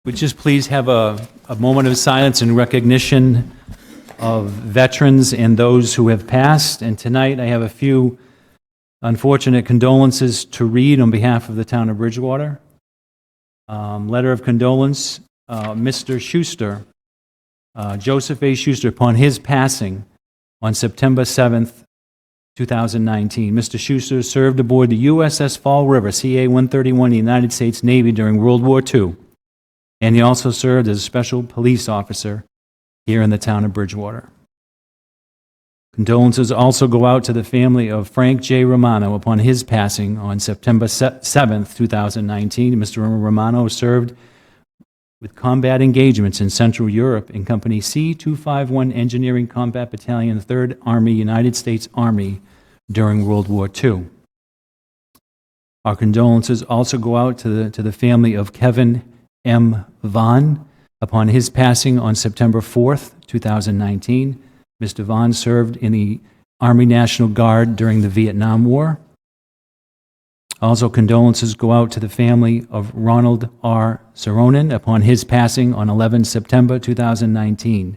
Would you just please have a moment of silence in recognition of veterans and those who have passed. And tonight I have a few unfortunate condolences to read on behalf of the town of Bridgewater. Letter of condolence, Mr. Schuster, Joseph A. Schuster, upon his passing on September 7th, 2019. Mr. Schuster served aboard the USS Fall River, CA-131, in the United States Navy during World War II, and he also served as a special police officer here in the town of Bridgewater. Condolences also go out to the family of Frank J. Romano upon his passing on September 7th, 2019. Mr. Romano served with combat engagements in Central Europe in Company C-251 Engineering Combat Battalion, 3rd Army, United States Army, during World War II. Our condolences also go out to the family of Kevin M. Vaughn upon his passing on September 4th, 2019. Mr. Vaughn served in the Army National Guard during the Vietnam War. Also, condolences go out to the family of Ronald R. Saronin upon his passing on 11 September 2019.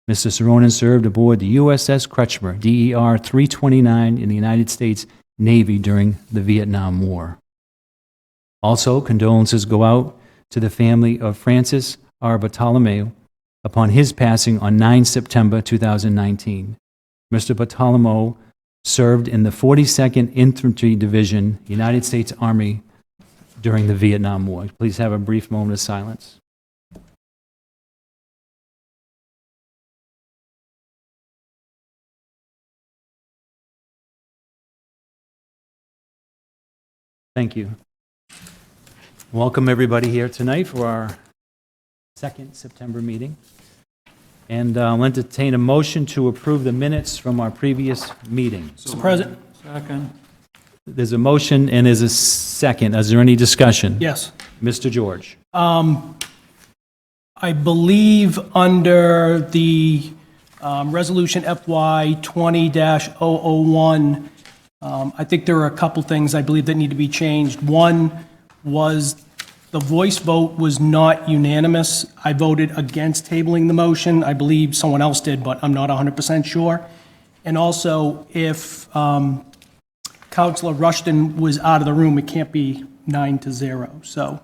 Mr. Saronin served aboard the USS Kretschmer, DER 329, in the United States Navy during the Vietnam War. Also, condolences go out to the family of Francis R. Bartolomeo upon his passing on 9 September 2019. Mr. Bartolomeo served in the 42nd Infantry Division, United States Army, during the Vietnam War. Please have a brief moment of silence. Thank you. Welcome everybody here tonight for our second September meeting. And I'll entertain a motion to approve the minutes from our previous meeting. Mr. President. Second. There's a motion and there's a second. Is there any discussion? Yes. Mr. George. I believe under the Resolution FY 20-001, I think there are a couple things I believe that need to be changed. One was the voice vote was not unanimous. I voted against tabling the motion. I believe someone else did, but I'm not 100% sure. And also, if Councilor Rushton was out of the room, it can't be 9-0. So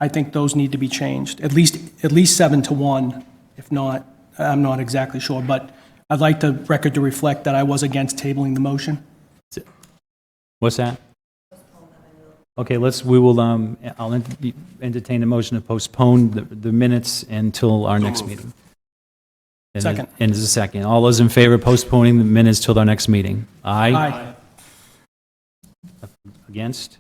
I think those need to be changed, at least 7-1. If not, I'm not exactly sure. But I'd like the record to reflect that I was against tabling the motion. What's that? Okay, I'll entertain a motion to postpone the minutes until our next meeting. Second. And there's a second. All those in favor of postponing the minutes till our next meeting? Aye. Aye. Against?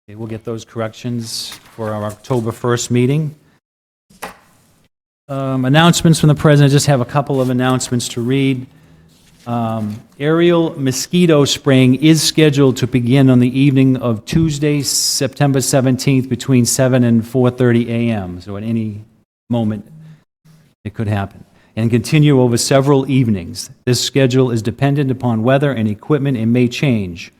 Okay, we'll get those corrections for our October 1st meeting. Announcements from the president. I just have a couple of announcements to read. Aerial mosquito spraying is scheduled to begin on the evening of Tuesday, September 17th between 7 and 4:30 a.m. So at any moment it could happen. And continue over several evenings. This schedule is dependent upon weather and equipment and may change.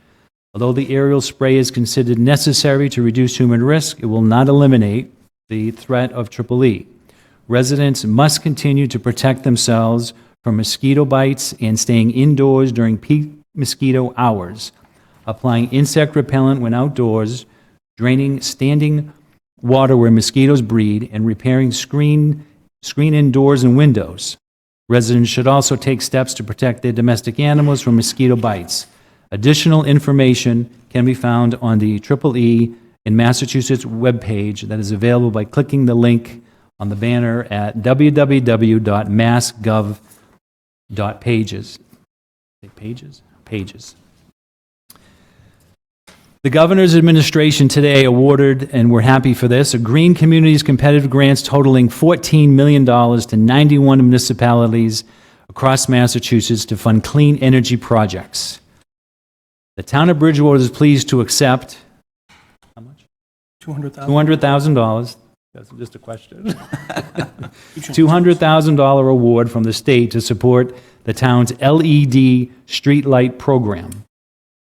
Although the aerial spray is considered necessary to reduce human risk, it will not eliminate the threat of EEE. Residents must continue to protect themselves from mosquito bites and staying indoors during peak mosquito hours, applying insect repellent when outdoors, draining standing water where mosquitoes breed, and repairing screen-in doors and windows. Residents should also take steps to protect their domestic animals from mosquito bites. Additional information can be found on the EEE in Massachusetts webpage that is available by clicking the link on the banner at www.mass.gov.pages. Pages. The governor's administration today awarded, and we're happy for this, a Green Communities competitive grants totaling $14 million to 91 municipalities across Massachusetts to fund clean energy projects. The town of Bridgewater is pleased to accept how much? $200,000. That's just a question. $200,000 award from the state to support the town's LED streetlight program.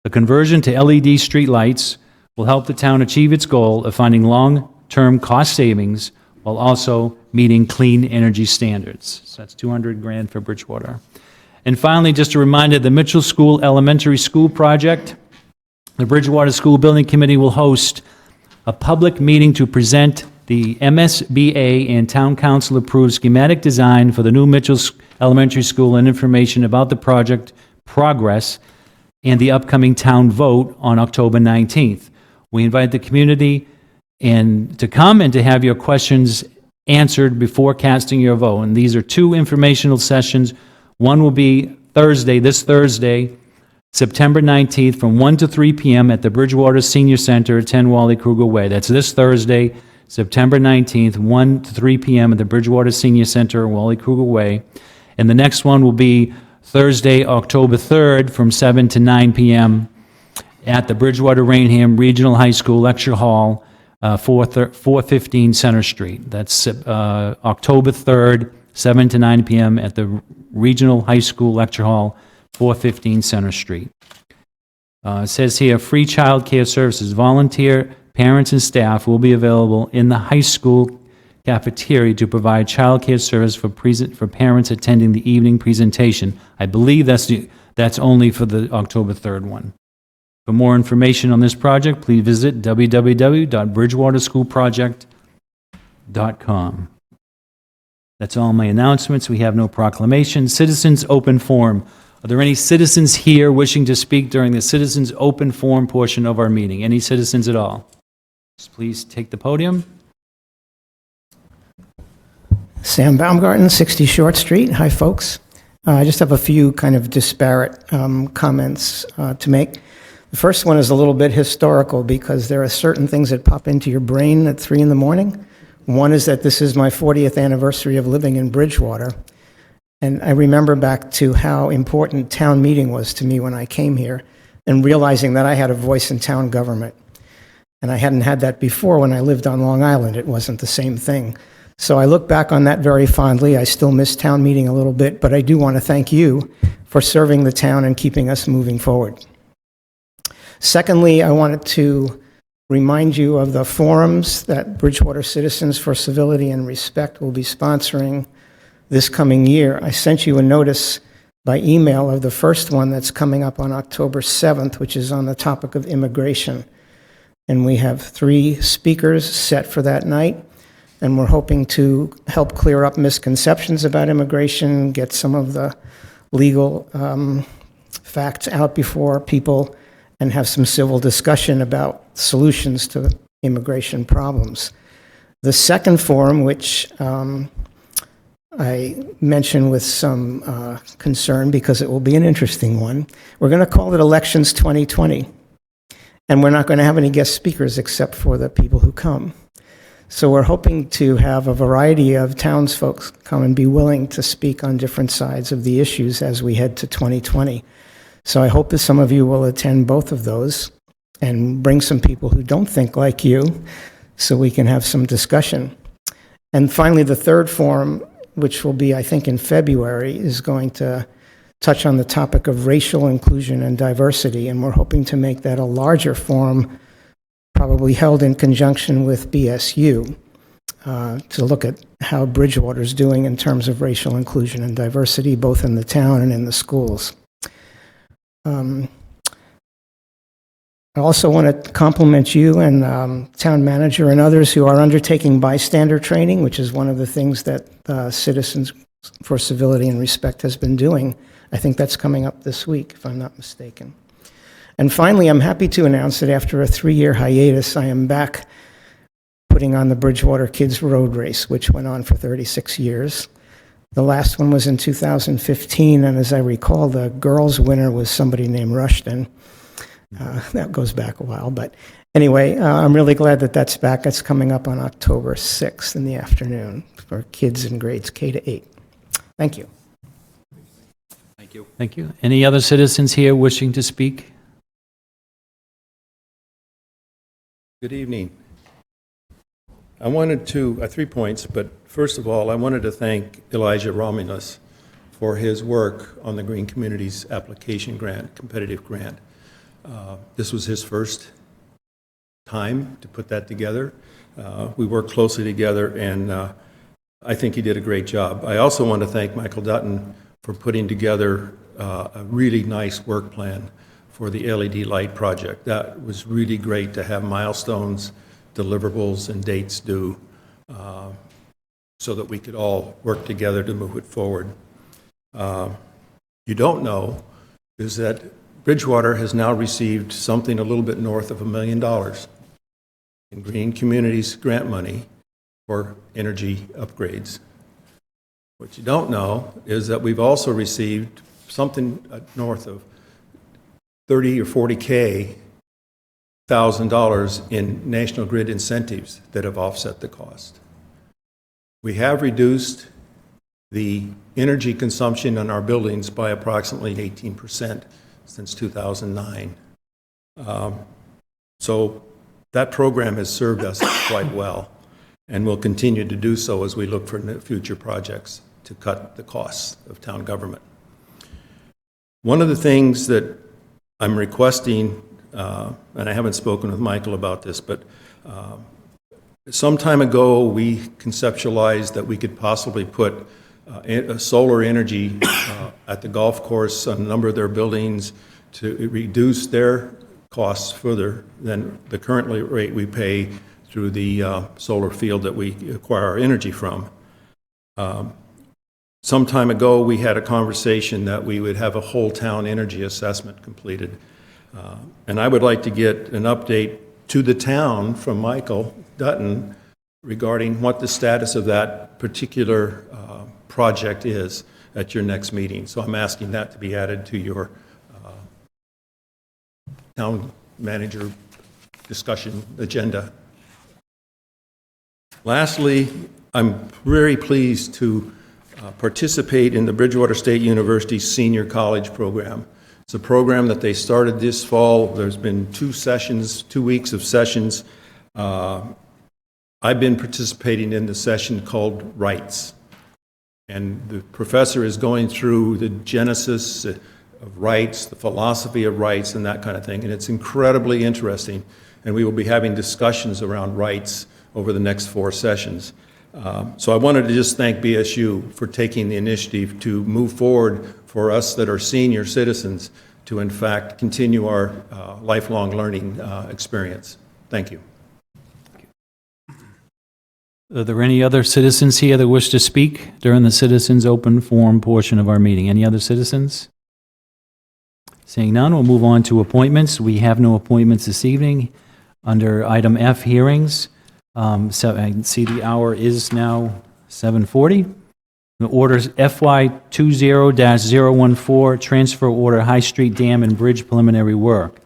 The conversion to LED streetlights will help the town achieve its goal of finding long-term cost savings while also meeting clean energy standards. So that's 200 grand for Bridgewater. And finally, just a reminder, the Mitchell School Elementary School project, the Bridgewater School Building Committee will host a public meeting to present the MSBA and Town Council approved schematic design for the new Mitchell Elementary School and information about the project progress and the upcoming town vote on October 19th. We invite the community to come and to have your questions answered before casting your vote. And these are two informational sessions. One will be this Thursday, September 19th, from 1 to 3 p.m. at the Bridgewater Senior Center at 10 Wally Kruger Way. That's this Thursday, September 19th, 1 to 3 p.m. at the Bridgewater Senior Center, Wally Kruger Way. And the next one will be Thursday, October 3rd, from 7 to 9 p.m. at the Bridgewater Rainham Regional High School Lecture Hall, 415 Center Street. That's October 3rd, 7 to 9 p.m. at the Regional High School Lecture Hall, 415 Center Street. It says here, free child care services. Volunteer parents and staff will be available in the high school cafeteria to provide child care service for parents attending the evening presentation. I believe that's only for the October 3rd one. For more information on this project, please visit www.bridgewaterschoolproject.com. That's all my announcements. We have no proclamations. Citizens Open Forum. Are there any citizens here wishing to speak during the Citizens Open Forum portion of our meeting? Any citizens at all? Please take the podium. Sam Baumgarten, 60 Short Street. Hi, folks. I just have a few kind of disparate comments to make. The first one is a little bit historical because there are certain things that pop into your brain at 3 in the morning. One is that this is my 40th anniversary of living in Bridgewater. And I remember back to how important town meeting was to me when I came here and realizing that I had a voice in town government. And I hadn't had that before when I lived on Long Island. It wasn't the same thing. So I look back on that very fondly. I still miss town meeting a little bit, but I do want to thank you for serving the town and keeping us moving forward. Secondly, I wanted to remind you of the forums that Bridgewater Citizens for Civility and Respect will be sponsoring this coming year. I sent you a notice by email of the first one that's coming up on October 7th, which is on the topic of immigration. And we have 3 speakers set for that night, and we're hoping to help clear up misconceptions about immigration, get some of the legal facts out before people, and have some civil discussion about solutions to immigration problems. The second forum, which I mention with some concern because it will be an interesting one, we're going to call it Elections 2020. And we're not going to have any guest speakers except for the people who come. So we're hoping to have a variety of townsfolk come and be willing to speak on different sides of the issues as we head to 2020. So I hope that some of you will attend both of those and bring some people who don't think like you so we can have some discussion. And finally, the third forum, which will be, I think, in February, is going to touch on the topic of racial inclusion and diversity, and we're hoping to make that a larger forum, probably held in conjunction with BSU, to look at how Bridgewater's doing in terms of racial inclusion and diversity, both in the town and in the schools. I also want to compliment you and town manager and others who are undertaking bystander training, which is one of the things that Citizens for Civility and Respect has been doing. I think that's coming up this week, if I'm not mistaken. And finally, I'm happy to announce that after a 3-year hiatus, I am back putting on the Bridgewater Kids Road Race, which went on for 36 years. The last one was in 2015, and as I recall, the girls' winner was somebody named Rushton. That goes back a while, but anyway, I'm really glad that that's back. It's coming up on October 6th in the afternoon for kids in grades K to 8. Thank you. Thank you. Thank you. Any other citizens here wishing to speak? Good evening. I wanted to, 3 points, but first of all, I wanted to thank Elijah Romulus for his work on the Green Communities Application Grant, competitive grant. This was his first time to put that together. We worked closely together, and I think he did a great job. I also want to thank Michael Dutton for putting together a really nice work plan for the LED light project. That was really great to have milestones, deliverables, and dates due so that we could all work together to move it forward. You don't know is that Bridgewater has now received something a little bit north of $1 million in Green Communities grant money for energy upgrades. What you don't know is that we've also received something north of 30 or 40K $1,000 in National Grid incentives that have offset the cost. We have reduced the energy consumption in our buildings by approximately 18% since 2009. So that program has served us quite well, and will continue to do so as we look for future projects to cut the costs of town government. One of the things that I'm requesting, and I haven't spoken with Michael about this, but some time ago we conceptualized that we could possibly put solar energy at the golf course on a number of their buildings to reduce their costs further than the current rate we pay through the solar field that we acquire our energy from. Some time ago, we had a conversation that we would have a whole town energy assessment completed. And I would like to get an update to the town from Michael Dutton regarding what the status of that particular project is at your next meeting. So I'm asking that to be added to your town manager discussion agenda. Lastly, I'm very pleased to participate in the Bridgewater State University Senior College Program. It's a program that they started this fall. There's been 2 weeks of sessions. I've been participating in the session called Rights. And the professor is going through the genesis of rights, the philosophy of rights, and that kind of thing. And it's incredibly interesting. And we will be having discussions around rights over the next 4 sessions. So I wanted to just thank BSU for taking the initiative to move forward for us that are senior citizens to, in fact, continue our lifelong learning experience. Thank you. Are there any other citizens here that wish to speak during the citizens' open forum portion of our meeting? Any other citizens? Seeing none, we'll move on to appointments. We have no appointments this evening. Under item F, hearings, so I can see the hour is now 7:40. The orders FY 20-014, transfer order High Street Dam and Bridge preliminary work.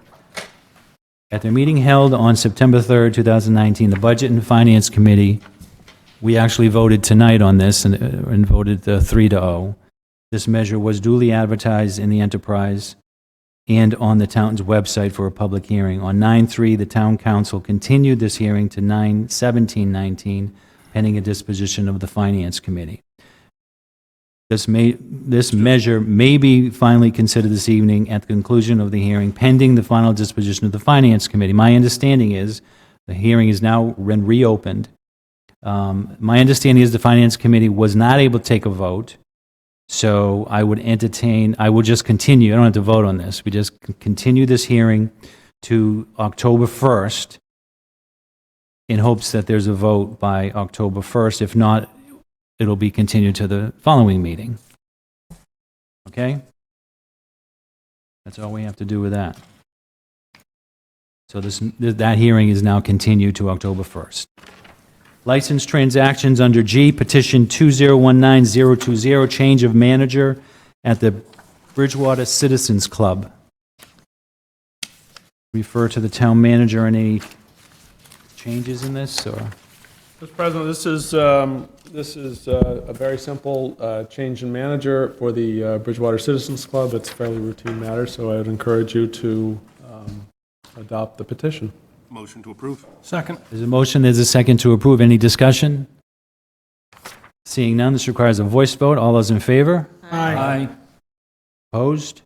At their meeting held on September 3rd, 2019, the Budget and Finance Committee, we actually voted tonight on this and voted 3-0. This measure was duly advertised in the Enterprise and on the town's website for a public hearing. On 9/3, the town council continued this hearing to 9/17/19, pending a disposition of the Finance Committee. This measure may be finally considered this evening at the conclusion of the hearing, pending the final disposition of the Finance Committee. My understanding is the hearing is now been reopened. My understanding is the Finance Committee was not able to take a vote, so I would just continue. I don't have to vote on this. We just continue this hearing to October 1st in hopes that there's a vote by October 1st. If not, it'll be continued to the following meeting. Okay? That's all we have to do with that. So that hearing is now continued to October 1st. License transactions under G, petition 2019020, change of manager at the Bridgewater Citizens Club. Refer to the town manager. Any changes in this, or? Mr. President, this is a very simple change in manager for the Bridgewater Citizens Club. It's a fairly routine matter, so I would encourage you to adopt the petition. Motion to approve. Second. There's a motion, there's a second to approve. Any discussion? Seeing none, this requires a voice vote. All those in favor? Aye. Opposed?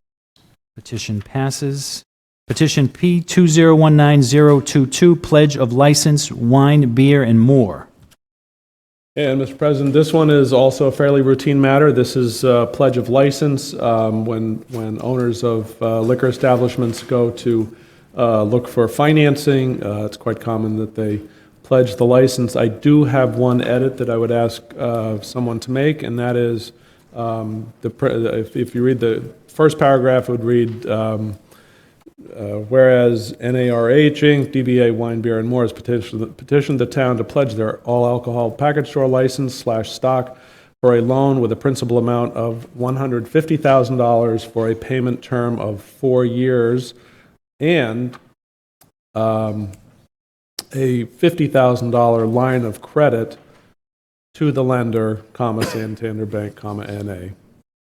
Petition passes. Petition P2019-022, Pledge of License, Wine, Beer, and More. And, Mr. President, this one is also a fairly routine matter. This is a pledge of license. When owners of liquor establishments go to look for financing, it's quite common that they pledge the license. I do have one edit that I would ask someone to make, and that is, if you read the first paragraph, it would read, whereas NARH Inc., DBA Wine, Beer, and More has petitioned the town to pledge their all-alcohol package store license / stock for a loan with a principal amount of $150,000 for a payment term of 4 years and a $50,000 line of credit to the lender, Santander Bank, NA.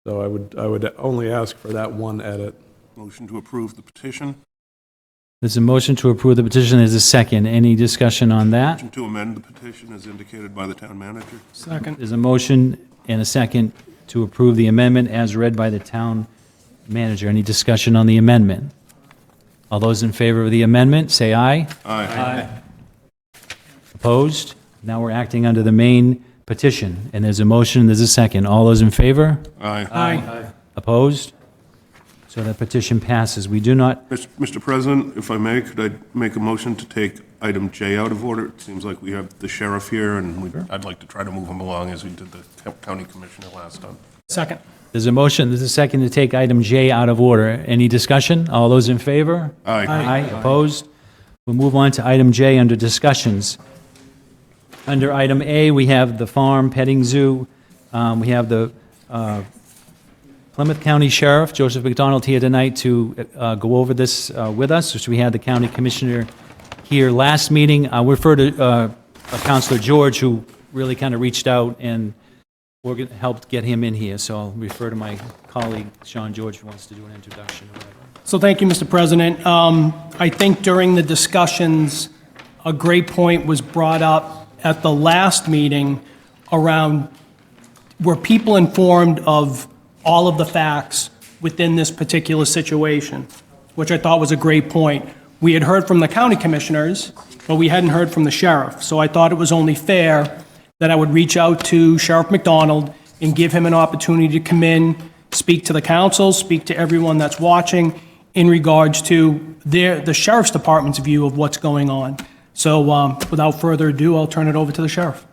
So I would only ask for that one edit. Motion to approve the petition. There's a motion to approve the petition. There's a second. Any discussion on that? Motion to amend the petition as indicated by the town manager. Second. There's a motion and a second to approve the amendment as read by the town manager. Any discussion on the amendment? All those in favor of the amendment, say aye. Aye. Opposed? Now we're acting under the main petition, and there's a motion, there's a second. All those in favor? Aye. Aye. Opposed? So that petition passes. We do not, Mr. President, if I may, could I make a motion to take item J out of order? It seems like we have the sheriff here, and I'd like to try to move him along as we did the county commissioner last time. Second. there's a motion, there's a second to take item J out of order. Any discussion? All those in favor? Aye. Aye. Opposed? We'll move on to item J under discussions. Under item A, we have the farm petting zoo. We have the Plymouth County Sheriff, Joseph McDonald, here tonight to go over this with us. So we had the county commissioner here last meeting. I'll refer to Councilor George, who really kind of reached out and helped get him in here. So I'll refer to my colleague, Sean George, who wants to do an introduction or whatever. So thank you, Mr. President. I think during the discussions, a great point was brought up at the last meeting around, were people informed of all of the facts within this particular situation, which I thought was a great point. We had heard from the county commissioners, but we hadn't heard from the sheriff. So I thought it was only fair that I would reach out to Sheriff McDonald and give him an opportunity to come in, speak to the council, speak to everyone that's watching in regards to the sheriff's department's view of what's going on. So without further ado, I'll turn it over to the sheriff.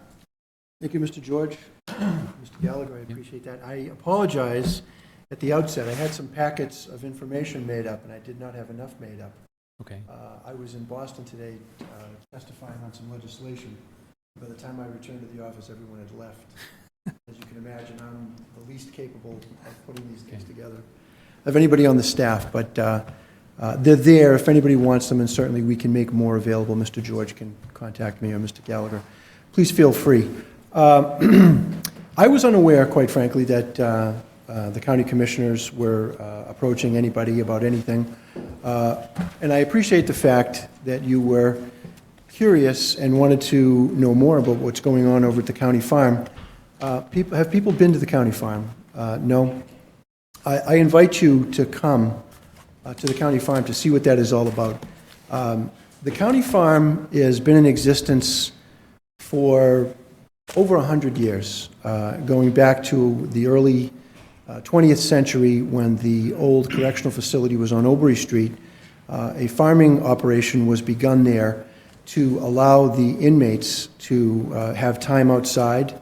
Thank you, Mr. George. Mr. Gallagher, I appreciate that. I apologize at the outset. I had some packets of information made up, and I did not have enough made up. Okay. I was in Boston today testifying on some legislation. By the time I returned to the office, everyone had left. As you can imagine, I'm the least capable of putting these things together of anybody on the staff, but they're there if anybody wants them, and certainly we can make more available. Mr. George can contact me or Mr. Gallagher. Please feel free. I was unaware, quite frankly, that the county commissioners were approaching anybody about anything, and I appreciate the fact that you were curious and wanted to know more about what's going on over at the county farm. Have people been to the county farm? No? I invite you to come to the county farm to see what that is all about. The county farm has been in existence for over 100 years, going back to the early 20th century when the old correctional facility was on Obery Street. A farming operation was begun there to allow the inmates to have time outside,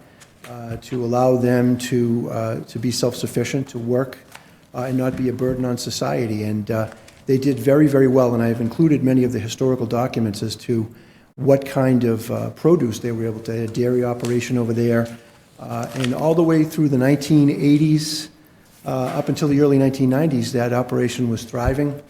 to allow them to be self-sufficient, to work, and not be a burden on society. And they did very, very well, and I've included many of the historical documents as to what kind of produce they were able to. They had a dairy operation over there, and all the way through the 1980s, up until the early 1990s, that operation was thriving.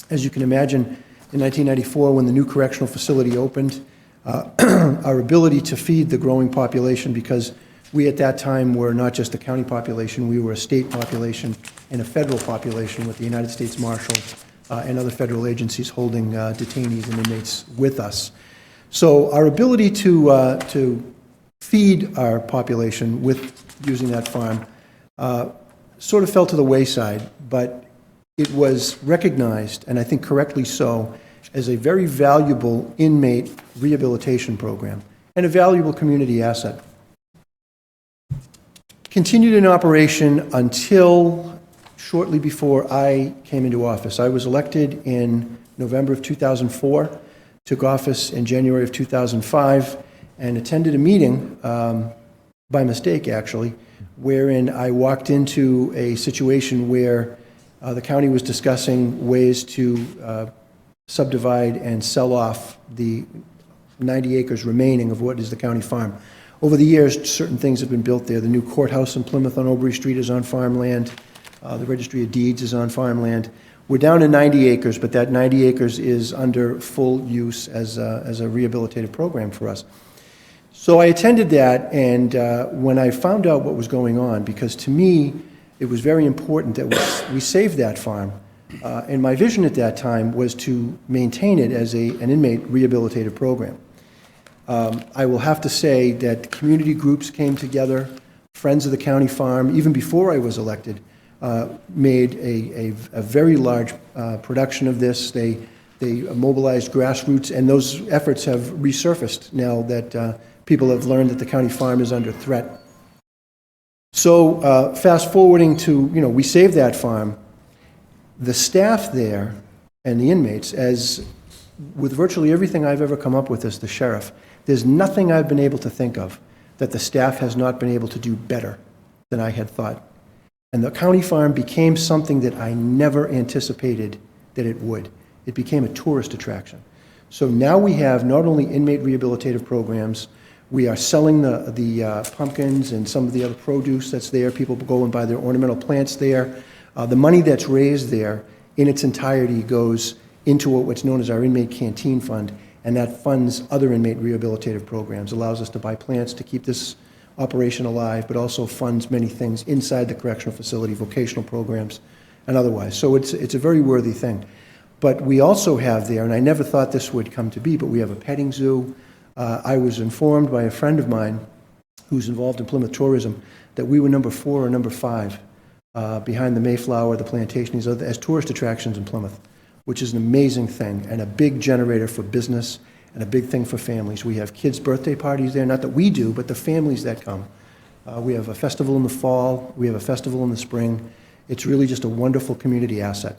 As you can imagine, in 1994, when the new correctional facility opened, our ability to feed the growing population, because we at that time were not just a county population, we were a state population and a federal population with the United States Marshal and other federal agencies holding detainees and inmates with us. So our ability to feed our population with using that farm sort of fell to the wayside, but it was recognized, and I think correctly so, as a very valuable inmate rehabilitation program and a valuable community asset. Continued in operation until shortly before I came into office. I was elected in November of 2004, took office in January of 2005, and attended a meeting, by mistake actually, wherein I walked into a situation where the county was discussing ways to subdivide and sell off the 90 acres remaining of what is the county farm. Over the years, certain things have been built there. The new courthouse in Plymouth on Oberry Street is on farmland. The Registry of Deeds is on farmland. We're down to 90 acres, but that 90 acres is under full use as a rehabilitative program for us. So I attended that, and when I found out what was going on, because to me, it was very important that we save that farm. And my vision at that time was to maintain it as an inmate rehabilitative program. I will have to say that community groups came together, Friends of the County Farm, even before I was elected, made a very large production of this. They mobilized grassroots, and those efforts have resurfaced now that people have learned that the county farm is under threat. So fast forwarding to, we saved that farm. The staff there and the inmates, as with virtually everything I've ever come up with as the sheriff, there's nothing I've been able to think of that the staff has not been able to do better than I had thought. And the county farm became something that I never anticipated that it would. It became a tourist attraction. So now we have not only inmate rehabilitative programs, we are selling the pumpkins and some of the other produce that's there. People go and buy their ornamental plants there. The money that's raised there in its entirety goes into what's known as our inmate canteen fund, and that funds other inmate rehabilitative programs, allows us to buy plants to keep this operation alive, but also funds many things inside the correctional facility, vocational programs, and otherwise. So it's a very worthy thing. But we also have there, and I never thought this would come to be, but we have a petting zoo. I was informed by a friend of mine who's involved in Plymouth tourism that we were number 4 or number 5 behind the Mayflower, the Plantation, these other, as tourist attractions in Plymouth, which is an amazing thing and a big generator for business and a big thing for families. We have kids' birthday parties there, not that we do, but the families that come. We have a festival in the fall. We have a festival in the spring. It's really just a wonderful community asset.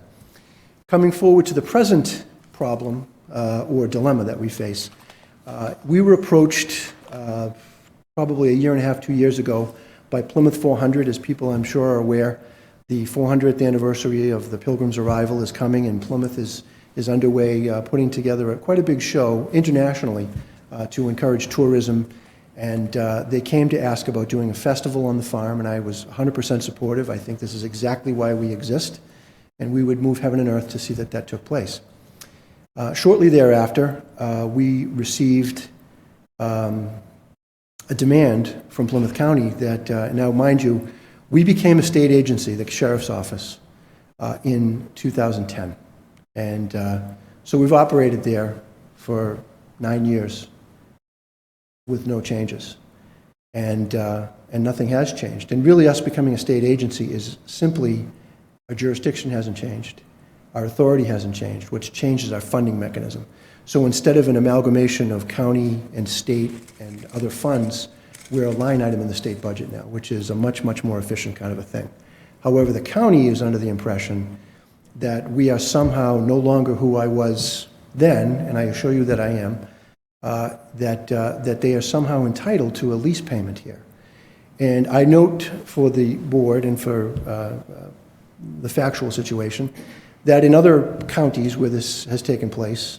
Coming forward to the present problem or dilemma that we face, we were approached probably a year and a half, 2 years ago by Plymouth 400. As people I'm sure are aware, the 400th anniversary of the Pilgrim's arrival is coming, and Plymouth is underway putting together quite a big show internationally to encourage tourism. And they came to ask about doing a festival on the farm, and I was 100% supportive. I think this is exactly why we exist, and we would move heaven and earth to see that that took place. Shortly thereafter, we received a demand from Plymouth County that, now mind you, we became a state agency, the Sheriff's Office, in 2010. And so we've operated there for 9 years with no changes. And nothing has changed. And really us becoming a state agency is simply our jurisdiction hasn't changed. Our authority hasn't changed, which changes our funding mechanism. So instead of an amalgamation of county and state and other funds, we're a line item in the state budget now, which is a much, much more efficient kind of a thing. However, the county is under the impression that we are somehow no longer who I was then, and I assure you that I am, that they are somehow entitled to a lease payment here. And I note for the board and for the factual situation that in other counties where this has taken place,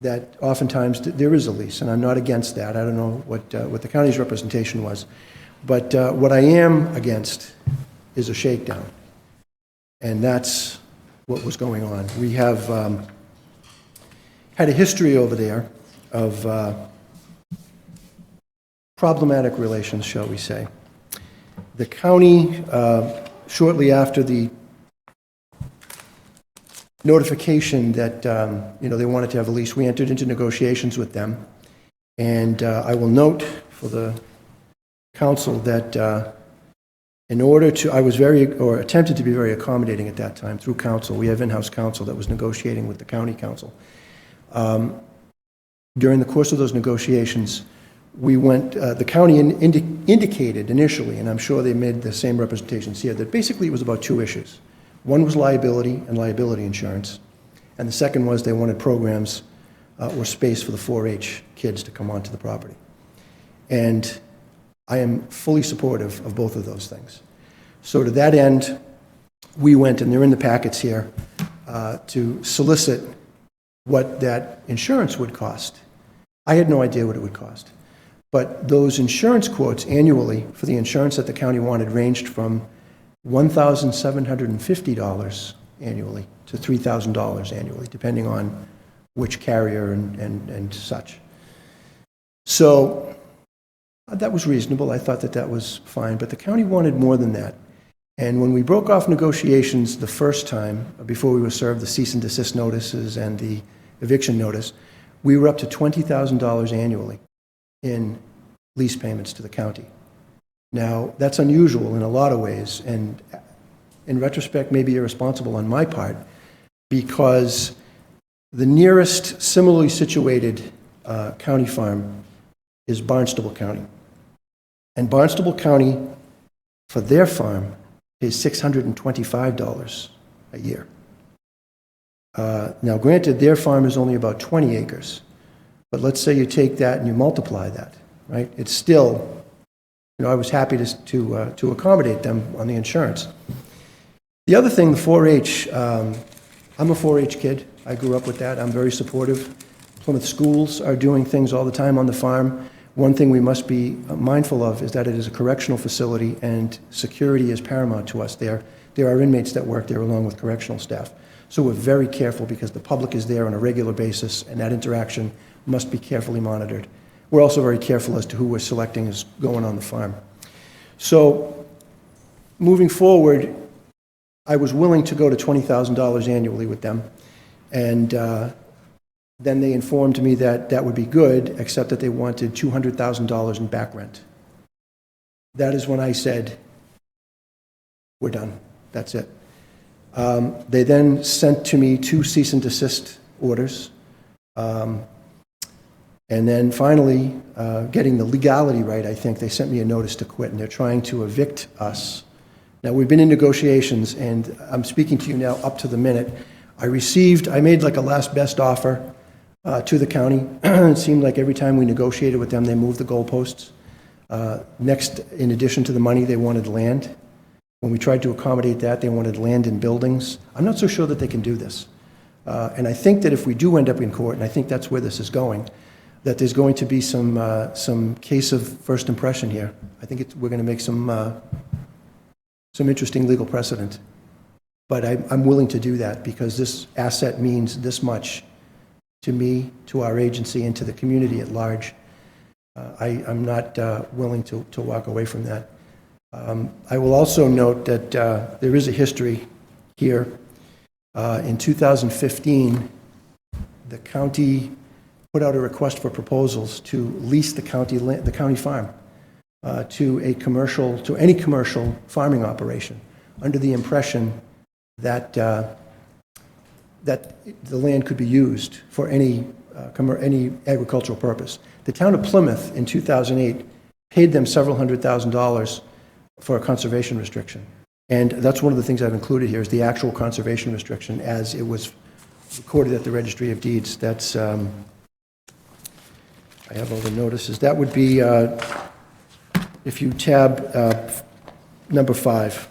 that oftentimes there is a lease, and I'm not against that. I don't know what the county's representation was. But what I am against is a shakedown, and that's what was going on. We have had a history over there of problematic relations, shall we say. The county, shortly after the notification that they wanted to have a lease, we entered into negotiations with them. And I will note for the council that In order to, I was very, or attempted to be very accommodating at that time through counsel. We have in-house counsel that was negotiating with the county council. During the course of those negotiations, we went, the county indicated initially, and I'm sure they made the same representations here, that basically it was about two issues. One was liability and liability insurance, and the second was they wanted programs or space for the 4-H kids to come onto the property. And I am fully supportive of both of those things. So to that end, we went, and they're in the packets here, to solicit what that insurance would cost. I had no idea what it would cost. But those insurance quotes annually for the insurance that the county wanted ranged from $1,750 annually to $3,000 annually, depending on which carrier and such. So that was reasonable. I thought that that was fine, but the county wanted more than that. And when we broke off negotiations the first time, before we were served the cease and desist notices and the eviction notice, we were up to $20,000 annually in lease payments to the county. Now, that's unusual in a lot of ways, and in retrospect, maybe irresponsible on my part, because the nearest similarly situated county farm is Barnstable County. And Barnstable County, for their farm, pays $625 a year. Now, granted, their farm is only about 20 acres, but let's say you take that and you multiply that, right? It's still, you know, I was happy to accommodate them on the insurance. The other thing, the 4-H, I'm a 4-H kid. I grew up with that. I'm very supportive. Plymouth schools are doing things all the time on the farm. One thing we must be mindful of is that it is a correctional facility and security is paramount to us there. There are inmates that work there along with correctional staff. So we're very careful because the public is there on a regular basis and that interaction must be carefully monitored. We're also very careful as to who we're selecting as going on the farm. So moving forward, I was willing to go to $20,000 annually with them. And then they informed me that that would be good, except that they wanted $200,000 in back rent. That is when I said, we're done. That's it. They then sent to me 2 cease and desist orders. And then finally, getting the legality right, I think, they sent me a notice to quit, and they're trying to evict us. Now, we've been in negotiations, and I'm speaking to you now up to the minute. I made like a last best offer to the county. It seemed like every time we negotiated with them, they moved the goalposts. Next, in addition to the money, they wanted land. When we tried to accommodate that, they wanted land and buildings. I'm not so sure that they can do this. And I think that if we do end up in court, and I think that's where this is going, that there's going to be some case of first impression here. I think we're going to make some interesting legal precedent. But I'm willing to do that because this asset means this much to me, to our agency, and to the community at large. I'm not willing to walk away from that. I will also note that there is a history here. In 2015, the county put out a request for proposals to lease the county farm to any commercial farming operation, under the impression that that the land could be used for any agricultural purpose. The town of Plymouth in 2008 paid them several $100,000 for a conservation restriction. And that's one of the things I've included here is the actual conservation restriction as it was recorded at the Registry of Deeds. That's, I have all the notices. That would be, if you tab number 5.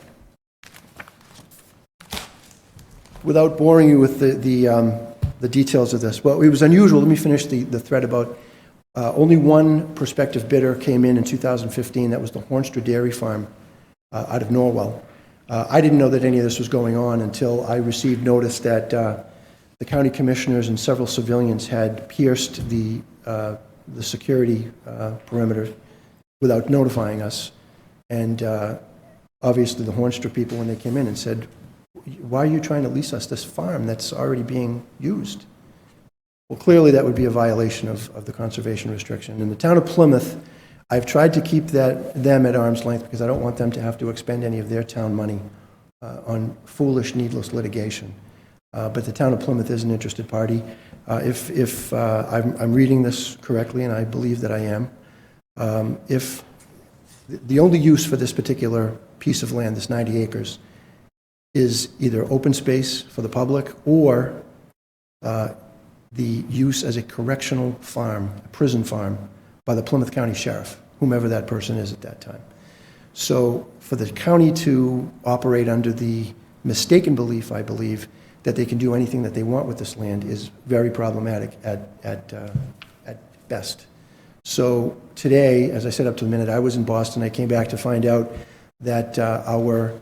Without boring you with the details of this, well, it was unusual. Let me finish the thread about only one prospective bidder came in 2015. That was the Hornstra Dairy Farm out of Norwell. I didn't know that any of this was going on until I received notice that the county commissioners and several civilians had pierced the security perimeter without notifying us. And obviously the Hornstra people, when they came in and said, why are you trying to lease us this farm that's already being used? Well, clearly that would be a violation of the conservation restriction. In the town of Plymouth, I've tried to keep them at arm's length because I don't want them to have to expend any of their town money on foolish, needless litigation. But the town of Plymouth is an interested party. If I'm reading this correctly, and I believe that I am, if the only use for this particular piece of land, this 90 acres, is either open space for the public or the use as a correctional farm, a prison farm, by the Plymouth County Sheriff, whomever that person is at that time. So for the county to operate under the mistaken belief, I believe, that they can do anything that they want with this land is very problematic at best. So today, as I said up to the minute, I was in Boston. I came back to find out that our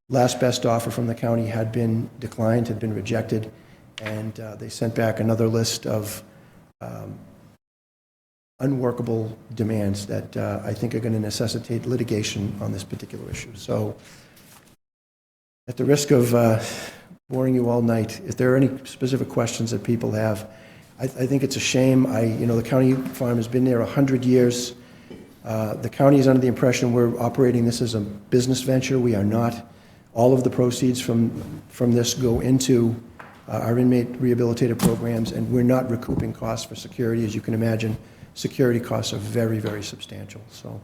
last best offer from the county had been declined, had been rejected, and they sent back another list of unworkable demands that I think are going to necessitate litigation on this particular issue. So at the risk of boring you all night, if there are any specific questions that people have, I think it's a shame. The county farm has been there 100 years. The county is under the impression we're operating this as a business venture. We are not. All of the proceeds from this go into our inmate rehabilitative programs, and we're not recouping costs for security. As you can imagine, security costs are very, very substantial. So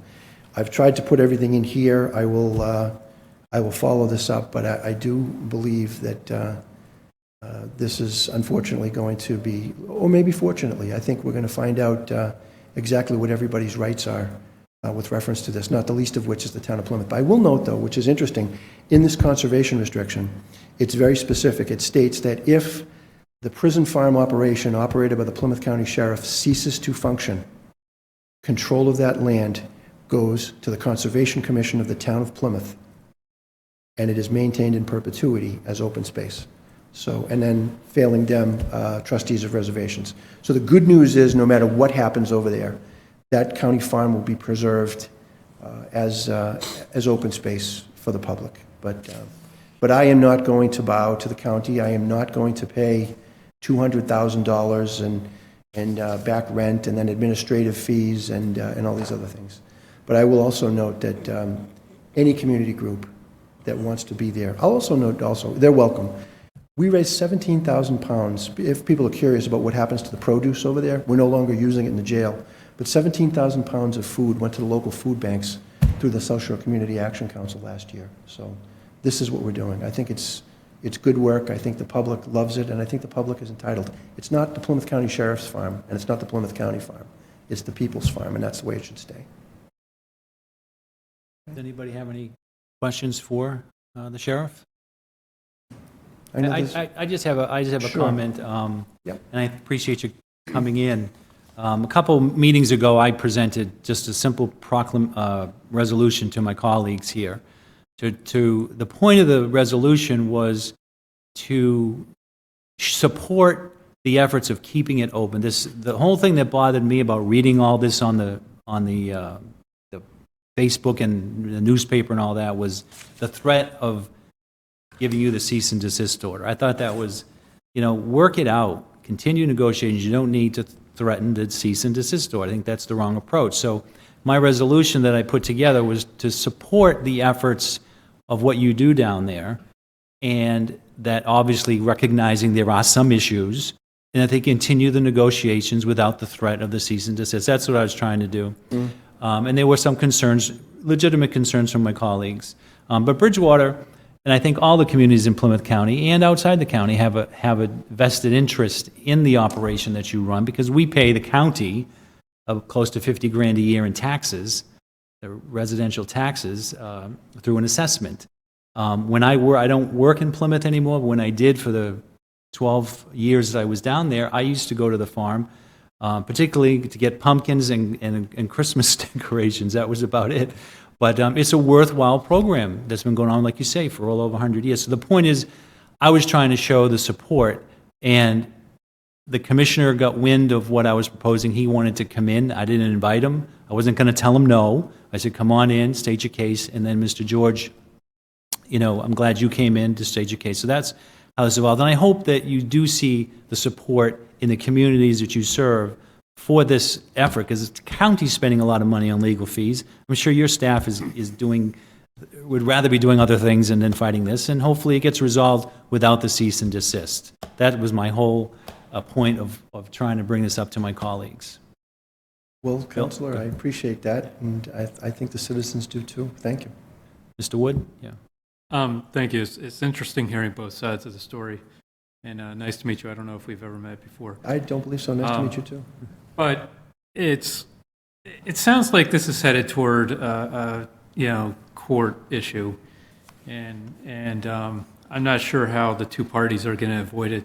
I've tried to put everything in here. I will follow this up, but I do believe that this is unfortunately going to be, or maybe fortunately, I think we're going to find out exactly what everybody's rights are with reference to this, not the least of which is the town of Plymouth. But I will note, though, which is interesting, in this conservation restriction, it's very specific. It states that if the prison farm operation operated by the Plymouth County Sheriff ceases to function, control of that land goes to the Conservation Commission of the town of Plymouth, and it is maintained in perpetuity as open space. So, and then failing them, trustees of reservations. So the good news is, no matter what happens over there, that county farm will be preserved as open space for the public. But I am not going to bow to the county. I am not going to pay $200,000 and back rent and then administrative fees and all these other things. But I will also note that any community group that wants to be there, I'll also note they're welcome. We raised 17,000 pounds. If people are curious about what happens to the produce over there, we're no longer using it in the jail. But 17,000 pounds of food went to the local food banks through the South Shore Community Action Council last year. So this is what we're doing. I think it's good work. I think the public loves it, and I think the public is entitled. It's not the Plymouth County Sheriff's farm, and it's not the Plymouth County farm. It's the people's farm, and that's the way it should stay. Does anybody have any questions for the sheriff? I know this- I just have a Sure. comment, Yep. and I appreciate you coming in. A couple meetings ago, I presented just a simple resolution to my colleagues here. The point of the resolution was to support the efforts of keeping it open. The whole thing that bothered me about reading all this on the Facebook and the newspaper and all that was the threat of giving you the cease and desist order. I thought that was, work it out, continue negotiations. You don't need to threaten the cease and desist order. I think that's the wrong approach. So my resolution that I put together was to support the efforts of what you do down there, and that obviously recognizing there are some issues, and that they continue the negotiations without the threat of the cease and desist. That's what I was trying to do. And there were some concerns, legitimate concerns from my colleagues. But Bridgewater, and I think all the communities in Plymouth County and outside the county have a vested interest in the operation that you run, because we pay the county close to $50,000 a year in taxes, the residential taxes, through an assessment. When I don't work in Plymouth anymore, but when I did for the 12 years that I was down there, I used to go to the farm, particularly to get pumpkins and Christmas decorations. That was about it. But it's a worthwhile program that's been going on, like you say, for all over 100 years. So the point is, I was trying to show the support, and the commissioner got wind of what I was proposing. He wanted to come in. I didn't invite him. I wasn't going to tell him no. I said, come on in, state your case. And then Mr. George, I'm glad you came in to state your case. So that's how this evolved. And I hope that you do see the support in the communities that you serve for this effort, because the county's spending a lot of money on legal fees. I'm sure your staff is doing, would rather be doing other things and then fighting this, and hopefully it gets resolved without the cease and desist. That was my whole point of trying to bring this up to my colleagues. Well, Counselor, I appreciate that, and I think the citizens do too. Thank you. Mr. Wood? Yeah. Thank you. It's interesting hearing both sides of the story, and nice to meet you. I don't know if we've ever met before. I don't believe so. Nice to meet you too. But it sounds like this is headed toward court issue, and I'm not sure how the two parties are going to avoid it.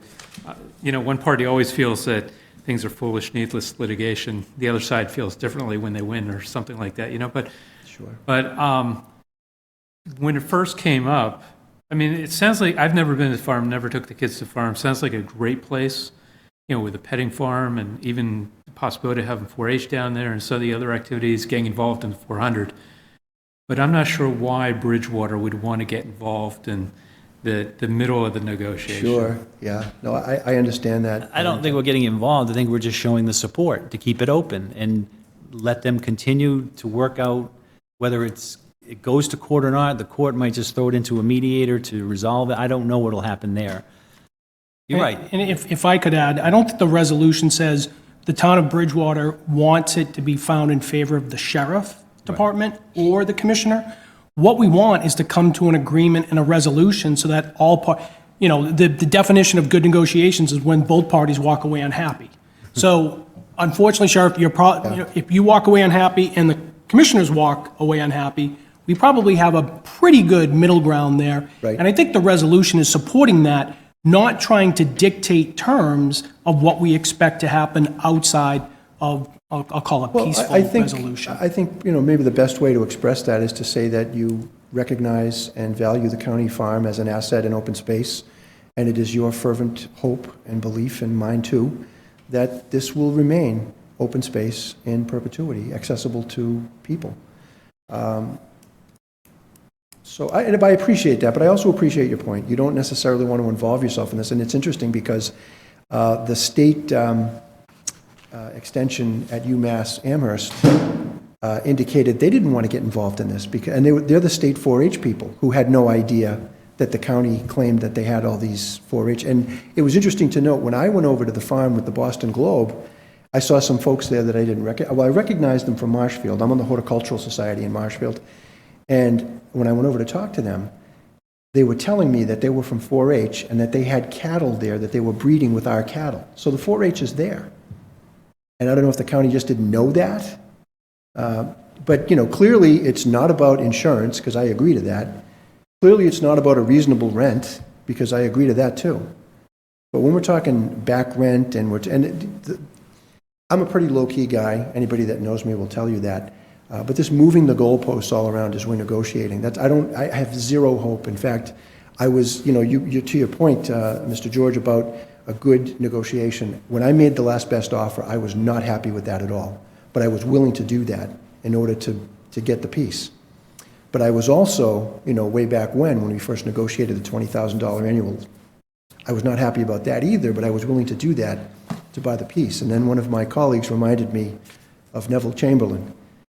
One party always feels that things are foolish, needless litigation. The other side feels differently when they win or something like that. But Sure. when it first came up, I mean, it sounds like I've never been to the farm, never took the kids to the farm. Sounds like a great place, with a petting farm and even the possibility of having 4-H down there and some of the other activities, getting involved in the 400. But I'm not sure why Bridgewater would want to get involved in the middle of the negotiation. Sure, yeah. No, I understand that. I don't think we're getting involved. I think we're just showing the support to keep it open and let them continue to work out whether it goes to court or not. The court might just throw it into a mediator to resolve it. I don't know what'll happen there. You're right. And if I could add, I don't think the resolution says the town of Bridgewater wants it to be found in favor of the sheriff department or the commissioner. What we want is to come to an agreement and a resolution so that the definition of good negotiations is when both parties walk away unhappy. So unfortunately, Sheriff, if you walk away unhappy and the commissioners walk away unhappy, we probably have a pretty good middle ground there. Right. And I think the resolution is supporting that, not trying to dictate terms of what we expect to happen outside of, I'll call it peaceful resolution. I think, maybe the best way to express that is to say that you recognize and value the county farm as an asset in open space, and it is your fervent hope and belief, and mine too, that this will remain open space in perpetuity, accessible to people. So I appreciate that, but I also appreciate your point. You don't necessarily want to involve yourself in this, and it's interesting because the state extension at UMass Amherst indicated they didn't want to get involved in this, and they're the state 4-H people who had no idea that the county claimed that they had all these 4-H. And it was interesting to note, when I went over to the farm with the Boston Globe, I saw some folks there that I didn't recognize. Well, I recognized them from Marshfield. I'm on the Horticultural Society in Marshfield. And when I went over to talk to them, they were telling me that they were from 4-H and that they had cattle there that they were breeding with our cattle. So the 4-H is there. And I don't know if the county just didn't know that. But, clearly it's not about insurance, because I agree to that. Clearly it's not about a reasonable rent, because I agree to that too. But when we're talking back rent I'm a pretty low-key guy. Anybody that knows me will tell you that. But this moving the goalposts all around as we're negotiating, I have zero hope. In fact, I was, to your point, Mr. George, about a good negotiation. When I made the last best offer, I was not happy with that at all. But I was willing to do that in order to get the piece. But I was also, way back when we first negotiated the $20,000 annual, I was not happy about that either, but I was willing to do that to buy the piece. And then one of my colleagues reminded me of Neville Chamberlain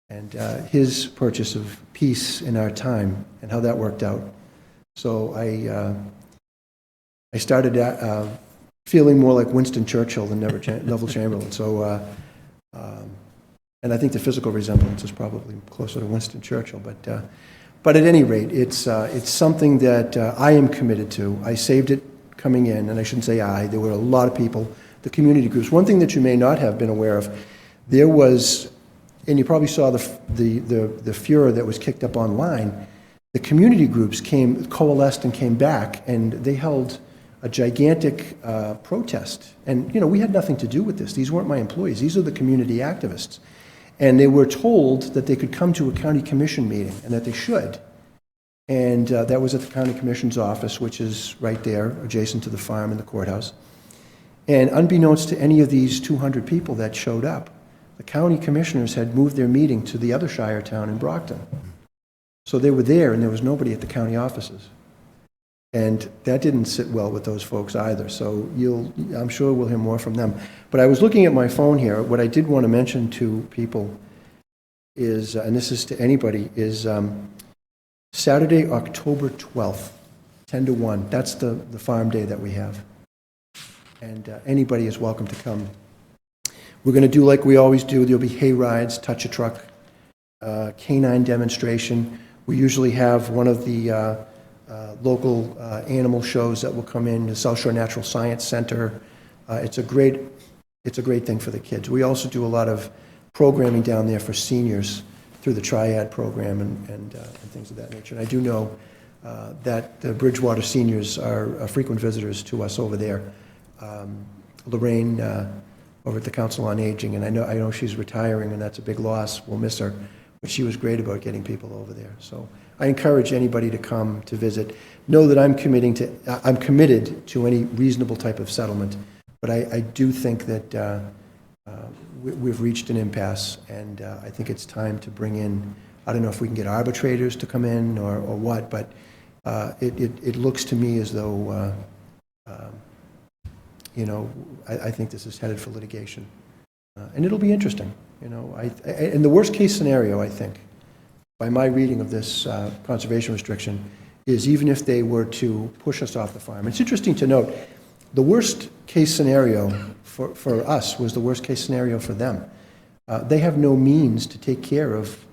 and his purchase of peace in our time and how that worked out. So I started feeling more like Winston Churchill than Neville Chamberlain. So, and I think the physical resemblance is probably closer to Winston Churchill. But at any rate, it's something that I am committed to. I saved it coming in, and I shouldn't say I. There were a lot of people, the community groups. One thing that you may not have been aware of, there was, and you probably saw the furor that was kicked up online. The community groups coalesced and came back, and they held a gigantic protest. And, we had nothing to do with this. These weren't my employees. These are the community activists. And they were told that they could come to a county commission meeting and that they should. And that was at the county commission's office, which is right there, adjacent to the farm and the courthouse. And unbeknownst to any of these 200 people that showed up, the county commissioners had moved their meeting to the other shire town in Brockton. So they were there, and there was nobody at the county offices. And that didn't sit well with those folks either, so I'm sure we'll hear more from them. But I was looking at my phone here, what I did want to mention to people is, and this is to anybody, is Saturday, October 12th, 10 to 1, that's the farm day that we have. And anybody is welcome to come. We're going to do like we always do, there'll be hay rides, touch a truck, canine demonstration. We usually have one of the local animal shows that will come in, the South Shore Natural Science Center. It's a great thing for the kids. We also do a lot of programming down there for seniors through the Triad program and things of that nature. And I do know that the Bridgewater seniors are frequent visitors to us over there. Lorraine over at the Council on Aging, and I know she's retiring, and that's a big loss. We'll miss her, but she was great about getting people over there. So I encourage anybody to come to visit. Know that I'm committed to any reasonable type of settlement, but I do think that we've reached an impasse, and I think it's time to bring in, I don't know if we can get arbitrators to come in or what, but it looks to me as though, I think this is headed for litigation. And it'll be interesting, in the worst case scenario, I think, by my reading of this conservation restriction, is even if they were to push us off the farm. It's interesting to note, the worst case scenario for us was the worst case scenario for them. They have no means to take care of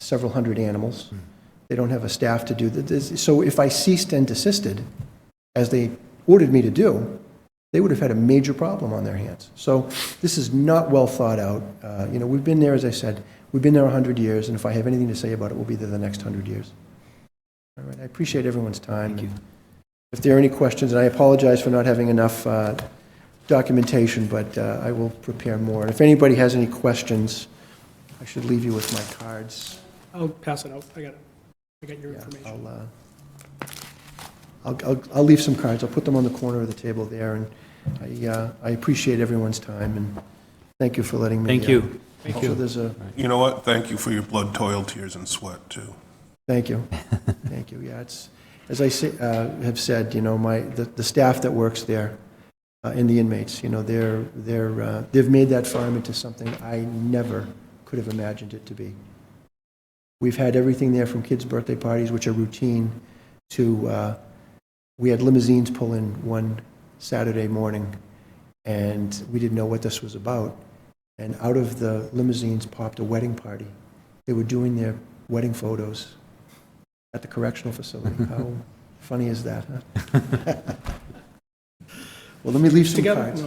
several hundred animals. They don't have a staff to do this. So if I ceased and desisted, as they ordered me to do, they would have had a major problem on their hands. So this is not well thought out. We've been there, as I said, we've been there 100 years, and if I have anything to say about it, we'll be there the next 100 years. All right, I appreciate everyone's time. Thank you. If there are any questions, and I apologize for not having enough documentation, but I will prepare more. And if anybody has any questions, I should leave you with my cards. I'll pass it out. I got your information. I'll leave some cards. I'll put them on the corner of the table there, and I appreciate everyone's time, and thank you for letting me. Thank you. Thank you. There's a. You know what? Thank you for your blood, toil, tears, and sweat, too. Thank you. Thank you. Yeah, it's, as I have said, the staff that works there and the inmates, they've made that farm into something I never could have imagined it to be. We've had everything there from kids' birthday parties, which are routine, to we had limousines pull in one Saturday morning, and we didn't know what this was about. And out of the limousines popped a wedding party. They were doing their wedding photos at the correctional facility. How funny is that, huh? Well, let me leave some cards.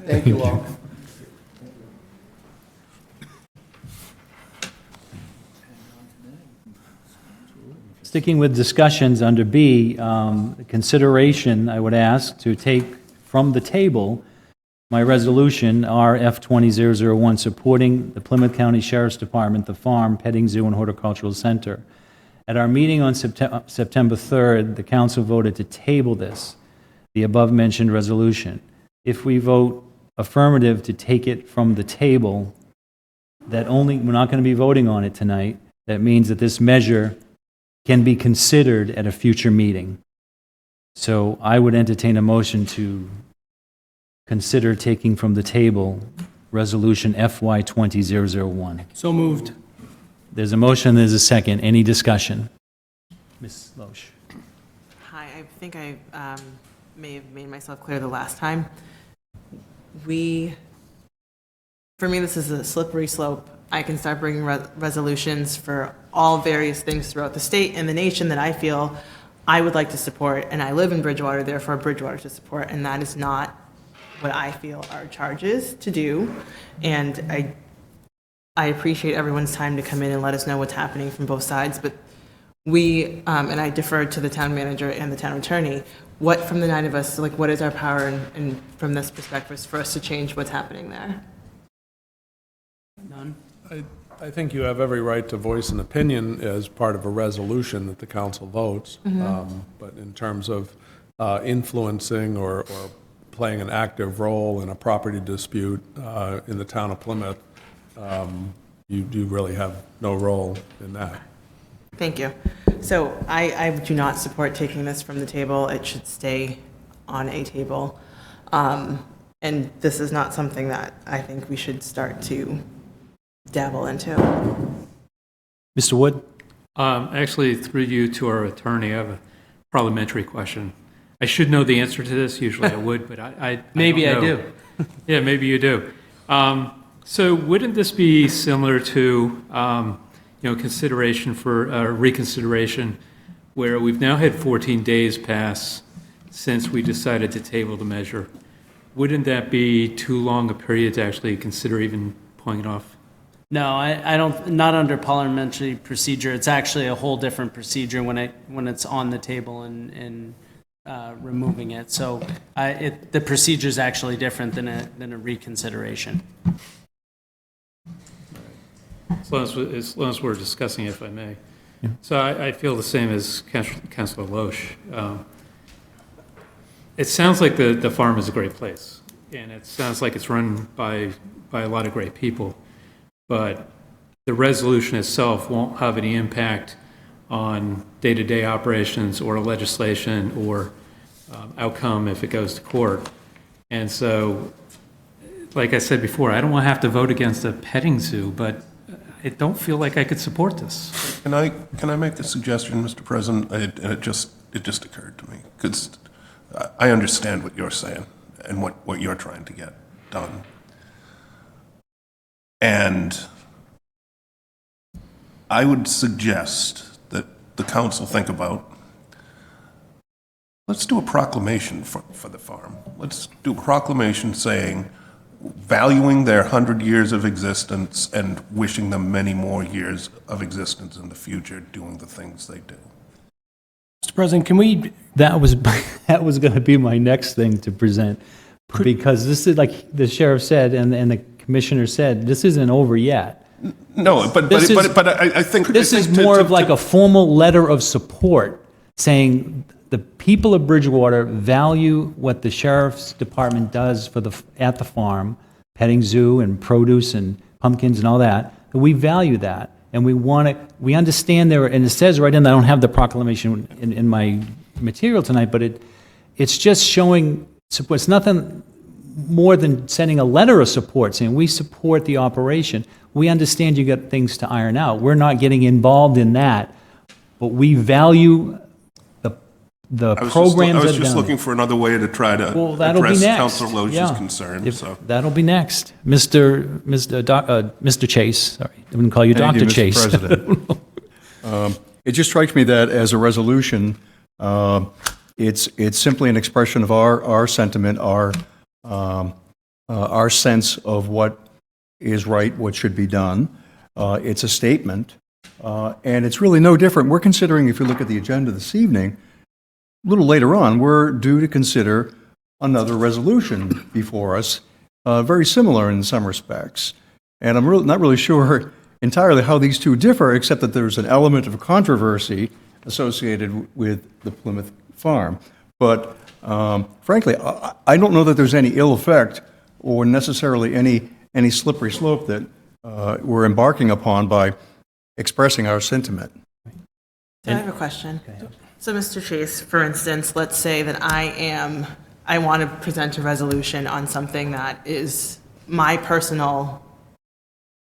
Thank you all. Sticking with discussions under B, consideration, I would ask, to take from the table my resolution, RF 20001, supporting the Plymouth County Sheriff's Department, the Farm, Petting Zoo, and Horticultural Center. At our meeting on September 3rd, the council voted to table this, the above-mentioned resolution. If we vote affirmative to take it from the table, we're not going to be voting on it tonight. That means that this measure can be considered at a future meeting. So I would entertain a motion to consider taking from the table Resolution FY 20001. So moved. There's a motion, there's a second. Any discussion? Ms. Loesch. Hi, I think I may have made myself clear the last time. For me, this is a slippery slope. I can start bringing resolutions for all various things throughout the state and the nation that I feel I would like to support, and I live in Bridgewater, therefore Bridgewater to support, and that is not what I feel our charge is to do. And I appreciate everyone's time to come in and let us know what's happening from both sides, but we, and I defer to the town manager and the town attorney, what from the 9 of us, like what is our power and from this perspective for us to change what's happening there? None. I think you have every right to voice an opinion as part of a resolution that the council votes. But in terms of influencing or playing an active role in a property dispute in the town of Plymouth, you really have no role in that. Thank you. So I do not support taking this from the table. It should stay on a table. And this is not something that I think we should start to dabble into. Mr. Wood? Actually, through you to our attorney, I have a parliamentary question. I should know the answer to this, usually I would, but I Maybe don't I know. do. Yeah, maybe you do. So wouldn't this be similar to, consideration for reconsideration, where we've now had 14 days pass since we decided to table the measure? Wouldn't that be too long a period to actually consider even pulling it off? No, I don't, not under parliamentary procedure. It's actually a whole different procedure when it's on the table and removing it. So the procedure is actually different than a reconsideration. As long as we're discussing it, if I may. So I feel the same as Councilor Loesch. It sounds like the farm is a great place, and it sounds like it's run by a lot of great people, but the resolution itself won't have any impact on day-to-day operations or legislation or outcome if it goes to court. And so, like I said before, I don't want to have to vote against a petting zoo, but I don't feel like I could support this. Can I make a suggestion, Mr. President? It just occurred to me, because I understand what you're saying and what you're trying to get done. And I would suggest that the council think about, let's do a proclamation for the farm. Let's do a proclamation saying, valuing their 100 years of existence and wishing them many more years of existence in the future doing the things they do. Mr. President, can we, That was going to be my next thing to present, because this is, like the sheriff said and the commissioner said, this isn't over yet. No, but I think This is to- more to- of like a formal letter of support saying the people of Bridgewater value what the sheriff's department does at the farm, petting zoo and produce and pumpkins and all that. We value that, and we understand there, and it says right in, I don't have the proclamation in my material tonight, but it's just showing support. It's nothing more than sending a letter of support saying we support the operation. We understand you got things to iron out. We're not getting involved in that, but we value the programs I was that are just done. looking for another way to try to Well, that'll be address next. Councilor Loesch's Yeah. concern, If- so. That'll be next. Mr. Chase, sorry, I wouldn't call you Thank Dr. Mr. Chase. President. It just strikes me that as a resolution, it's simply an expression of our sentiment, our sense of what is right, what should be done. It's a statement, and it's really no different. We're considering, if you look at the agenda this evening, a little later on, we're due to consider another resolution before us, very similar in some respects. And I'm not really sure entirely how these two differ, except that there's an element of controversy associated with the Plymouth farm. But frankly, I don't know that there's any ill effect or necessarily any slippery slope that we're embarking upon by expressing our sentiment. So I have a question. So, Mr. Chase, for instance, let's say that I want to present a resolution on something that is my personal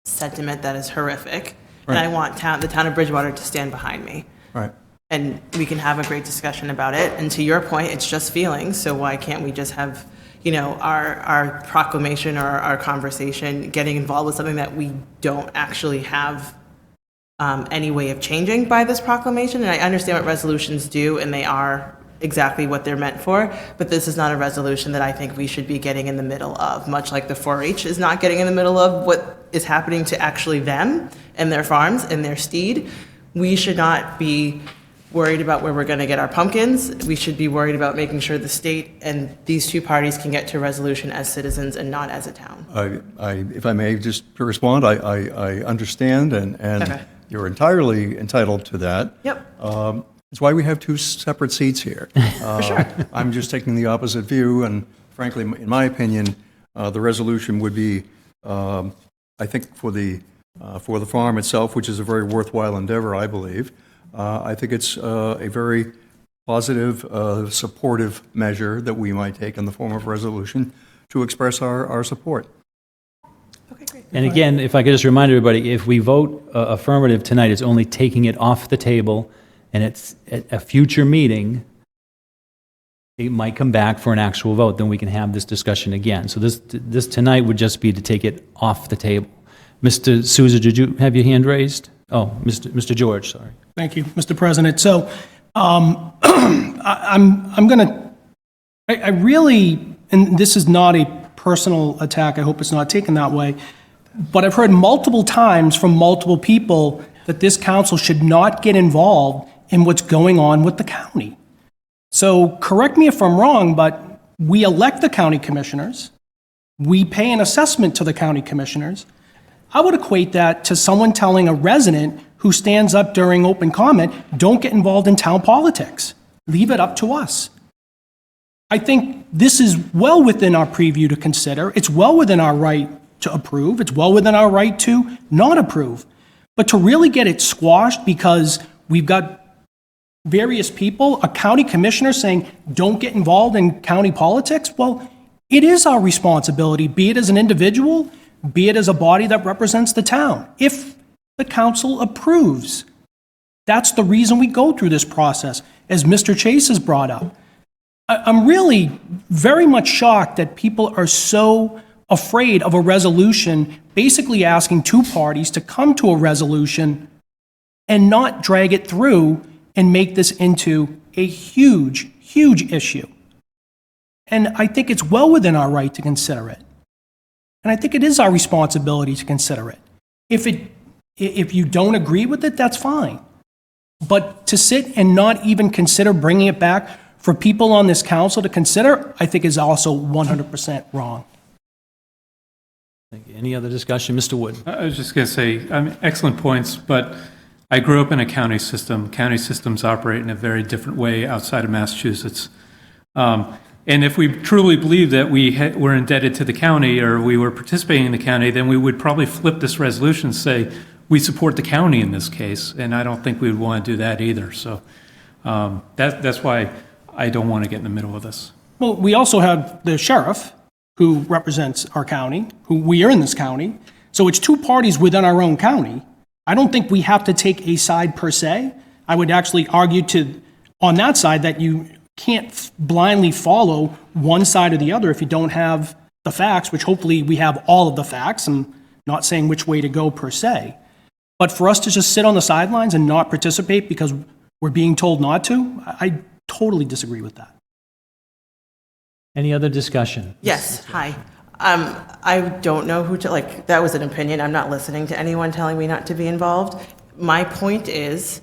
sentiment that is horrific, and I want the town of Bridgewater to stand behind me. Right. And we can have a great discussion about it. And to your point, it's just feelings, so why can't we just have, our proclamation or our conversation getting involved with something that we don't actually have any way of changing by this proclamation? And I understand what resolutions do, and they are exactly what they're meant for, but this is not a resolution that I think we should be getting in the middle of, much like the 4-H is not getting in the middle of what is happening to actually them and their farms and their steed. We should not be worried about where we're going to get our pumpkins. We should be worried about making sure the state and these two parties can get to a resolution as citizens and not as a town. If I may just respond, I understand, and Okay. you're entirely entitled to that. Yep. It's why we have two separate seats here. For sure. I'm just taking the opposite view, and frankly, in my opinion, the resolution would be, I think, for the farm itself, which is a very worthwhile endeavor, I believe. I think it's a very positive, supportive measure that we might take in the form of resolution to express our support. And again, if I could just remind everybody, if we vote affirmative tonight, it's only taking it off the table, and it's at a future meeting, it might come back for an actual vote, then we can have this discussion again. So this tonight would just be to take it off the table. Mr. Souza, did you have your hand raised? Oh, Mr. George, sorry. Thank you, Mr. President. So I'm going to, I really, and this is not a personal attack, I hope it's not taken that way, but I've heard multiple times from multiple people that this council should not get involved in what's going on with the county. So correct me if I'm wrong, but we elect the county commissioners, we pay an assessment to the county commissioners. I would equate that to someone telling a resident who stands up during open comment, don't get involved in town politics. Leave it up to us. I think this is well within our preview to consider. It's well within our right to approve. It's well within our right to not approve. But to really get it squashed because we've got various people, a county commissioner saying, don't get involved in county politics, well, it is our responsibility, be it as an individual, be it as a body that represents the town. If the council approves, that's the reason we go through this process, as Mr. Chase has brought up. I'm really very much shocked that people are so afraid of a resolution, basically asking two parties to come to a resolution and not drag it through and make this into a huge, huge issue. And I think it's well within our right to consider it. And I think it is our responsibility to consider it. If you don't agree with it, that's fine. But to sit and not even consider bringing it back for people on this council to consider, I think is also 100% wrong. Thank you. Any other discussion? Mr. Wood? I was just going to say, excellent points, but I grew up in a county system. County systems operate in a very different way outside of Massachusetts. And if we truly believe that we're indebted to the county or we were participating in the county, then we would probably flip this resolution and say, we support the county in this case, and I don't think we would want to do that either. So that's why I don't want to get in the middle of this. Well, we also have the sheriff, who represents our county, who we are in this county. So it's two parties within our own county. I don't think we have to take a side per se. I would actually argue on that side that you can't blindly follow one side or the other if you don't have the facts, which hopefully we have all of the facts. I'm not saying which way to go per se. But for us to just sit on the sidelines and not participate because we're being told not to, I totally disagree with that. Any other discussion? Yes, hi. I don't know who to, that was an opinion. I'm not listening to anyone telling me not to be involved. My point is,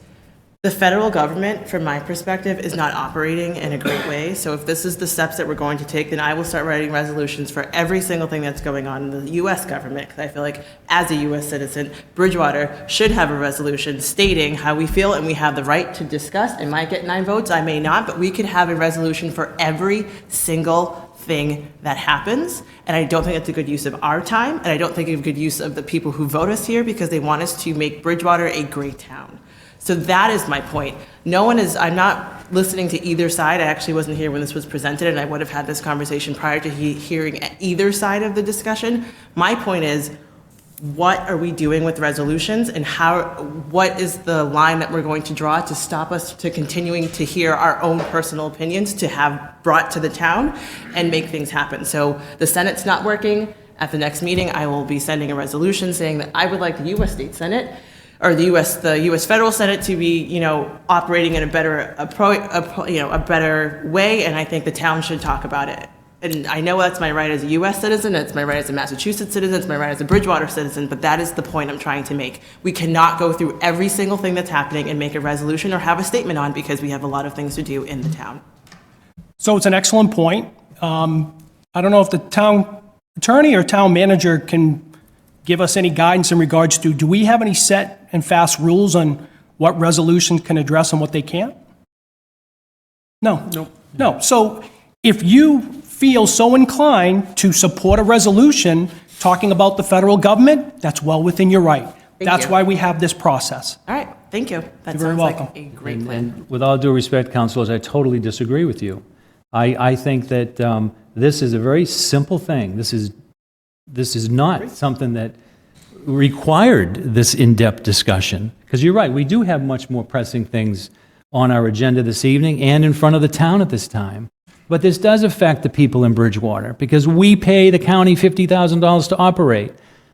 the federal government, from my perspective, is not operating in a great way. So if this is the steps that we're going to take, then I will start writing resolutions for every single thing that's going on in the U.S. government, because I feel like as a U.S. citizen, Bridgewater should have a resolution stating how we feel, and we have the right to discuss. I might get 9 votes, I may not, but we could have a resolution for every single thing that happens. And I don't think it's a good use of our time, and I don't think it's a good use of the people who vote us here, because they want us to make Bridgewater a great town. So that is my point. I'm not listening to either side. I actually wasn't here when this was presented, and I would have had this conversation prior to hearing either side of the discussion. My point is, what are we doing with resolutions, and what is the line that we're going to draw to stop us to continuing to hear our own personal opinions to have brought to the town and make things happen? So the Senate's not working. At the next meeting, I will be sending a resolution saying that I would like the U.S. State Senate or the U.S. Federal Senate to be, operating in a better way, and I think the town should talk about it. And I know that's my right as a U.S. citizen, it's my right as a Massachusetts citizen, it's my right as a Bridgewater citizen, but that is the point I'm trying to make. We cannot go through every single thing that's happening and make a resolution or have a statement on, because we have a lot of things to do in the town. So it's an excellent point. I don't know if the town attorney or town manager can give us any guidance in regards to, do we have any set and fast rules on what resolutions can address and what they can't? No. So if you feel so inclined to support a resolution talking about the federal government, that's well within your right. That's why we have this process. All right. thank you. That You're very sounds like welcome. a great plan. And with all due respect, councilors, I totally disagree with you. I think that this is a very simple thing. This is not something that required this in-depth discussion. Because you're right, we do have much more pressing things on our agenda this evening and in front of the town at this time. But this does affect the people in Bridgewater, because we pay the county $50,000 to operate.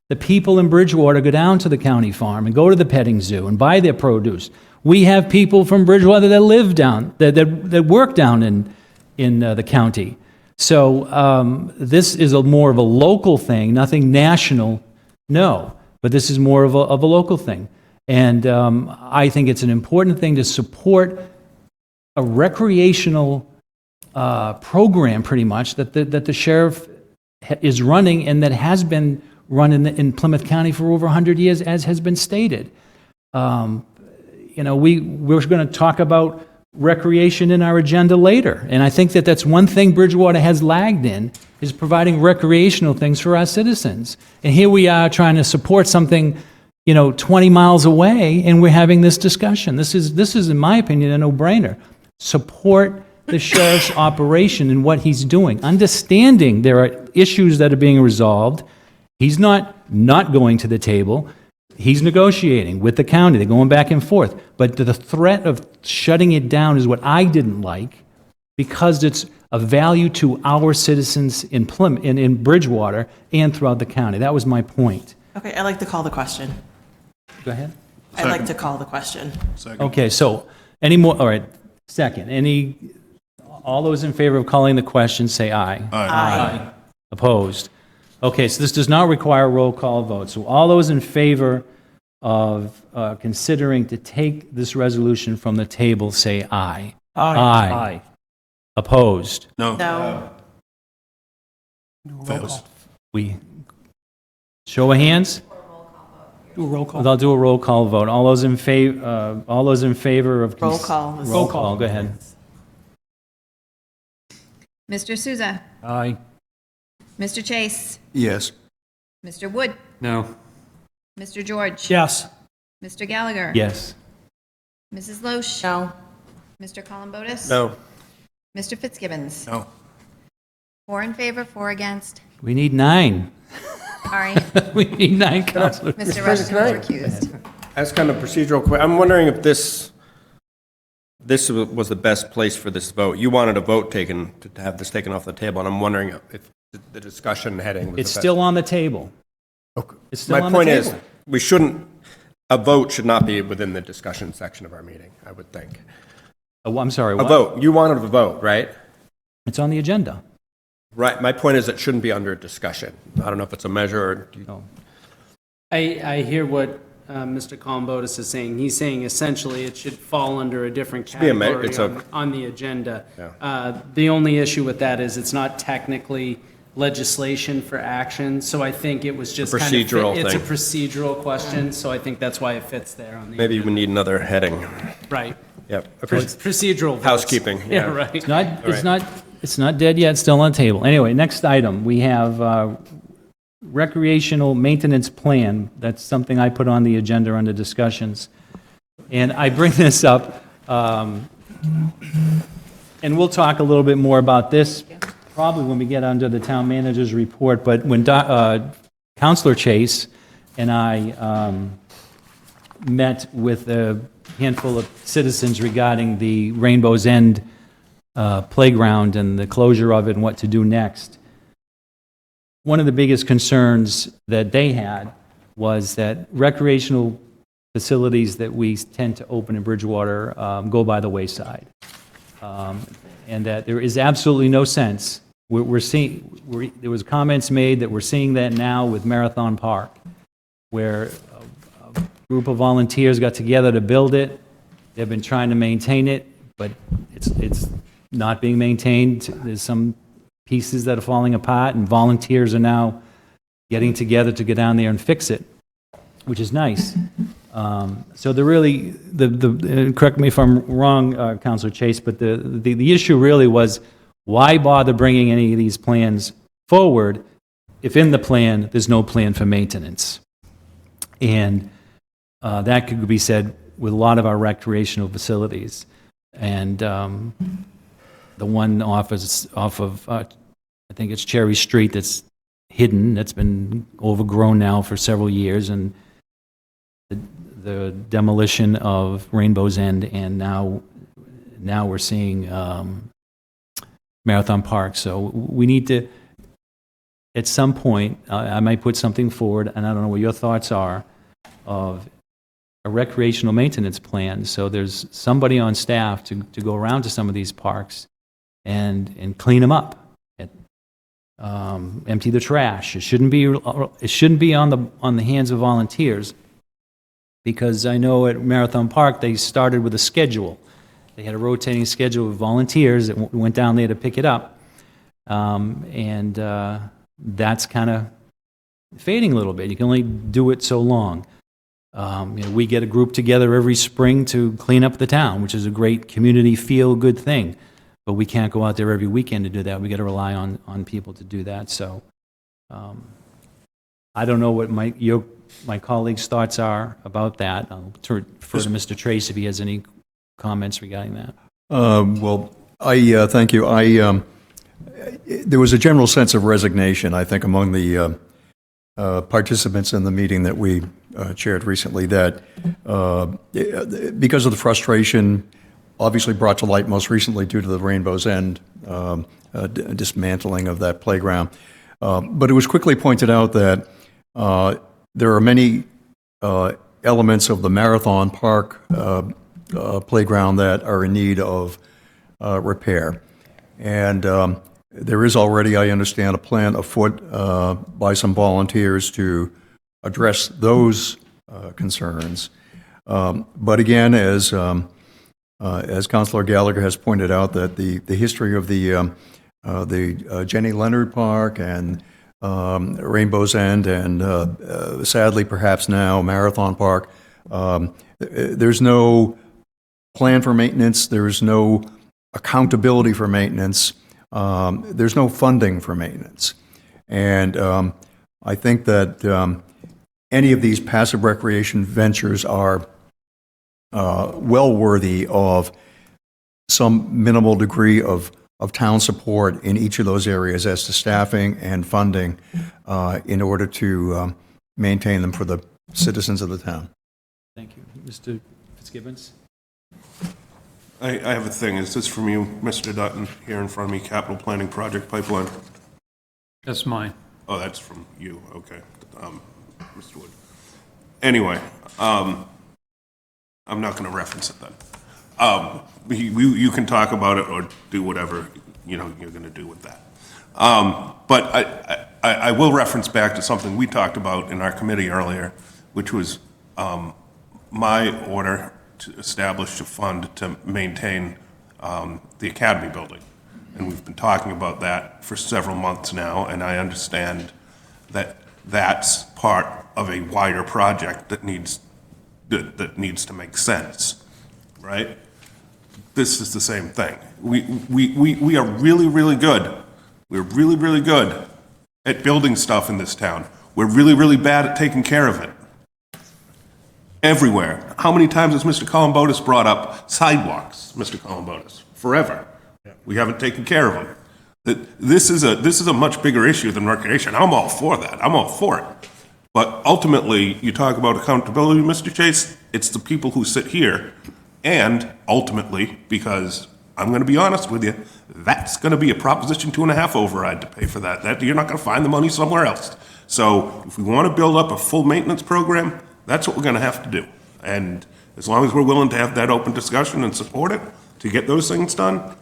The people in Bridgewater go down to the county farm and go to the petting zoo and buy their produce. We have people from Bridgewater that live down, that work down in the county. So this is more of a local thing, nothing national, no. But this is more of a local thing. And I think it's an important thing to support a recreational program, pretty much, that the sheriff is running and that has been run in Plymouth County for over 100 years, as has been stated. You know, we're going to talk about recreation in our agenda later. And I think that that's one thing Bridgewater has lagged in, is providing recreational things for our citizens. And here we are trying to support something, 20 miles away, and we're having this discussion. This is, in my opinion, a no-brainer. Support the sheriff's operation and what he's doing, understanding there are issues that are being resolved. He's not going to the table. He's negotiating with the county. They're going back and forth. But the threat of shutting it down is what I didn't like, because it's of value to our citizens in Bridgewater and throughout the county. That was my point. Okay, I'd like to call the question. Go ahead. I'd like to call the question. Okay, so any more, all right, second, all those in favor of calling the question, say aye. Aye. Opposed? Okay, so this does not require a roll call vote. So all those in favor of considering to take this resolution from the table, say aye. Aye. Opposed? No. Fails. We, show of hands? Do a roll call. I'll do a roll call vote. All those in favor of... Roll call. Roll call, go ahead. Mr. Souza, Aye. Mr. Chase, Yes. Mr. Wood, No. Mr. George, Yes. Mr. Gallagher, Yes. Mrs. Loesch, No. Mr. Columbotus, No. Mr. Fitzgibbons. No. 4 in favor, 4 against. We need 9. Sorry, We need 9 councilors. Mr. President, Rushton was can I- recused. As kind of procedural, I'm wondering if this was the best place for this vote. You wanted a vote taken, to have this taken off the table, and I'm wondering if the discussion heading was It's the still on the table. Okay. It's still My on the point table. is, a vote should not be within the discussion section of our meeting, I would think. Oh, I'm sorry, A what? vote, you wanted a vote, right? It's on the agenda. Right, my point is it shouldn't be under discussion. I don't know if it's a measure or, No. I hear what Mr. Columbotus is saying. He's saying essentially it should fall under a different be a category it's on the agenda. Yeah. The only issue with that is it's not technically legislation for action, so I think it was just kind of... procedural It's a thing. procedural question, so I think that's why it fits there on the... maybe we need another heading. Right. Yep. Procedural votes. Housekeeping, yeah. Yeah, right. It's not dead yet, still on the table. Anyway, next item, we have recreational maintenance plan. That's something I put on the agenda under discussions. And I bring this up, and we'll talk a little bit more about this probably when we get under the town manager's report, but when Counselor Chase and I met with a handful of citizens regarding the Rainbow's End playground and the closure of it and what to do next. One of the biggest concerns that they had was that recreational facilities that we tend to open in Bridgewater go by the wayside. And that there is absolutely no sense. There was comments made that we're seeing that now with Marathon Park, where a group of volunteers got together to build it. They've been trying to maintain it, but it's not being maintained. There's some pieces that are falling apart, and volunteers are now getting together to get down there and fix it, which is nice. So correct me if I'm wrong, Councilor Chase, but the issue really was, why bother bringing any of these plans forward if in the plan there's no plan for maintenance? And that could be said with a lot of our recreational facilities. And the one off of, I think it's Cherry Street that's hidden, that's been overgrown now for several years, and the demolition of Rainbow's End, and now we're seeing Marathon Park. So we need to, at some point, I might put something forward, and I don't know what your thoughts are, of a recreational maintenance plan. So there's somebody on staff to go around to some of these parks and clean them up. Empty the trash. It shouldn't be on the hands of volunteers, because I know at Marathon Park they started with a schedule. They had a rotating schedule of volunteers that went down there to pick it up, and that's kind of fading a little bit. You can only do it so long. We get a group together every spring to clean up the town, which is a great community feel-good thing. But we can't go out there every weekend to do that. We got to rely on people to do that. So I don't know what my colleagues' thoughts are about that. I'll refer to Mr. Trace if he has any comments regarding that. Well, I thank you. There was a general sense of resignation, I think, among the participants in the meeting that we chaired recently, that because of the frustration obviously brought to light most recently due to the Rainbow's End dismantling of that playground. But it was quickly pointed out that there are many elements of the Marathon Park playground that are in need of repair. And there is already, I understand, a plan afoot by some volunteers to address those concerns. But again, as Councilor Gallagher has pointed out, that the history of the Jenny Leonard Park and Rainbow's End and sadly perhaps now Marathon Park, there's no plan for maintenance, there's no accountability for maintenance, there's no funding for maintenance. And I think that any of these passive recreation ventures are well worthy of some minimal degree of town support in each of those areas as to staffing and funding in order to maintain them for the citizens of the town. Thank you. Mr. Fitzgibbons? I have a thing. Is this from you, Mr. Dutton, here in front of me, capital planning project pipeline? That's mine. Oh, that's from you, okay. Mr. Wood. Anyway, I'm not going to reference it then. You can talk about it or do whatever you're going to do with that. But I will reference back to something we talked about in our committee earlier, which was my order to establish a fund to maintain the Academy building. And we've been talking about that for several months now, and I understand that that's part of a wider project that needs to make sense, right? This is the same thing. We are really, really good. We're really, really good at building stuff in this town. We're really, really bad at taking care of it. Everywhere. How many times has Mr. Columbotus brought up sidewalks, Mr. Columbotus? Forever. We haven't taken care of them. This is a much bigger issue than recreation. I'm all for that. I'm all for it. But ultimately, you talk about accountability, Mr. Chase, it's the people who sit here. And ultimately, because I'm going to be honest with you, that's going to be a Proposition 2.5 override to pay for that. You're not going to find the money somewhere else. So if we want to build up a full maintenance program, that's what we're going to have to do. And as long as we're willing to have that open discussion and support it to get those things done,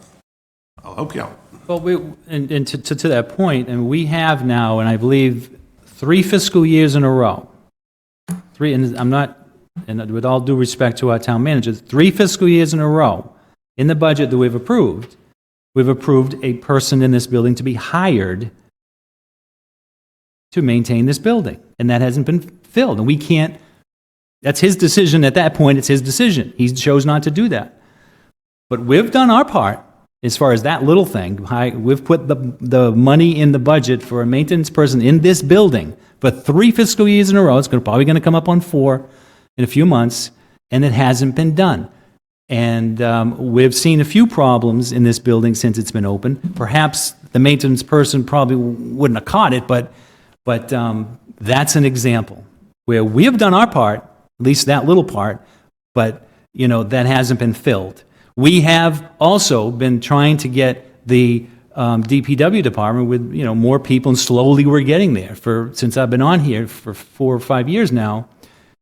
I'll help you out. Well, to that point, and we have now, and I believe 3 fiscal years in a row, and with all due respect to our town manager, 3 fiscal years in a row in the budget that we've approved a person in this building to be hired to maintain this building, and that hasn't been filled, and we can't. That's his decision at that point. It's his decision. He chose not to do that. But we've done our part as far as that little thing. We've put the money in the budget for a maintenance person in this building for 3 fiscal years in a row. It's probably going to come up on 4 in a few months and it hasn't been done. And we've seen a few problems in this building since it's been open. Perhaps the maintenance person probably wouldn't have caught it, but that's an example where we have done our part, at least that little part, but, that hasn't been filled. We have also been trying to get the DPW department with, more people, and slowly we're getting there. Since I've been on here for 4 or 5 years now,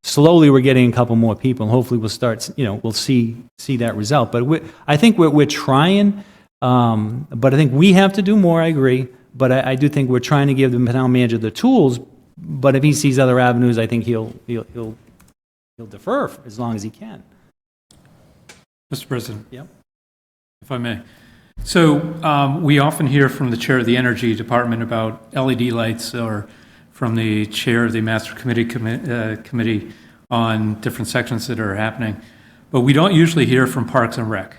slowly we're getting a couple more people, and hopefully we'll start, we'll see that result. But I think we're trying, but I think we have to do more, I agree. But I do think we're trying to give the town manager the tools, but if he sees other avenues, I think he'll defer as long as he can. Mr. President, Yep. if I may. So we often hear from the chair of the Energy Department about LED lights, or from the chair of the Master Committee on different sections that are happening. But we don't usually hear from Parks and Rec.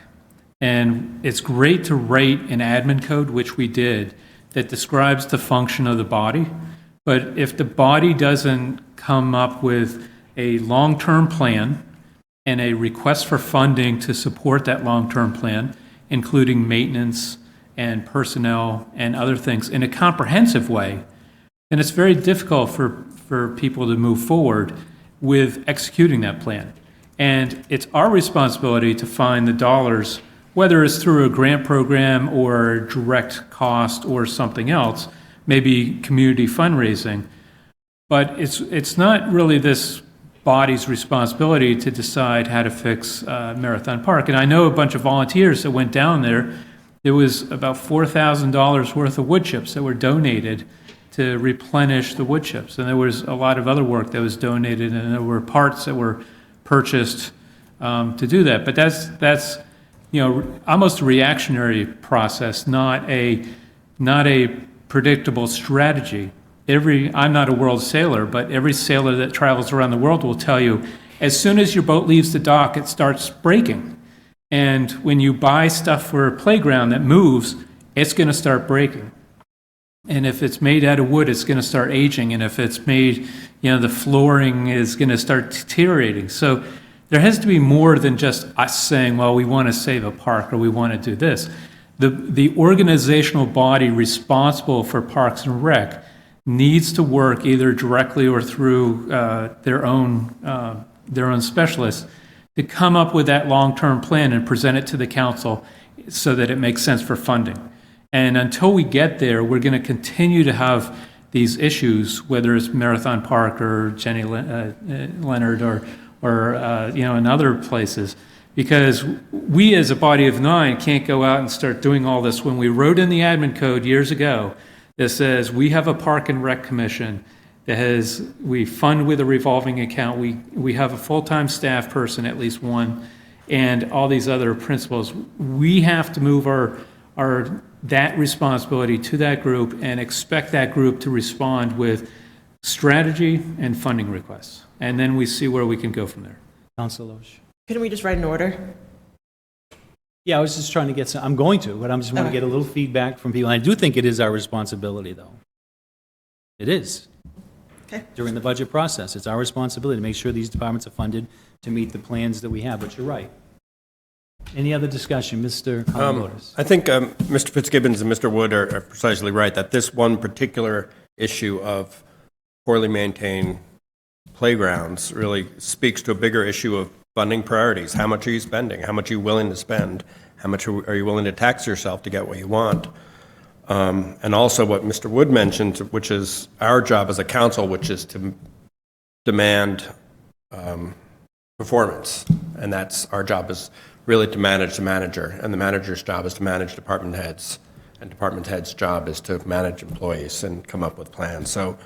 And it's great to write an admin code, which we did, that describes the function of the body. But if the body doesn't come up with a long-term plan and a request for funding to support that long-term plan, including maintenance and personnel and other things in a comprehensive way, then it's very difficult for people to move forward with executing that plan. And it's our responsibility to find the dollars, whether it's through a grant program or direct cost or something else, maybe community fundraising. But it's not really this body's responsibility to decide how to fix Marathon Park. And I know a bunch of volunteers that went down there. There was about $4,000 worth of wood chips that were donated to replenish the wood chips. And there was a lot of other work that was donated, and there were parts that were purchased to do that. But that's almost a reactionary process, not a predictable strategy. I'm not a world sailor, but every sailor that travels around the world will tell you, as soon as your boat leaves the dock, it starts breaking. And when you buy stuff for a playground that moves, it's going to start breaking. And if it's made out of wood, it's going to start aging. And if it's made, the flooring is going to start deteriorating. So there has to be more than just us saying, well, we want to save a park or we want to do this. The organizational body responsible for Parks and Rec needs to work either directly or through their own specialists to come up with that long-term plan and present it to the council so that it makes sense for funding. And until we get there, we're going to continue to have these issues, whether it's Marathon Park or Jenny Leonard or in other places, because we as a body of 9 can't go out and start doing all this. When we wrote in the admin code years ago that says we have a Park and Rec Commission that we fund with a revolving account, we have a full-time staff person, at least one, and all these other principles, we have to move that responsibility to that group and expect that group to respond with strategy and funding requests. And then we see where we can go from there. Councilor Loesch. Couldn't we just write an order? Yeah, I was just trying to get some, I'm going to, but I just want to get a little feedback from people. And I do think it is our responsibility, though. It is. Okay. During the budget process, it's our responsibility to make sure these departments are funded to meet the plans that we have, but you're right. Any other discussion, Mr. Columbotus? I think Mr. Fitzgibbons and Mr. Wood are precisely right, that this one particular issue of poorly maintained playgrounds really speaks to a bigger issue of funding priorities. How much are you spending? How much are you willing to spend? How much are you willing to tax yourself to get what you want? And also what Mr. Wood mentioned, which is our job as a council, which is to demand performance. And that's our job, is really to manage the manager. And the manager's job is to manage department heads. And department heads' job is to manage employees and come up with plans. So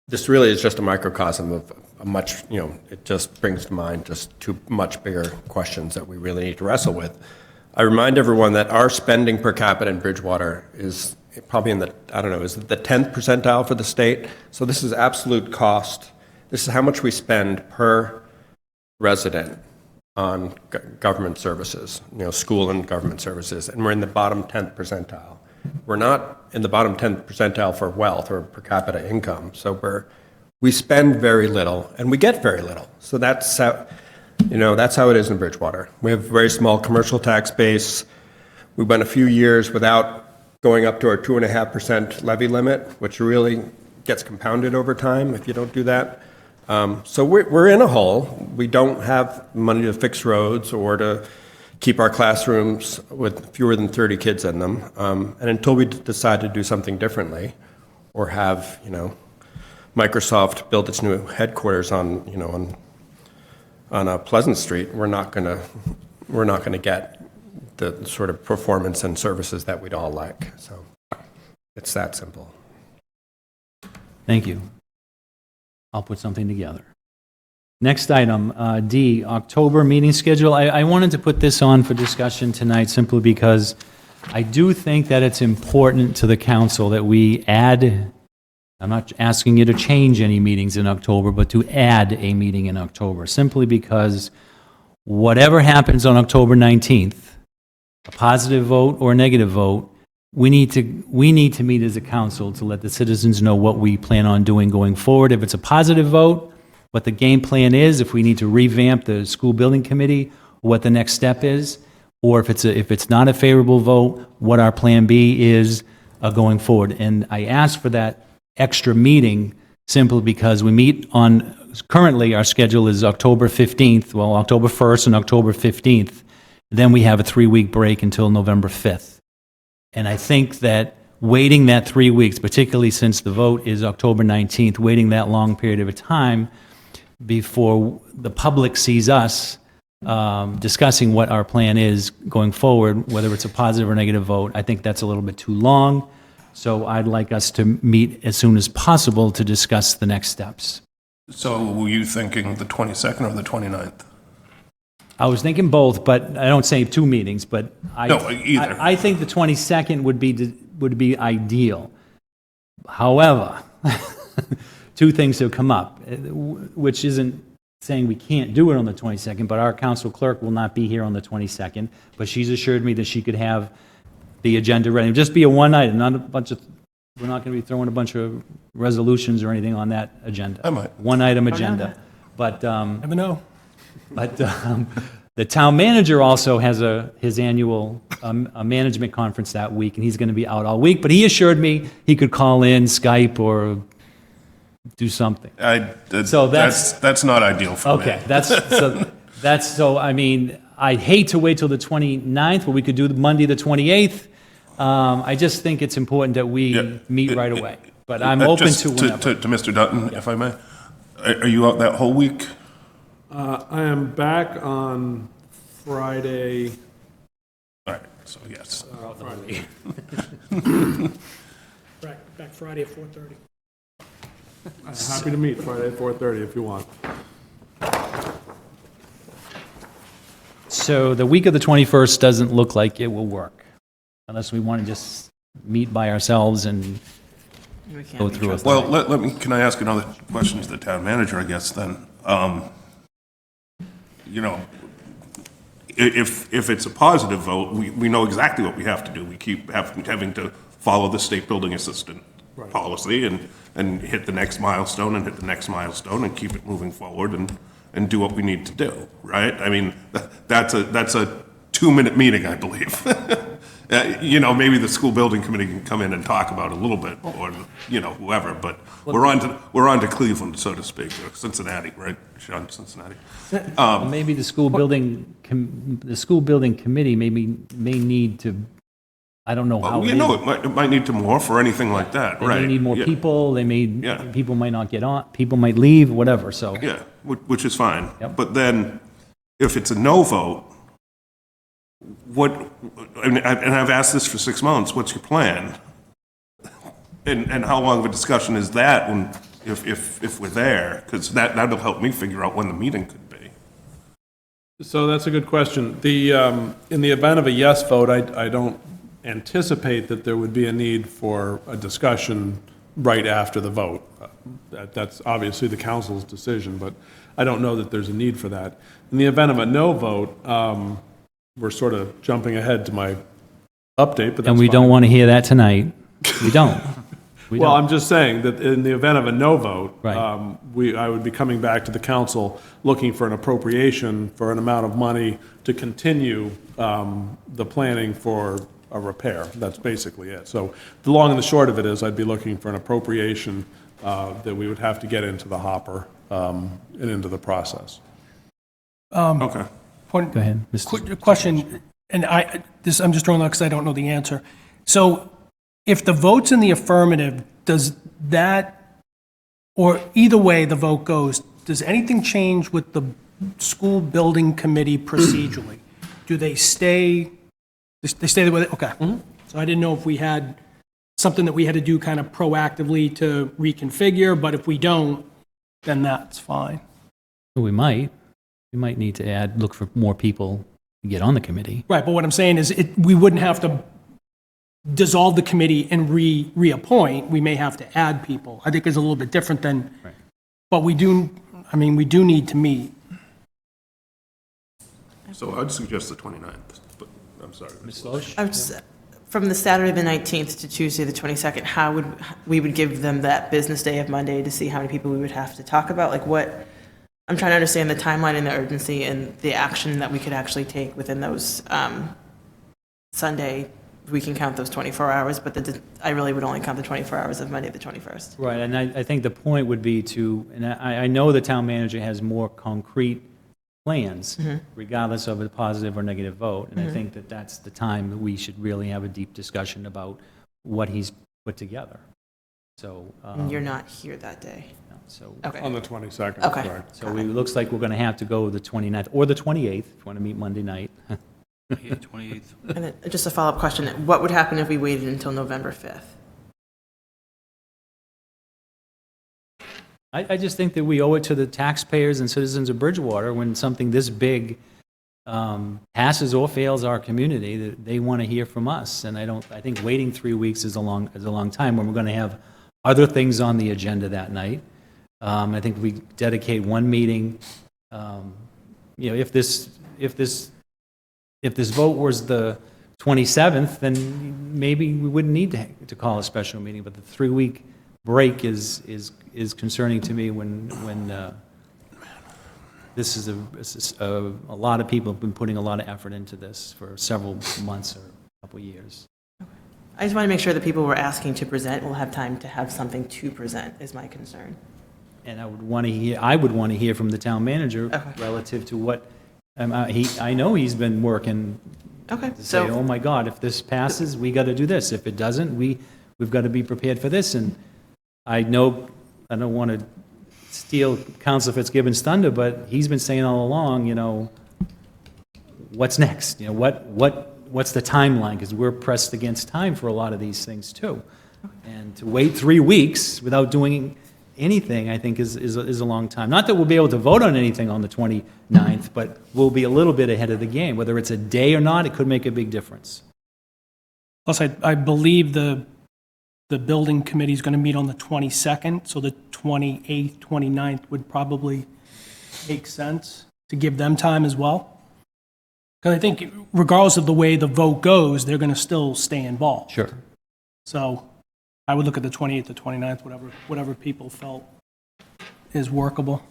this really is just a microcosm of a much, it just brings to mind just two much bigger questions that we really need to wrestle with. I remind everyone that our spending per capita in Bridgewater is probably in the, is it the 10th percentile for the state? So this is absolute cost. This is how much we spend per resident on government services, school and government services, and we're in the bottom 10th percentile. We're not in the bottom 10th percentile for wealth or per capita income. So we spend very little and we get very little. So that's You know, that's how it is in Bridgewater. We have a very small commercial tax base. We went a few years without going up to our 2.5% levy limit, which really gets compounded over time if you don't do that. So we're in a hole. We don't have money to fix roads or to keep our classrooms with fewer than 30 kids in them. And until we decide to do something differently, or have, you know, Microsoft build its new headquarters on, you know, on Pleasant Street, we're not gonna get the sort of performance and services that we'd all like. So it's that simple. Thank you. I'll put something together. Next item, D, October meeting schedule. I wanted to put this on for discussion tonight simply because I do think that it's important to the council that we add, I'm not asking you to change any meetings in October, but to add a meeting in October, simply because whatever happens on October 19th, a positive vote or a negative vote, we need to meet as a council to let the citizens know what we plan on doing going forward. If it's a positive vote, what the game plan is, if we need to revamp the school building committee, what the next step is, or if it's not a favorable vote, what our plan B is going forward. And I asked for that extra meeting simply because we meet on, currently our schedule is October 15th, well, October 1st and October 15th. Then we have a 3-week break until November 5th. And I think that waiting that 3 weeks, particularly since the vote is October 19th, waiting that long period of time before the public sees us discussing what our plan is going forward, whether it's a positive or negative vote, I think that's a little bit too long. So I'd like us to meet as soon as possible to discuss the next steps. So were you thinking the 22nd or the 29th? I was thinking both, but I don't say 2 meetings, but No, either. I think the 22nd would be ideal. However, 2 things have come up, which isn't saying we can't do it on the 22nd, but our council clerk will not be here on the 22nd, but she's assured me that she could have the agenda ready. Just be a one item, not a bunch of, we're not going to be throwing a bunch of resolutions or anything on that agenda. I might. One item agenda. But Never know. But the town manager also has his annual a management conference that week, and he's going to be out all week. But he assured me he could call in, Skype, or do something. So that's not ideal for me. Okay, so I mean, I'd hate to wait till the 29th, but we could do Monday the 28th. I just think it's important that we meet right away. But I'm open Just to whenever. To Mr. Dutton, if I may. Are you out that whole week? I am back on Friday. All right, so yes. Friday. Back Friday at 4:30. I'm happy to meet Friday at 4:30 if you want. So the week of the 21st doesn't look like it will work, unless we want to just meet by ourselves and We can't go be through it. Well, let me, can I ask another question to the town manager, I guess, then? You know, if it's a positive vote, we know exactly what we have to do. We keep having to follow the state building assistant policy and hit the next milestone and hit the next milestone and keep it moving forward and do what we need to do, right? I mean, that's a 2-minute meeting, I believe. You know, maybe the school building committee can come in and talk about it a little bit, or, you know, whoever, but we're on to Cleveland, so to speak, or Cincinnati, right, Sean, Cincinnati? Maybe the school building committee may need to, I don't know how. Well, you know, it might need to morph or anything like that, They right? may need more Yeah. people, Yeah. people might not get on, people might leave, whatever, so. Yeah, which is fine. Yep. But then, if it's a no vote, and I've asked this for 6 months, what's your plan? And how long of a discussion is that if we're there? Because that'll help me figure out when the meeting could be. So that's a good question. In the event of a yes vote, I don't anticipate that there would be a need for a discussion right after the vote. That's obviously the council's decision, but I don't know that there's a need for that. In the event of a no vote, we're sort of jumping ahead to my update, but that's And we fine. don't want to hear that tonight. We don't. We Well, don't. I'm just saying that in the event of a no vote, Right. I would be coming back to the council looking for an appropriation for an amount of money to continue the planning for a repair. That's basically it. So the long and the short of it is I'd be looking for an appropriation that we would have to get into the hopper and into the process. Okay. Go ahead, Mr. Quick question, and I'm just throwing that because I don't know the answer. So if the vote's in the affirmative, does that, or either way the vote goes, does anything change with the school building committee procedurally? Do they stay the way, okay. So I didn't know if we had something that we had to do kind of proactively to reconfigure, but if we don't, then that's fine. We might need to look for more people to get on the committee. Right, but what I'm saying is, we wouldn't have to dissolve the committee and reappoint. We may have to add people. I think it's a little bit different than, Right. but we do need to meet. So I'd suggest the 29th, but I'm sorry. Ms. Loesch? I would s- From the Saturday the 19th to Tuesday the 22nd, how would, we would give them that business day of Monday to see how many people we would have to talk about? Like what, I'm trying to understand the timeline and the urgency and the action that we could actually take within those, Sunday, we can count those 24 hours, but I really would only count the 24 hours of Monday the 21st. Right, and I think the point would be to, and I know the town manager has more concrete plans, regardless of a positive or negative vote, and I think that that's the time that we should really have a deep discussion about what he's put together. So, And you're not here that day. so, On Okay. the 22nd, Okay. correct. so it looks like we're going to have to go the 29th or the 28th, if you want to meet Monday night. 28th. And then just a follow-up question, what would happen if we waited until November 5th? I just think that we owe it to the taxpayers and citizens of Bridgewater when something this big passes or fails our community, that they want to hear from us. And I think waiting 3 weeks is a long time when we're going to have other things on the agenda that night. I think we dedicate one meeting. If this vote was the 27th, then maybe we wouldn't need to call a special meeting. But the 3-week break is concerning to me when this is a lot of people have been putting a lot of effort into this for several months or a couple of years. I just want to make sure that people we're asking to present will have time to have something to present, is my concern. And I would want to hear from the town manager relative to what, I know he's been working Okay, to say, oh so, my God, if this passes, we got to do this. If it doesn't, we've got to be prepared for this. And I know, I don't want to steal Council Fitzgibbon's thunder, but he's been saying all along, what's next? What's the timeline? Because we're pressed against time for a lot of these things too. And to wait 3 weeks without doing anything, I think is a long time. Not that we'll be able to vote on anything on the 29th, but we'll be a little bit ahead of the game. Whether it's a day or not, it could make a big difference. Plus, I believe the building committee is going to meet on the 22nd, so the 28th, 29th would probably make sense to give them time as well. Because I think regardless of the way the vote goes, they're going to still stay involved. Sure. So I would look at the 28th, the 29th, whatever people felt is workable.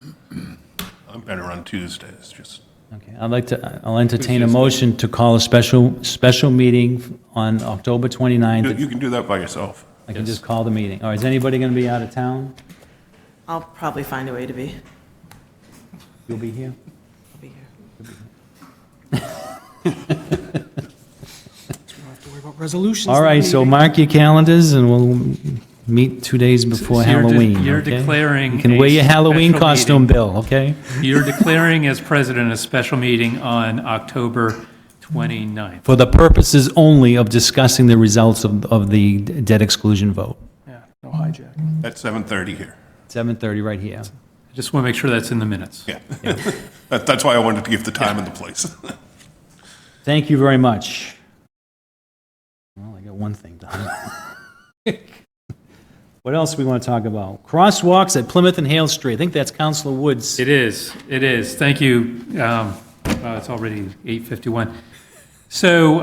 I'm better on Tuesdays, just. Okay, I'll entertain a motion to call a special meeting on October 29th. You can do that by yourself. I can just call the meeting. All right, is anybody going to be out of town? I'll probably find a way to be. You'll be here? I'll be here. We don't have to worry about resolutions. All right, so mark your calendars, and we'll meet 2 days before So you're Halloween. you're okay? declaring You can a wear your Halloween special costume, meeting. Bill, okay? You're declaring as president a special meeting on October 29th. For the purposes only of discussing the results of the debt exclusion vote. Yeah, no hijacking. At 7:30 here. 7:30 right here. I just want to make sure that's in the minutes. Yeah. That's why I wanted to give the time and the place. Thank you very much. Well, I got one thing done. What else we want to talk about? Crosswalks at Plymouth and Hale Street. I think that's Councilor Woods. It is. Thank you. It's already 8:51. So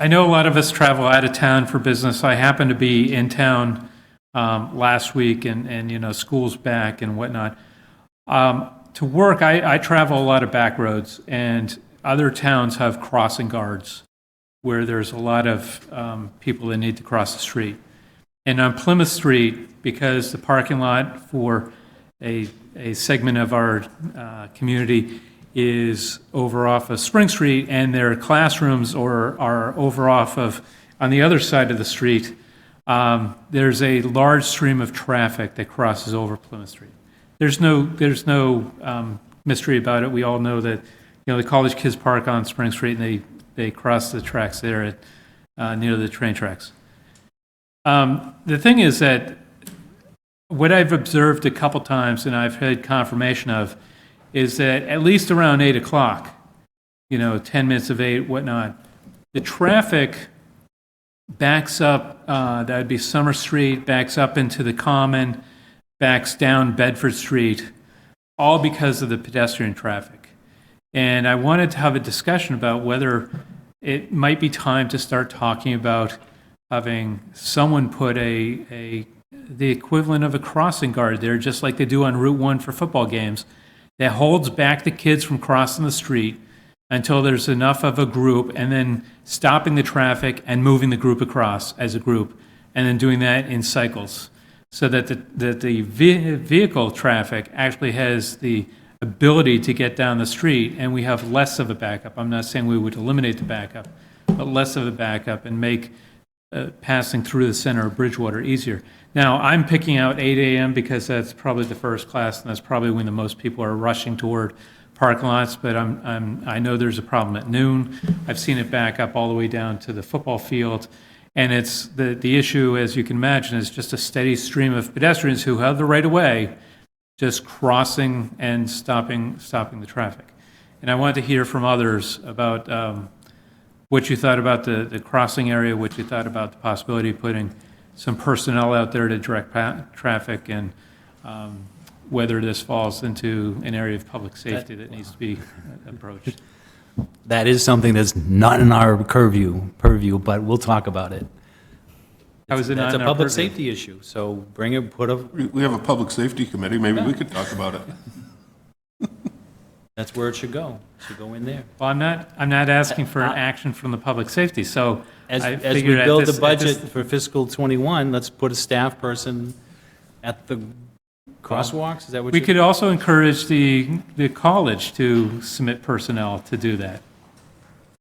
I know a lot of us travel out of town for business. I happened to be in town last week, and you know, school's back and whatnot. To work, I travel a lot of back roads, and other towns have crossing guards where there's a lot of people that need to cross the street. And on Plymouth Street, because the parking lot for a segment of our community is over off of Spring Street, and their classrooms are over off of, on the other side of the street, there's a large stream of traffic that crosses over Plymouth Street. There's no mystery about it. We all know that, you know, the college kids park on Spring Street, and they cross the tracks there at, near the train tracks. The thing is that what I've observed a couple times, and I've had confirmation of, is that at least around 8 o'clock, you know, 10 minutes of 8, whatnot, the traffic backs up, that would be Summer Street, backs up into the Common, backs down Bedford Street, all because of the pedestrian traffic. And I wanted to have a discussion about whether it might be time to start talking about having someone put the equivalent of a crossing guard there, just like they do on Route 1 for football games, that holds back the kids from crossing the street until there's enough of a group, and then stopping the traffic and moving the group across as a group, and then doing that in cycles, so that the vehicle traffic actually has the ability to get down the street, and we have less of a backup. I'm not saying we would eliminate the backup, but less of a backup, and make passing through the center of Bridgewater easier. Now, I'm picking out 8 a.m. because that's probably the first class, and that's probably when the most people are rushing toward parking lots, but I know there's a problem at noon. I've seen it back up all the way down to the football field, and it's the issue, as you can imagine, is just a steady stream of pedestrians who have the right of way, just crossing and stopping the traffic. And I wanted to hear from others about what you thought about the crossing area, what you thought about the possibility of putting some personnel out there to direct traffic, and whether this falls into an area of public safety that needs to be approached. That is something that's not in our purview, but we'll talk about it. How is it not That's in a our public purview? safety issue, so We have a public safety committee, maybe we could talk about it. that's where it should go. It should go in there. Well, I'm not asking for an action from the public safety, so As I we figured at build this- the at this- budget for fiscal '21, let's put a staff person at the crosswalks, is that what We you? could also encourage the college to submit personnel to do that,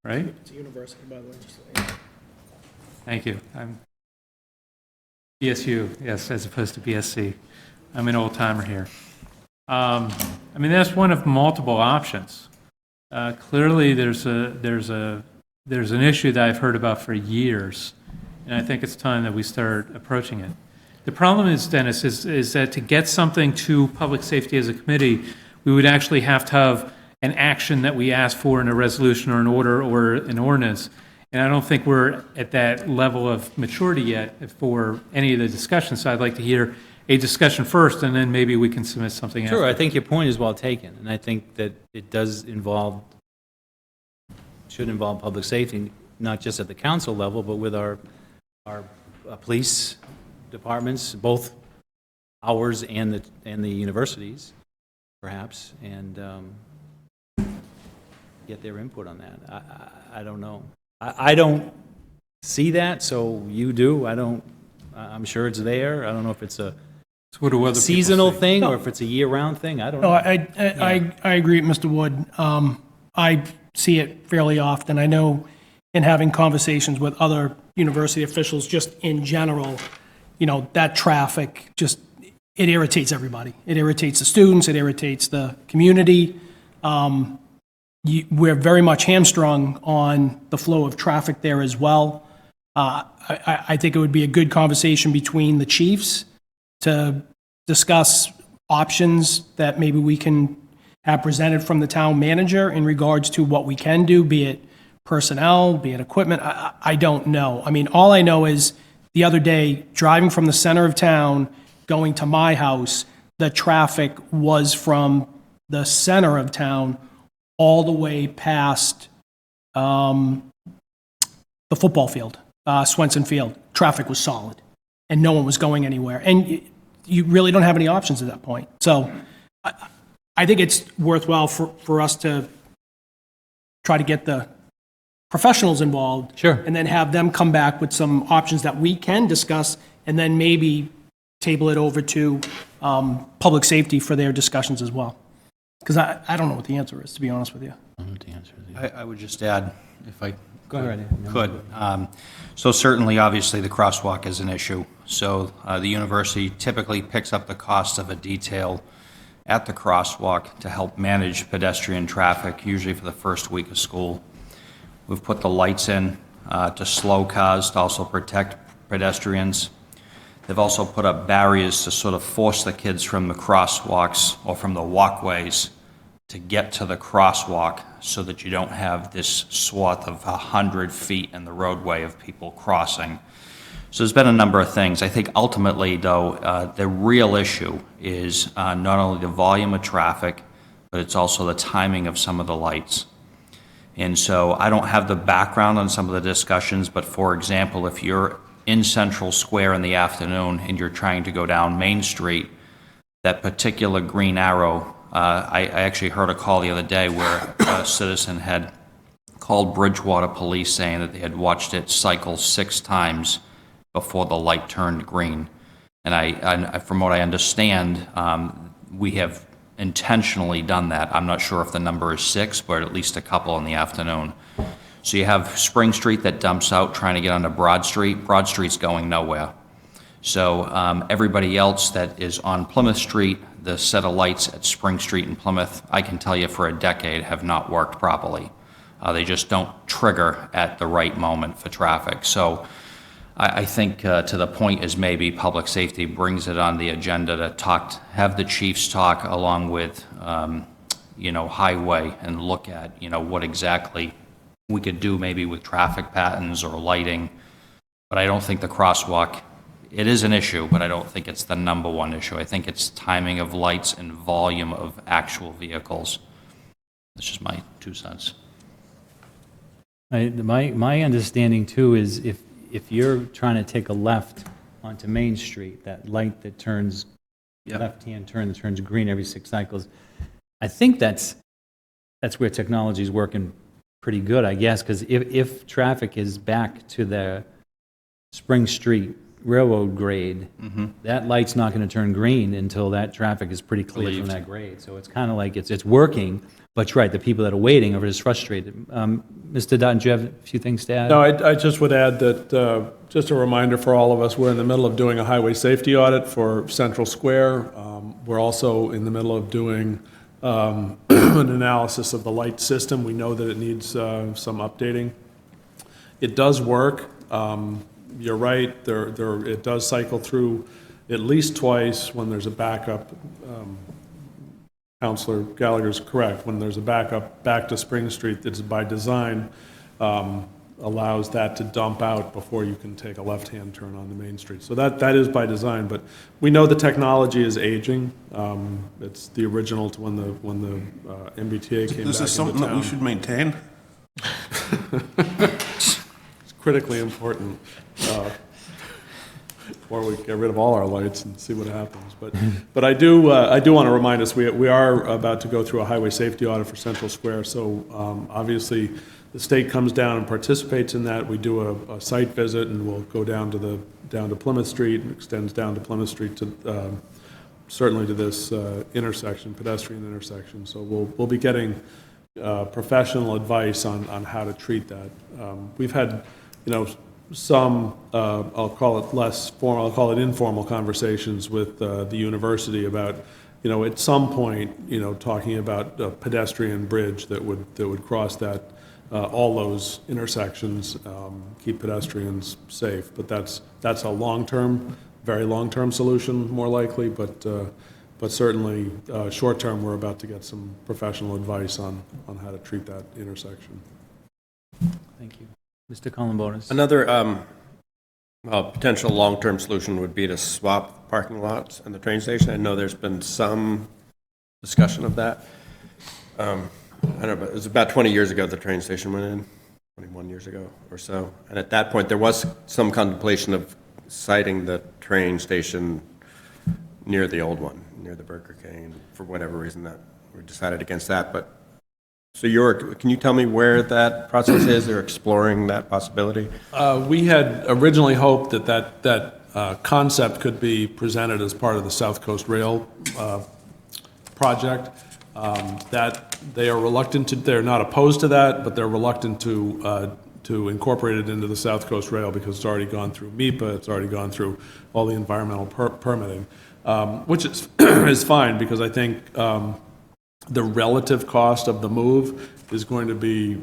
right? It's a university, by the way, just so you know. Thank you. I'm BSU, yes, as opposed to BSC. I'm an old timer here. I mean, that's one of multiple options. Clearly, there's an issue that I've heard about for years, and I think it's time that we start approaching it. The problem is, Dennis, is that to get something to public safety as a committee, we would actually have to have an action that we ask for in a resolution or an order or an ordinance. And I don't think we're at that level of maturity yet for any of the discussions. So I'd like to hear a discussion first, and then maybe we can submit something after. Sure, I think your point is well taken, and I think that it should involve public safety, not just at the council level, but with our police departments, both ours and the universities, perhaps, and get their input on that. I don't know. I don't see that, so you do. I'm sure it's there. I don't know if it's a So what do other people seasonal say? thing or if it's a year-round thing. I don't No, know. I agree with Mr. Wood. I see it fairly often. I know in having conversations with other university officials, just in general, you know, that traffic just, it irritates everybody. It irritates the students, it irritates the community. We're very much hamstrung on the flow of traffic there as well. I think it would be a good conversation between the chiefs to discuss options that maybe we can have presented from the town manager in regards to what we can do, be it personnel, be it equipment. I don't know. I mean, all I know is the other day, driving from the center of town, going to my house, the traffic was from the center of town all the way past the football field, Swenson Field. Traffic was solid, and no one was going anywhere. And you really don't have any options at that point. So I think it's worthwhile for us to try to get the professionals involved. Sure. And then have them come back with some options that we can discuss, and then maybe table it over to public safety for their discussions as well. Because I don't know what the answer is, to be honest with you. I don't know what the answer is. I would just add, if I Go ahead. could. So certainly, obviously, the crosswalk is an issue. So the university typically picks up the cost of a detail at the crosswalk to help manage pedestrian traffic, usually for the first week of school. We've put the lights in to slow cars, to also protect pedestrians. They've also put up barriers to sort of force the kids from the crosswalks or from the walkways to get to the crosswalk so that you don't have this swath of 100 feet in the roadway of people crossing. So there's been a number of things. I think ultimately, though, the real issue is not only the volume of traffic, but it's also the timing of some of the lights. And so I don't have the background on some of the discussions, but for example, if you're in Central Square in the afternoon and you're trying to go down Main Street, that particular green arrow, I actually heard a call the other day where a citizen had called Bridgewater police saying that they had watched it cycle 6 times before the light turned green. And I from what I understand, we have intentionally done that. I'm not sure if the number is 6, but at least a couple in the afternoon. So you have Spring Street that dumps out trying to get onto Broad Street. Broad Street's going nowhere. So everybody else that is on Plymouth Street, the set of lights at Spring Street and Plymouth, I can tell you for a decade have not worked properly. They just don't trigger at the right moment for traffic. So I think to the point is maybe public safety brings it on the agenda to have the chiefs talk along with, highway and look at, what exactly we could do maybe with traffic patterns or lighting. But I don't think the crosswalk, it is an issue, but I don't think it's the number one issue. I think it's timing of lights and volume of actual vehicles. That's just my 2 cents. My understanding too is if you're trying to take a left onto Main Street, that light that turns, left-hand turn that turns green every 6 cycles, I think that's where technology is working pretty good, I guess, because if traffic is back to the Spring Street railroad grade, that light's not going to turn green until that traffic is pretty clear from that grade. So it's kind of like it's working, but you're right, the people that are waiting are just frustrated. Mr. Dutton, do you have a few things to add? No, I just would add that, just a reminder for all of us, we're in the middle of doing a highway safety audit for Central Square. We're also in the middle of doing an analysis of the light system. We know that it needs some updating. It does work. You're right, it does cycle through at least twice when there's a backup. Councilor Gallagher's correct. When there's a backup back to Spring Street, it's by design, allows that to dump out before you can take a left-hand turn on the Main Street. So that is by design, but we know the technology is aging. It's the original to when the MBTA came back into town. Is this something that we should maintain? It's critically important. Or we get rid of all our lights and see what happens. But I do want to remind us, we are about to go through a highway safety audit for Central Square. So obviously, the state comes down and participates in that. We do a site visit, and we'll go down to Plymouth Street, and extends down to Plymouth Street to certainly to this intersection, pedestrian intersection. So we'll be getting professional advice on how to treat that. We've had, some, I'll call it less formal, I'll call it informal conversations with the university about, at some point, talking about a pedestrian bridge that would cross that, all those intersections, keep pedestrians safe. But that's a long-term, very long-term solution, more likely, but certainly, short-term, we're about to get some professional advice on how to treat that intersection. Thank you. Mr. Columbotus. Another potential long-term solution would be to swap parking lots and the train station. I know there's been some discussion of that. I don't know, but it was about 20 years ago the train station went in. 21 years ago or so. And at that point, there was some contemplation of siting the train station near the old one, near the Burger King. For whatever reason, that we decided against that. But so can you tell me where that process is? They're exploring that possibility? We had originally hoped that concept could be presented as part of the South Coast Rail project. That they are reluctant to, they're not opposed to that, but they're reluctant to incorporate it into the South Coast Rail because it's already gone through MIPA, it's already gone through all the environmental permitting, which is, is fine because I think the relative cost of the move is going to be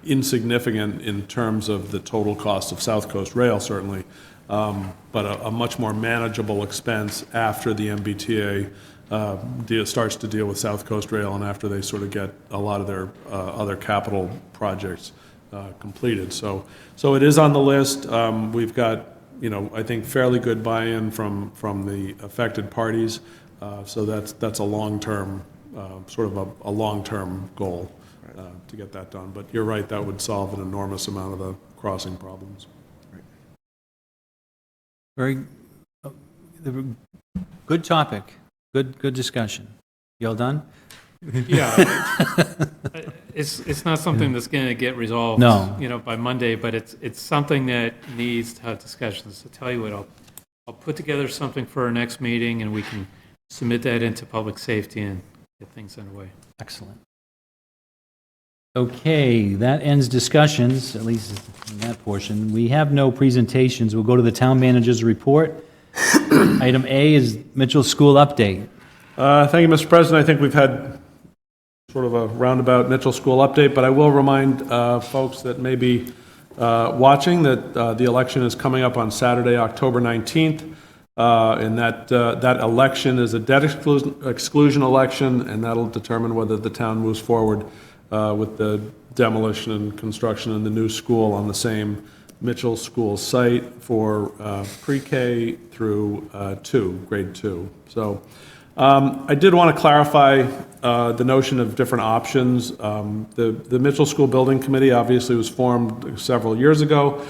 insignificant in terms of the total cost of South Coast Rail, certainly, but a much more manageable expense after the MBTA starts to deal with South Coast Rail and after they sort of get a lot of their other capital projects completed. So it is on the list. We've got, I think fairly good buy-in from the affected parties. So that's a long-term, sort of a long-term goal to get that done. But you're right, that would solve an enormous amount of the crossing problems. Very good topic. Good discussion. You all done? Yeah. It's not something that's going to get resolved, No. by Monday, but it's something that needs to have discussions. So tell you what, I'll put together something for our next meeting and we can submit that into public safety and get things underway. Excellent. Okay, that ends discussions, at least in that portion. We have no presentations. We'll go to the town manager's report. Item A is Mitchell School update. Thank you, Mr. President. I think we've had sort of a roundabout Mitchell School update, but I will remind folks that may be watching that the election is coming up on Saturday, October 19th, and that election is a debt exclusion election, and that'll determine whether the town moves forward with the demolition and construction of the new school on the same Mitchell School site for pre-K through grade 2. So I did want to clarify the notion of different options. The Mitchell School Building Committee obviously was formed several years ago,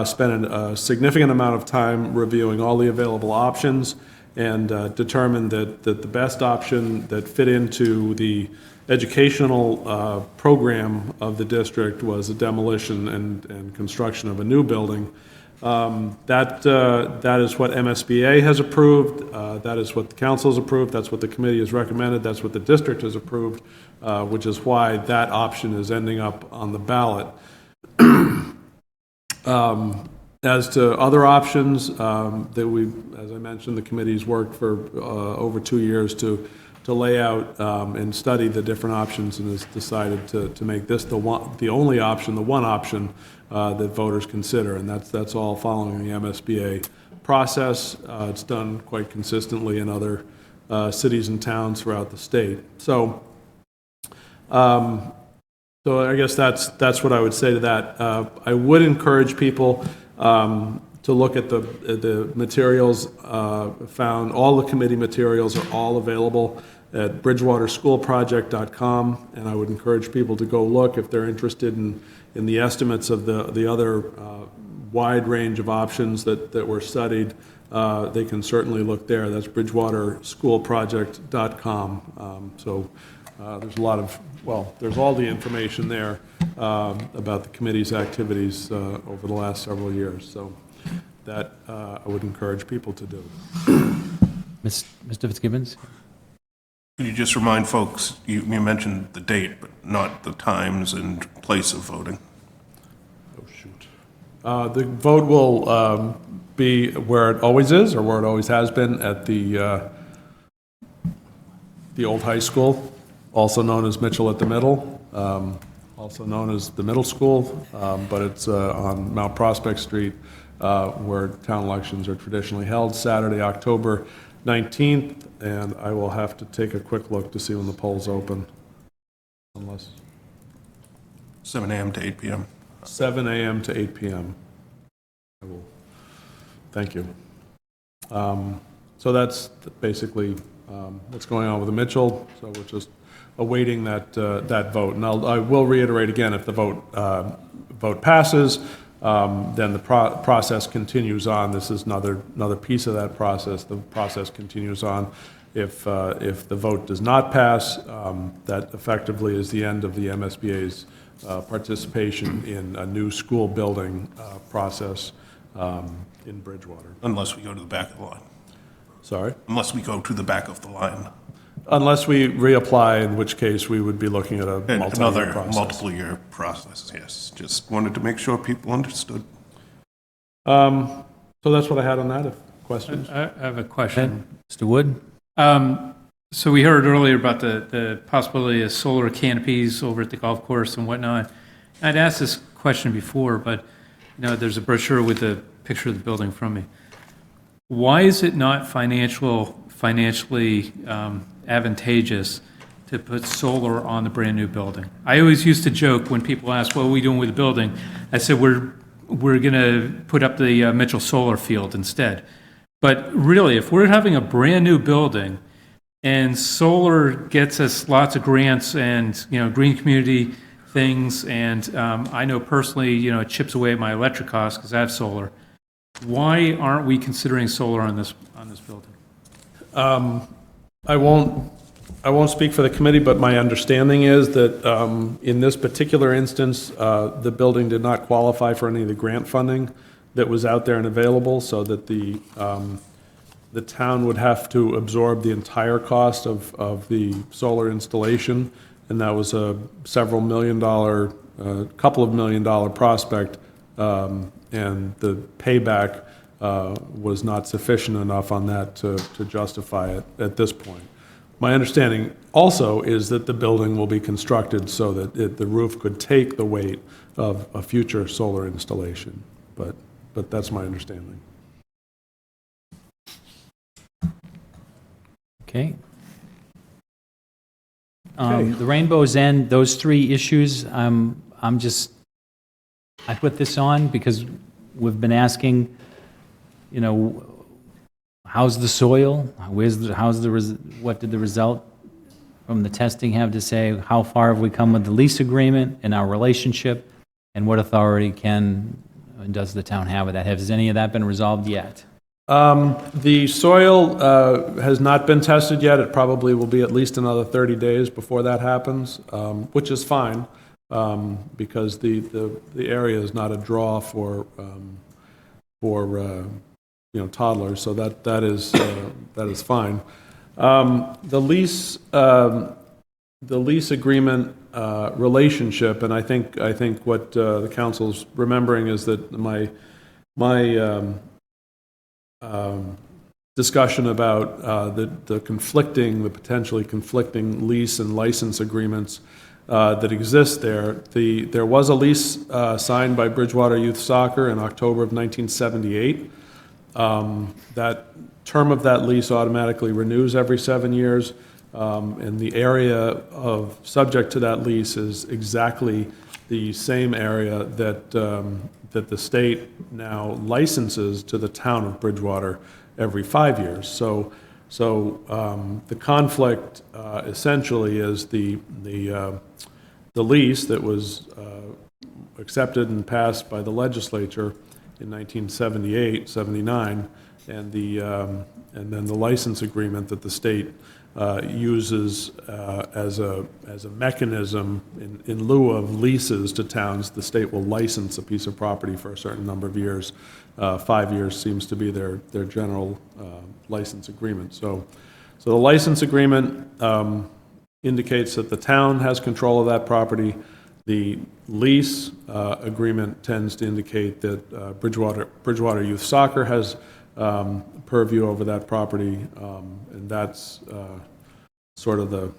spent a significant amount of time reviewing all the available options and determined that the best option that fit into the educational program of the district was a demolition and construction of a new building. That is what MSBA has approved, that is what the council has approved, that's what the committee has recommended, that's what the district has approved, which is why that option is ending up on the ballot. As to other options, as I mentioned, the committee's worked for over 2 years to lay out and study the different options and has decided to make this the only option, the one option that voters consider, and that's all following the MSBA process. It's done quite consistently in other cities and towns throughout the state. So I guess that's what I would say to that. I would encourage people to look at the materials found. All the committee materials are all available at bridgewaterschoolproject.com, and I would encourage people to go look if they're interested in the estimates of the other wide range of options that were studied. They can certainly look there. That's bridgewaterschoolproject.com. So there's a lot of, there's all the information there about the committee's activities over the last several years. So that I would encourage people to do. Mr. Fitzgibbons? Could you just remind folks, you mentioned the date, but not the times and place of voting? Oh, shoot. The vote will be where it always is, or where it always has been, at the old high school, also known as Mitchell at the Middle, also known as the middle school, but it's on Mount Prospect Street, where town elections are traditionally held, Saturday, October 19th, and I will have to take a quick look to see when the polls open, unless 7 a.m. to 8 p.m. 7 a.m. to 8 p.m. I will. Thank you. So that's basically what's going on with the Mitchell, so we're just awaiting that, that vote. And I will reiterate again, if the vote passes, then the process continues on. This is another piece of that process. The process continues on. If the vote does not pass, that effectively is the end of the MSBA's participation in a new school building process in Bridgewater. Unless we go to the back of the line. Sorry? Unless we go to the back of the line. Unless we reapply, in which case we would be looking at a And multi-year another process. multiple-year process, yes. Just wanted to make sure people understood. So that's what I had on that. If questions? I have a question. Mr. Wood? So we heard earlier about the possibility of solar canopies over at the golf course and whatnot. I'd asked this question before, but, there's a brochure with a picture of the building from me. Why is it not financially advantageous to put solar on the brand-new building? I always used to joke when people ask, what are we doing with the building? I said, we're going to put up the Mitchell Solar Field instead. But really, if we're having a brand-new building and solar gets us lots of grants and, green community things, and I know personally, it chips away at my electric costs because I have solar. Why aren't we considering solar on this building? I won't speak for the committee, but my understanding is that in this particular instance, the building did not qualify for any of the grant funding that was out there and available, so that the town would have to absorb the entire cost of the solar installation, and that was a several $1 million, couple of $1 million prospect, and the payback was not sufficient enough on that to justify it at this point. My understanding also is that the building will be constructed so that the roof could take the weight of a future solar installation, but that's my understanding. Okay. The Rainbow's End, those three issues, I put this on because we've been asking, how's the soil? What did the result from the testing have to say? How far have we come with the lease agreement and our relationship? And what authority does the town have with that? Has any of that been resolved yet? The soil has not been tested yet. It probably will be at least another 30 days before that happens, which is fine, because the area is not a draw for toddlers, so that is fine. The lease agreement relationship, and I think what the council's remembering is that my discussion about the potentially conflicting lease and license agreements that exist there. There was a lease signed by Bridgewater Youth Soccer in October of 1978. That term of that lease automatically renews every 7 years, and the area subject to that lease is exactly the same area that the state now licenses to the town of Bridgewater every 5 years. So the conflict essentially is the lease that was accepted and passed by the legislature in 1978, 79, and then the license agreement that the state uses as a mechanism in lieu of leases to towns. The state will license a piece of property for a certain number of years. 5 years seems to be their general license agreement. So the license agreement indicates that the town has control of that property. The lease agreement tends to indicate that Bridgewater Youth Soccer has purview over that property, and that's sort of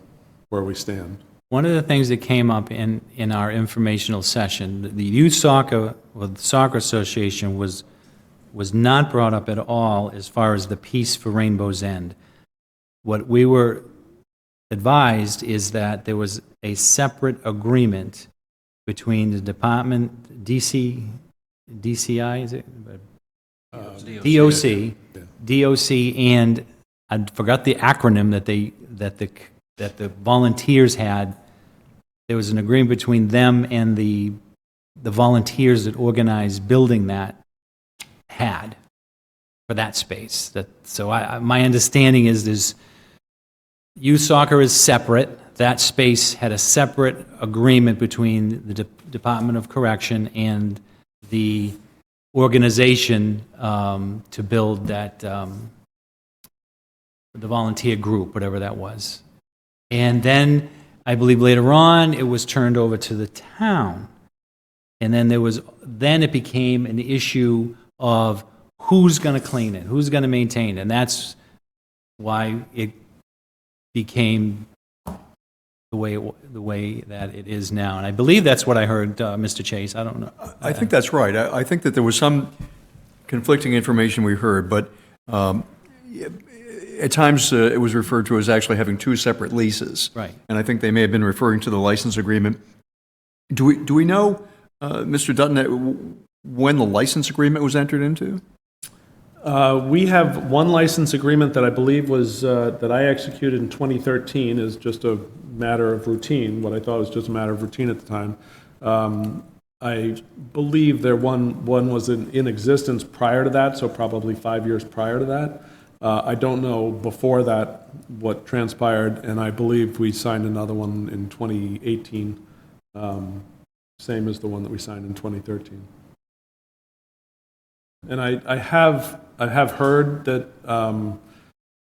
where we stand. One of the things that came up in our informational session, the Youth Soccer, the Soccer Association was not brought up at all as far as the piece for Rainbow's End. What we were advised is that there was a separate agreement between the department, DCI, is it? DOC and I forgot the acronym that the volunteers had. There was an agreement between them and the volunteers that organized building that had for that space. So my understanding is youth soccer is separate. That space had a separate agreement between the Department of Correction and the organization to build that, the volunteer group, whatever that was. And then, I believe later on, it was turned over to the town. And then then it became an issue of who's going to clean it, who's going to maintain it. And that's why it became the way that it is now. And I believe that's what I heard, Mr. Chase. I don't know. I think that's right. I think that there was some conflicting information we heard, but at times it was referred to as actually having two separate leases. Right. And I think they may have been referring to the license agreement. Do we know, Mr. Dutton, when the license agreement was entered into? We have one license agreement that I believe was, that I executed in 2013 as just a matter of routine, what I thought was just a matter of routine at the time. I believe one was in existence prior to that, so probably 5 years prior to that. I don't know before that what transpired, and I believe we signed another one in 2018, same as the one that we signed in 2013. And I have heard that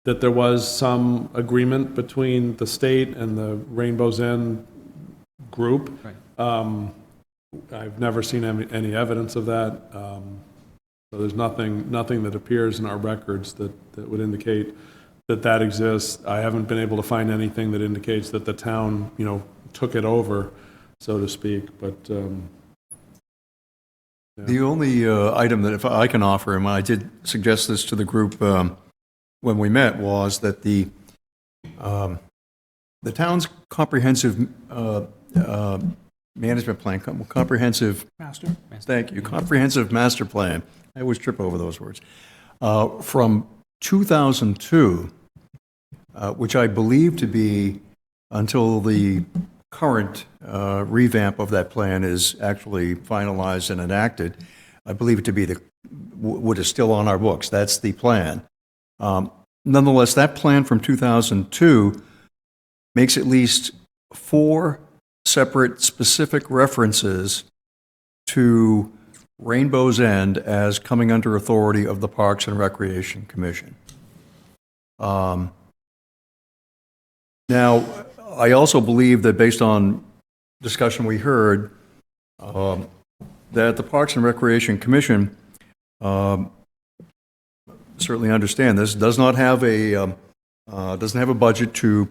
that there was some agreement between the state and the Rainbow's End group. Right. I've never seen any evidence of that. So there's nothing that appears in our records that would indicate that exists. I haven't been able to find anything that indicates that the town, took it over, so to speak, but. Yeah. The only item that if I can offer, and I did suggest this to the group when we met, was that the town's comprehensive management plan, comprehensive master plan. I always trip over those words. From 2002, which I believe to be until the current revamp of that plan is actually finalized and enacted, I believe it to be what is still on our books. That's the plan. Nonetheless, that plan from 2002 makes at least 4 separate specific references to Rainbow's End as coming under authority of the Parks and Recreation Commission. Now, I also believe that based on discussion we heard, that the Parks and Recreation Commission, certainly understand this, does not have a doesn't have a budget to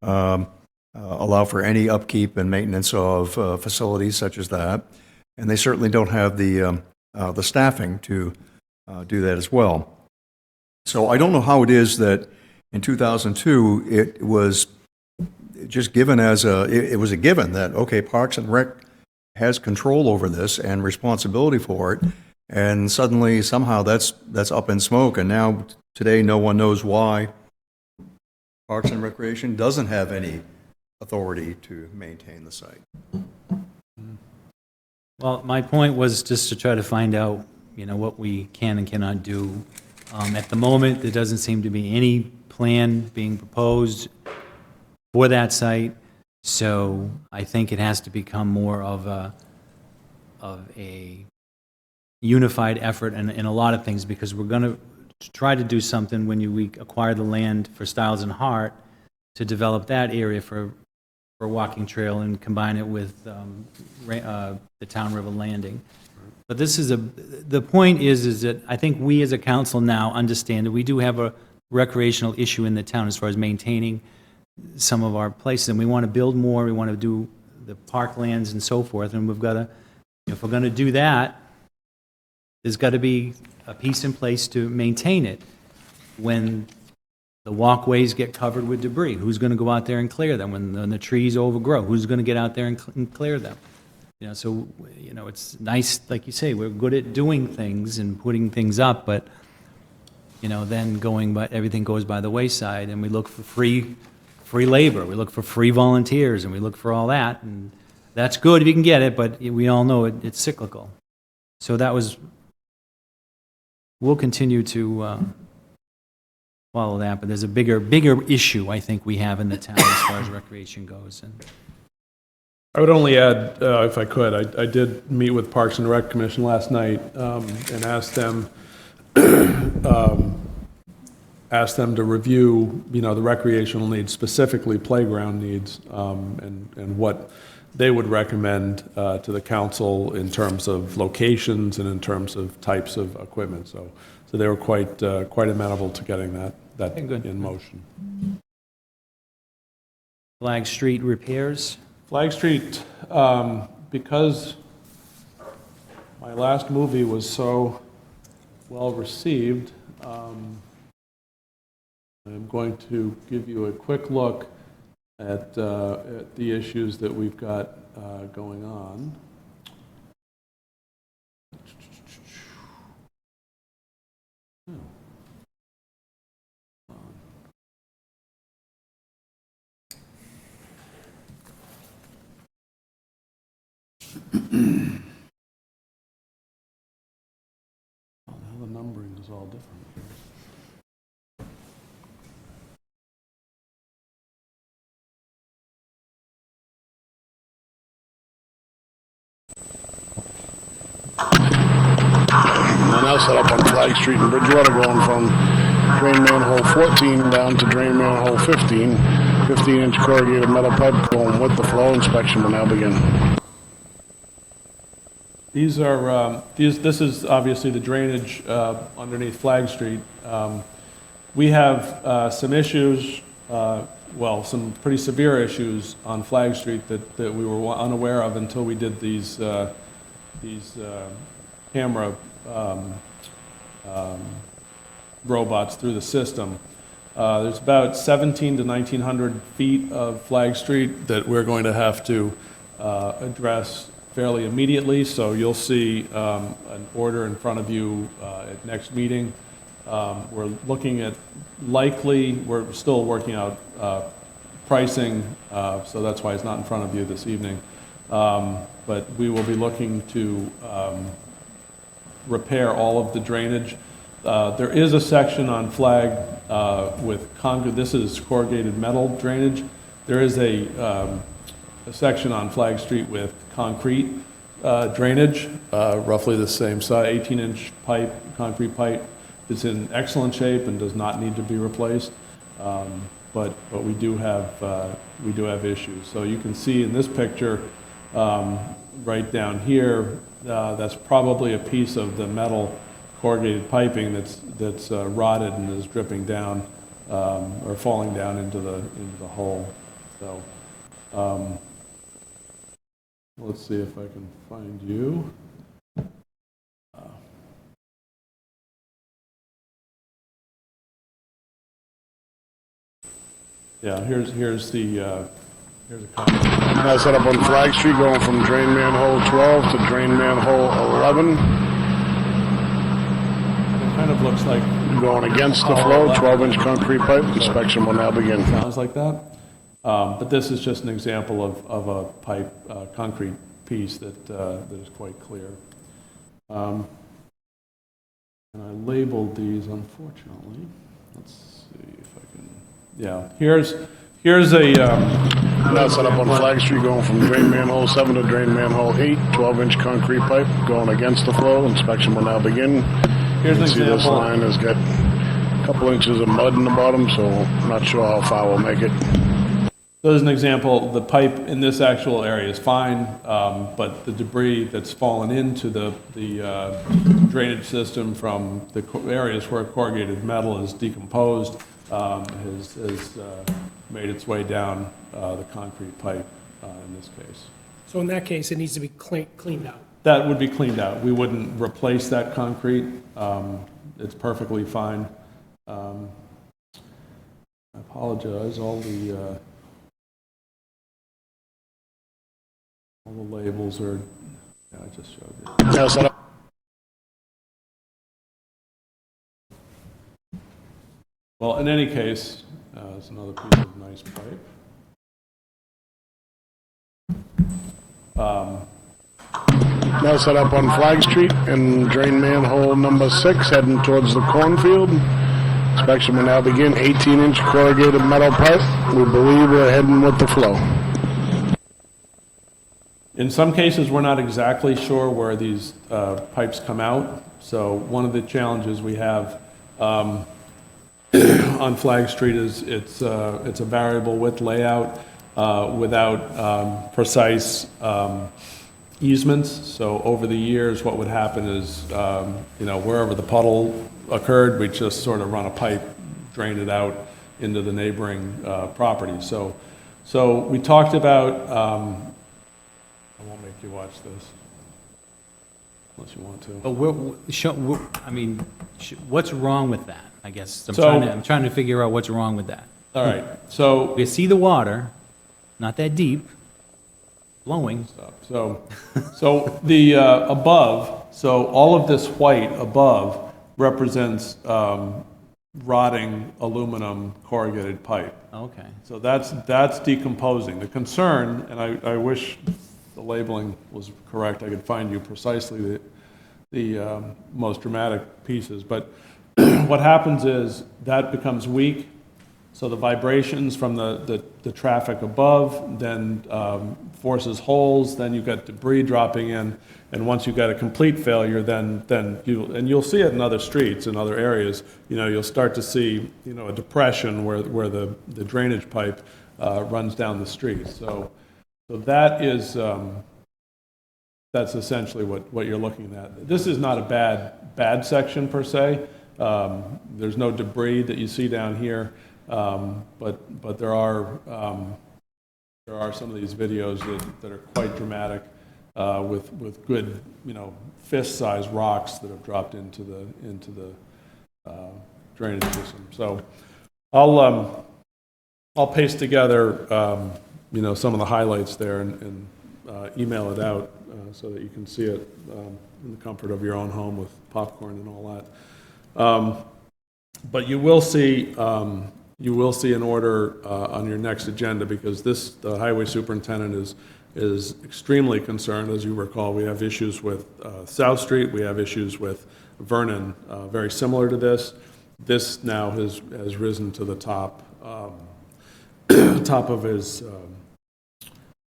allow for any upkeep and maintenance of facilities such as that, and they certainly don't have the staffing to do that as well. So I don't know how it is that in 2002 it was just given as it was a given that, okay, Parks and Rec has control over this and responsibility for it, and suddenly somehow that's up in smoke, and now today no one knows why Parks and Recreation doesn't have any authority to maintain the site. Well, my point was just to try to find out, what we can and cannot do. At the moment, there doesn't seem to be any plan being proposed for that site, so I think it has to become more of a unified effort in a lot of things, because we're going to try to do something when we acquire the land for Stiles and Hart to develop that area for a walking trail and combine it with the Town River Landing. But the point is that I think we as a council now understand that we do have a recreational issue in the town as far as maintaining some of our places, and we want to build more, we want to do the parklands and so forth, and we've got to, if we're going to do that, there's got to be a piece in place to maintain it. When the walkways get covered with debris, who's going to go out there and clear them? When the trees overgrow, who's going to get out there and clear them? So it's nice, like you say, we're good at doing things and putting things up, but then everything goes by the wayside, and we look for free labor, we look for free volunteers, and we look for all that, and that's good if you can get it, but we all know it's cyclical. So we'll continue to follow that, but there's a bigger issue I think we have in the town as far as recreation goes. And I would only add, if I could, I did meet with Parks and Rec Commission last night and asked them to review, the recreational needs, specifically playground needs, and what they would recommend to the council in terms of locations and in terms of types of equipment. So they were quite amenable to getting that good. in motion. Flag Street repairs. Flag Street, because my last movie was so well received, I'm going to give you a quick look at the issues that we've got going on. Now the numbering is all different here. We're now set up on Flag Street in Bridgewater, going from drain manhole 14 down to drain manhole 15. 15-inch corrugated metal pipe going with the flow. Inspection will now begin. These are, this is obviously the drainage underneath Flag Street. We have some issues, some pretty severe issues on Flag Street that we were unaware of until we did these camera robots through the system. There's about 1,700 to 1,900 feet of Flag Street that we're going to have to address fairly immediately, so you'll see an order in front of you at next meeting. We're looking at we're still working out pricing, so that's why it's not in front of you this evening. But we will be looking to repair all of the drainage. There is a section on Flag with concrete. This is corrugated metal drainage. There is a section on Flag Street with concrete drainage, roughly the same size, 18-inch pipe, concrete pipe. It's in excellent shape and does not need to be replaced. But we do have issues. So you can see in this picture, right down here, that's probably a piece of the metal corrugated piping that's rotted and is dripping down or falling down into the hole. So let's see if I can find you. Yeah, here's a copy. Now set up on Flag Street, going from drain manhole 12 to drain manhole 11. It kind of looks like Going against the flow, 12-inch concrete pipe. Inspection will now begin. sounds like that. But this is just an example of a pipe, concrete piece that is quite clear. And I labeled these, unfortunately. Let's see if I can. Yeah, here's a. Now set up on Flag Street, going from drain manhole 7 to drain manhole 8. 12-inch concrete pipe going against the flow. Inspection will now begin. Here's an You can see this example. line has got a couple inches of mud in the bottom, so I'm not sure how far we'll make it. So as an example, the pipe in this actual area is fine, but the debris that's fallen into the drainage system from the areas where corrugated metal is decomposed has made its way down the concrete pipe in this case. So in that case, it needs to be cleaned out. That would be cleaned out. We wouldn't replace that concrete. It's perfectly fine. I apologize, all the labels are, yeah, I just showed you. Now set up. Well, in any case, it's another piece of nice pipe. Now set up on Flag Street and drain manhole number 6 heading towards the cornfield. Inspection will now begin. 18-inch corrugated metal pipe. We believe we're heading with the flow. In some cases, we're not exactly sure where these pipes come out. So one of the challenges we have on Flag Street is it's a variable width layout without precise easements. So over the years, what would happen is, wherever the puddle occurred, we just sort of run a pipe, drain it out into the neighboring property. So we talked about, I won't make you watch this, unless you want to. But what's wrong with that? I guess So- I'm trying to figure out what's wrong with that. All right, so We see the water, not that deep, flowing. So the above, so all of this white above represents rotting aluminum corrugated pipe. Okay. So that's decomposing. The concern, and I wish the labeling was correct, I could find you precisely the most dramatic pieces, but what happens is that becomes weak, so the vibrations from the traffic above then forces holes, then you've got debris dropping in, and once you've got a complete failure, then you'll see it in other streets, in other areas, you'll start to see, a depression where the drainage pipe runs down the street. So that is, that's essentially what you're looking at. This is not a bad section per se. There's no debris that you see down here. But there are some of these videos that are quite dramatic with good, fist-sized rocks that have dropped into the drainage system. So I'll paste together some of the highlights there and email it out so that you can see it in the comfort of your own home with popcorn and all that. But you will see an order on your next agenda, because the highway superintendent is extremely concerned. As you recall, we have issues with South Street, we have issues with Vernon, very similar to this. This now has risen to the top of his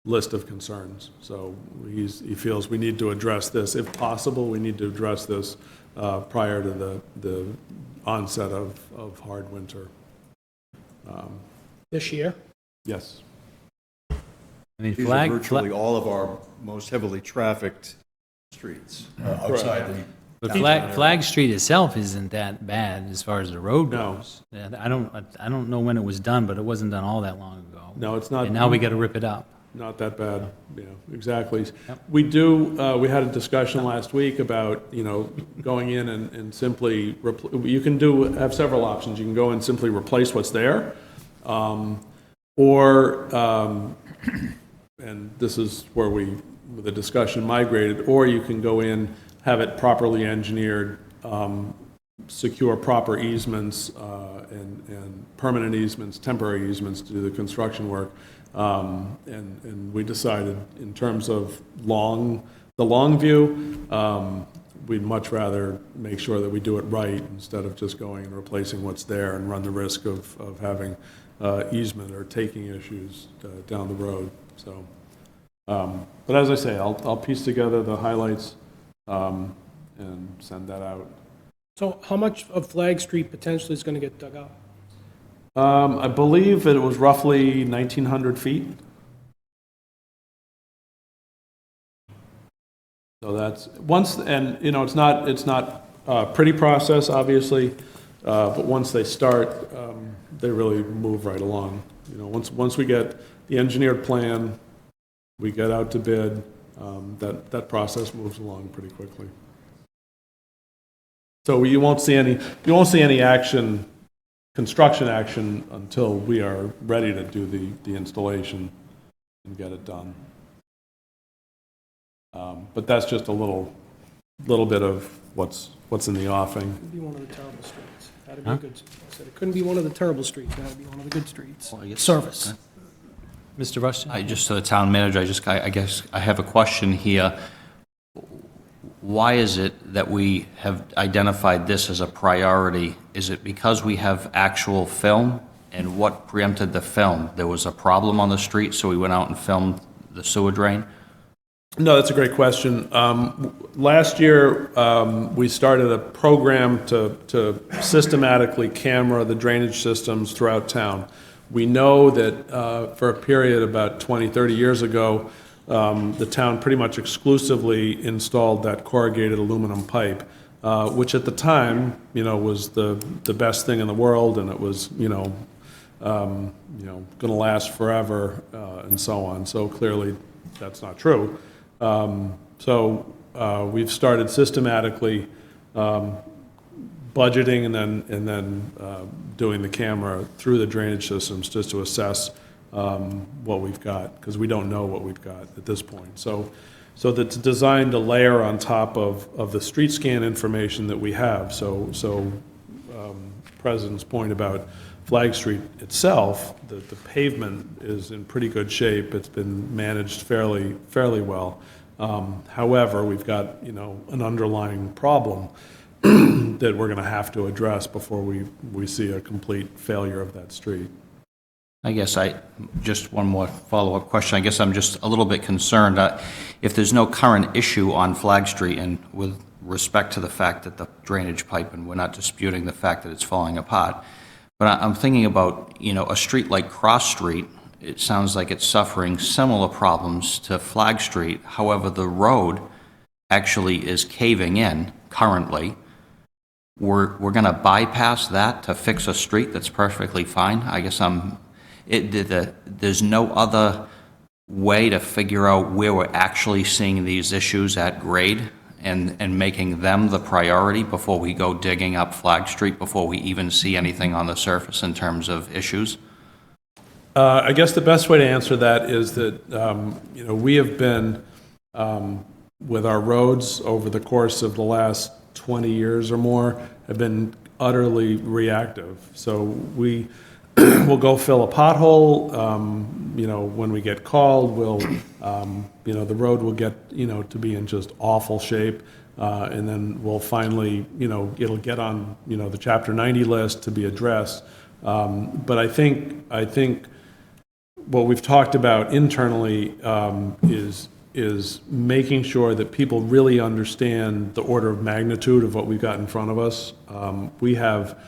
list of concerns. So he feels we need to address this. If possible, we need to address this prior to the onset of hard winter. This year? Yes. These are virtually all of our most heavily trafficked streets outside the... But Flag Street itself isn't that bad as far as the road goes. Yeah, I don't know when it was done, but it wasn't done all that long ago. No, it's not. And now we got to rip it up. Not that bad, exactly. We had a discussion last week about, going in and simply, you can have several options. You can go and simply replace what's there, and this is where the discussion migrated, or you can go in, have it properly engineered, secure proper easements and permanent easements, temporary easements to do the construction work. And we decided, in terms of the long view, we'd much rather make sure that we do it right instead of just going and replacing what's there and run the risk of having easement or taking issues down the road. So, but as I say, I'll piece together the highlights and send that out. So how much of Flag Street potentially is going to get dug up? I believe it was roughly 1,900 feet. So that's once, and it's not a pretty process, obviously, but once they start, they really move right along. Once we get the engineered plan, we get out to bid, that process moves along pretty quickly. So you won't see any action, construction action, until we are ready to do the installation and get it done. But that's just a little bit of what's in the offing. It'd be one of the terrible streets. Gotta be a good, I said it couldn't be one of the terrible streets, gotta be one of the good streets. I guess- Service. Mr. Rushton? Just to the town manager, I guess I have a question here. Why is it that we have identified this as a priority? Is it because we have actual film? And what preempted the film? There was a problem on the street, so we went out and filmed the sewer drain? No, that's a great question. Last year, we started a program to systematically camera the drainage systems throughout town. We know that for a period about 20, 30 years ago, the town pretty much exclusively installed that corrugated aluminum pipe, which at the time, was the best thing in the world, and it was, going to last forever, and so on. So clearly, that's not true. We've started systematically budgeting and then doing the camera through the drainage systems just to assess what we've got, because we don't know what we've got at this point. So that's designed to layer on top of the street scan information that we have. So President's point about Flag Street itself, the pavement is in pretty good shape. It's been managed fairly well. However, we've got, an underlying problem that we're going to have to address before we see a complete failure of that street. I guess just one more follow-up question. I guess I'm just a little bit concerned. If there's no current issue on Flag Street, and with respect to the fact that the drainage pipe, and we're not disputing the fact that it's falling apart, but I'm thinking about, a street like Cross Street. It sounds like it's suffering similar problems to Flag Street. However, the road actually is caving in currently. We're going to bypass that to fix a street that's perfectly fine. I guess there's no other way to figure out where we're actually seeing these issues at grade and making them the priority before we go digging up Flag Street, before we even see anything on the surface in terms of issues? I guess the best way to answer that is that, we have been, with our roads over the course of the last 20 years or more, have been utterly reactive. So we will go fill a pothole, when we get called, the road will get, to be in just awful shape. And then we'll finally, it'll get on, the Chapter 90 list to be addressed. But I think what we've talked about internally is making sure that people really understand the order of magnitude of what we've got in front of us. We have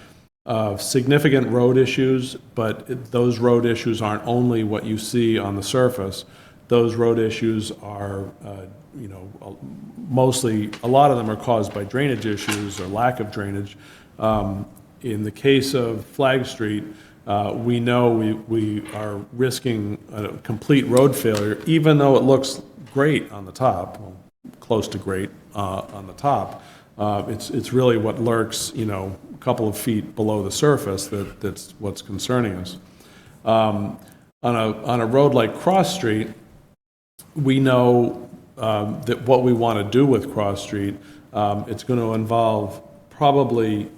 significant road issues, but those road issues aren't only what you see on the surface. Those road issues are, mostly, a lot of them are caused by drainage issues or lack of drainage. In the case of Flag Street, we know we are risking a complete road failure, even though it looks great on the top, well, close to great on the top. It's really what lurks, a couple of feet below the surface that's what's concerning us. On a road like Cross Street, we know that what we want to do with Cross Street, it's going to involve probably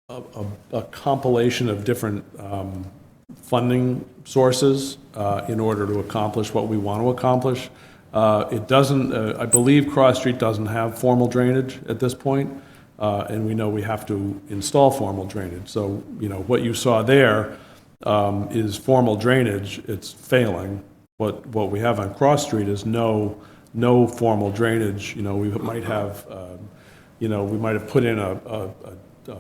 a compilation of different funding sources in order to accomplish what we want to accomplish. It doesn't, I believe Cross Street doesn't have formal drainage at this point, and we know we have to install formal drainage. So, what you saw there is formal drainage. It's failing. What we have on Cross Street is no formal drainage. We might have, we might have put in a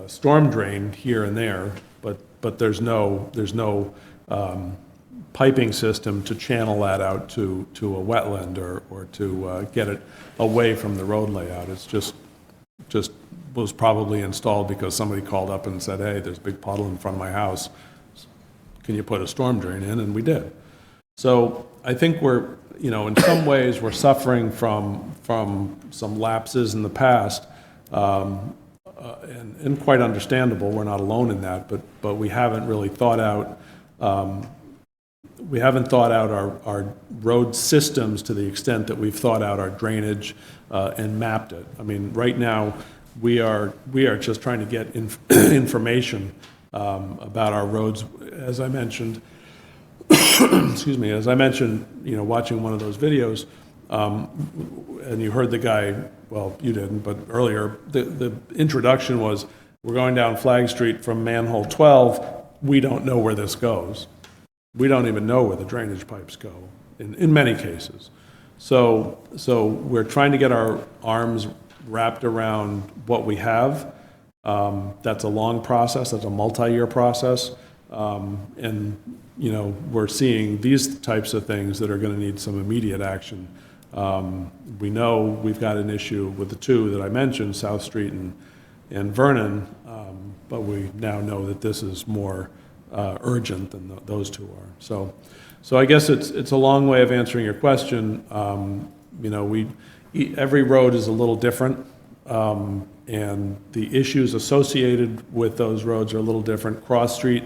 storm drain here and there, but there's no piping system to channel that out to a wetland or to get it away from the road layout. It's just was probably installed because somebody called up and said, hey, there's a big puddle in front of my house. Can you put a storm drain in? And we did. So I think we're, in some ways we're suffering from some lapses in the past, and quite understandable. We're not alone in that, but we haven't really thought out our road systems to the extent that we've thought out our drainage and mapped it. I mean, right now, we are just trying to get information about our roads. As I mentioned, excuse me, as I mentioned, watching one of those videos, and you heard the guy, well, you didn't, but earlier, the introduction was, we're going down Flag Street from manhole 12, we don't know where this goes. We don't even know where the drainage pipes go, in many cases. So we're trying to get our arms wrapped around what we have. That's a long process, that's a multi-year process. And, we're seeing these types of things that are going to need some immediate action. We know we've got an issue with the two that I mentioned, South Street and Vernon, but we now know that this is more urgent than those two are. So I guess it's a long way of answering your question. Every road is a little different, and the issues associated with those roads are a little different. Cross Street,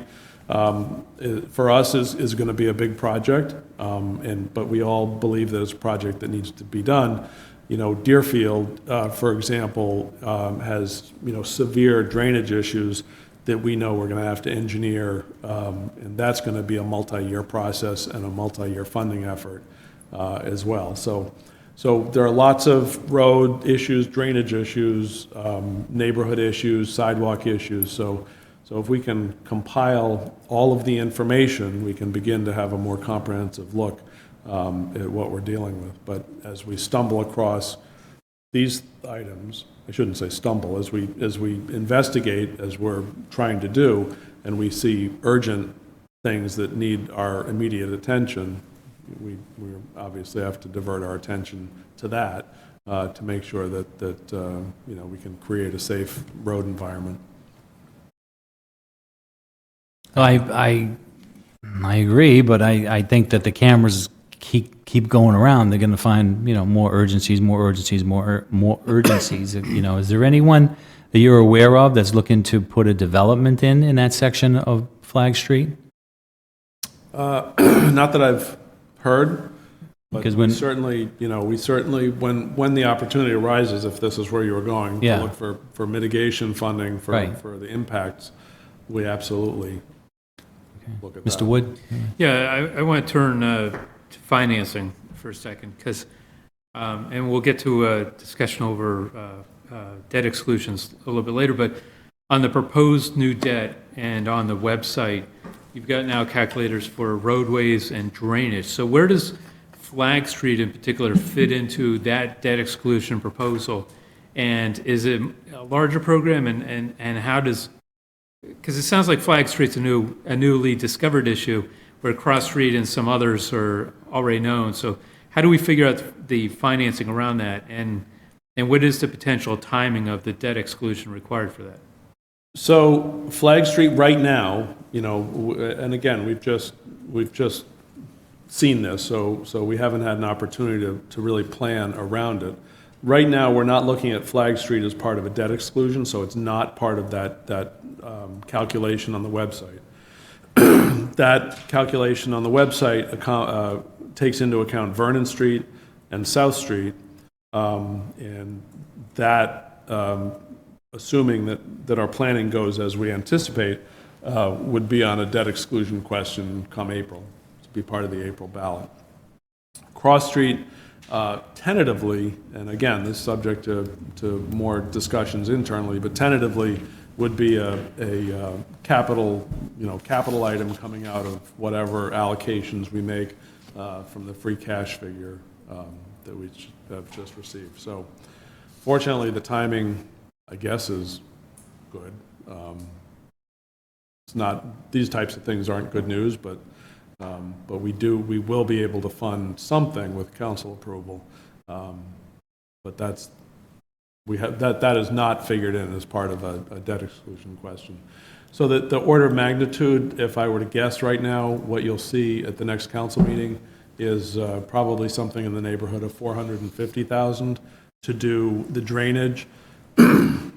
for us, is going to be a big project, but we all believe that it's a project that needs to be done. Deerfield, for example, has severe drainage issues that we know we're going to have to engineer, and that's going to be a multi-year process and a multi-year funding effort as well. So there are lots of road issues, drainage issues, neighborhood issues, sidewalk issues. So if we can compile all of the information, we can begin to have a more comprehensive look at what we're dealing with. But as we stumble across these items, I shouldn't say stumble, as we investigate, as we're trying to do, and we see urgent things that need our immediate attention, we obviously have to divert our attention to that to make sure that we can create a safe road environment. I agree, but I think that the cameras keep going around. They're going to find more urgencies. Is there anyone that you're aware of that's looking to put a development in that section of Flag Street? Not that I've heard, but Because we certainly, when the opportunity arises, if this is where you were going, Yeah. to look for mitigation funding for Right. the impacts, we absolutely look at that. Mr. Wood? Yeah, I want to turn to financing for a second, because, and we'll get to a discussion over debt exclusions a little bit later, but on the proposed new debt and on the website, you've got now calculators for roadways and drainage. So where does Flag Street in particular fit into that debt exclusion proposal? And is it a larger program, and how does, because it sounds like Flag Street's a newly discovered issue, where Cross Street and some others are already known. So how do we figure out the financing around that? And what is the potential timing of the debt exclusion required for that? So Flag Street right now, and again, we've just seen this, so we haven't had an opportunity to really plan around it. Right now, we're not looking at Flag Street as part of a debt exclusion, so it's not part of that calculation on the website. That calculation on the website takes into account Vernon Street and South Street, and that, assuming that our planning goes as we anticipate, would be on a debt exclusion question come April, to be part of the April ballot. Cross Street, tentatively, and again, this is subject to more discussions internally, but tentatively would be a capital item coming out of whatever allocations we make from the free cash figure that we have just received. So fortunately, the timing, I guess, is good. It's not, these types of things aren't good news, but we will be able to fund something with council approval. But that is not figured in as part of a debt exclusion question. So the order of magnitude, if I were to guess right now, what you'll see at the next council meeting is probably something in the neighborhood of $450,000 to do the drainage, and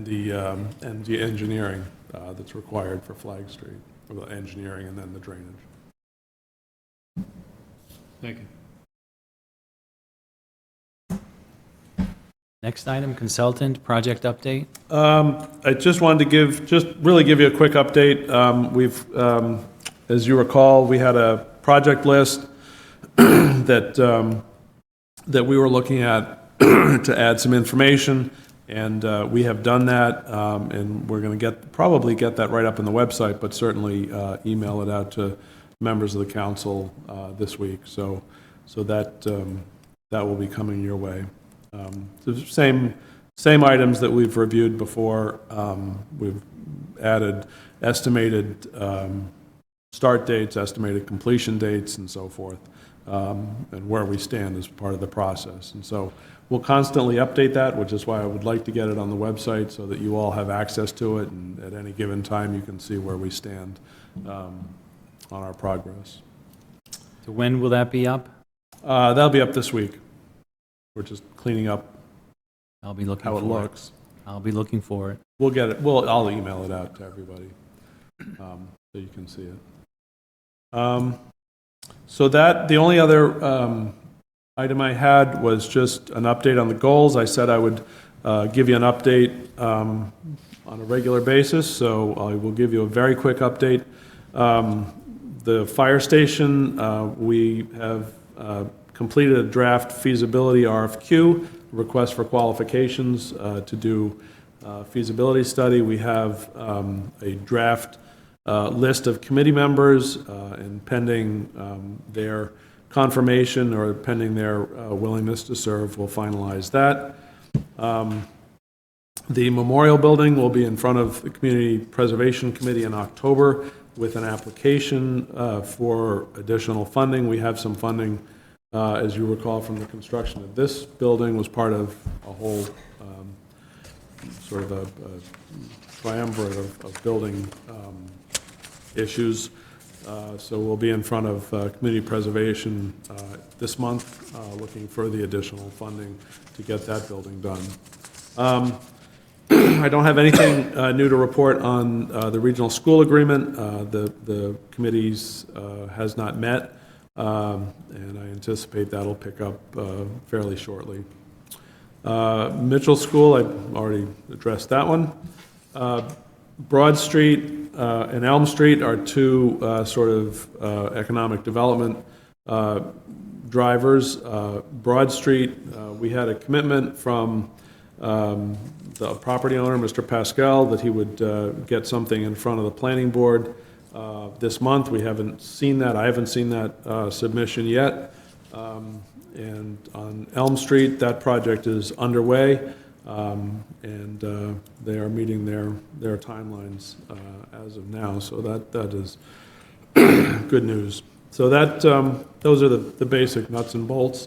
the engineering that's required for Flag Street, or the engineering and then the drainage. Thank you. Next item, consultant, project update. I just wanted to really give you a quick update. As you recall, we had a project list that we were looking at to add some information, and we have done that, and we're going to probably get that right up on the website, but certainly email it out to members of the council this week. So that will be coming your way. The same items that we've reviewed before. We've added estimated start dates, estimated completion dates, and so forth, and where we stand as part of the process. And so we'll constantly update that, which is why I would like to get it on the website so that you all have access to it, and at any given time you can see where we stand on our progress. So when will that be up? That'll be up this week. We're just cleaning up I'll be looking how it for looks. I'll be looking for it. We'll get it. I'll email it out to everybody so you can see it. So the only other item I had was just an update on the goals. I said I would give you an update on a regular basis, so I will give you a very quick update. The fire station, we have completed a draft feasibility RFQ, request for qualifications to do feasibility study. We have a draft list of committee members, and pending their confirmation or pending their willingness to serve, we'll finalize that. The memorial building will be in front of the Community Preservation Committee in October with an application for additional funding. We have some funding, as you recall, from the construction of this building, was part of a whole sort of a triumvirate of building issues. So we'll be in front of Community Preservation this month, looking for the additional funding to get that building done. I don't have anything new to report on the regional school agreement. The committees has not met, and I anticipate that'll pick up fairly shortly. Mitchell School, I've already addressed that one. Broad Street and Elm Street are two sort of economic development drivers. Broad Street, we had a commitment from the property owner, Mr. Pascal, that he would get something in front of the planning board this month. We haven't seen that. I haven't seen that submission yet. And on Elm Street, that project is underway, and they are meeting their timelines as of now. So that is good news. So that those are the basic nuts and bolts.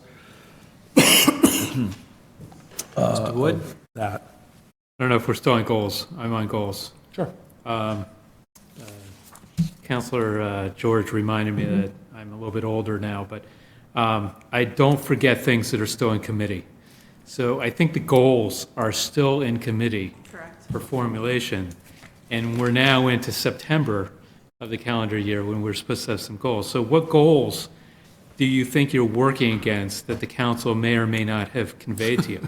Mr. Wood? That. I don't know if we're still on goals. I'm on goals. Sure. Counselor George reminded me that I'm a little bit older now, but I don't forget things that are still in committee. So I think the goals are still in committee. Correct. For formulation, and we're now into September of the calendar year when we're supposed to have some goals. So what goals do you think you're working against that the council may or may not have conveyed to you?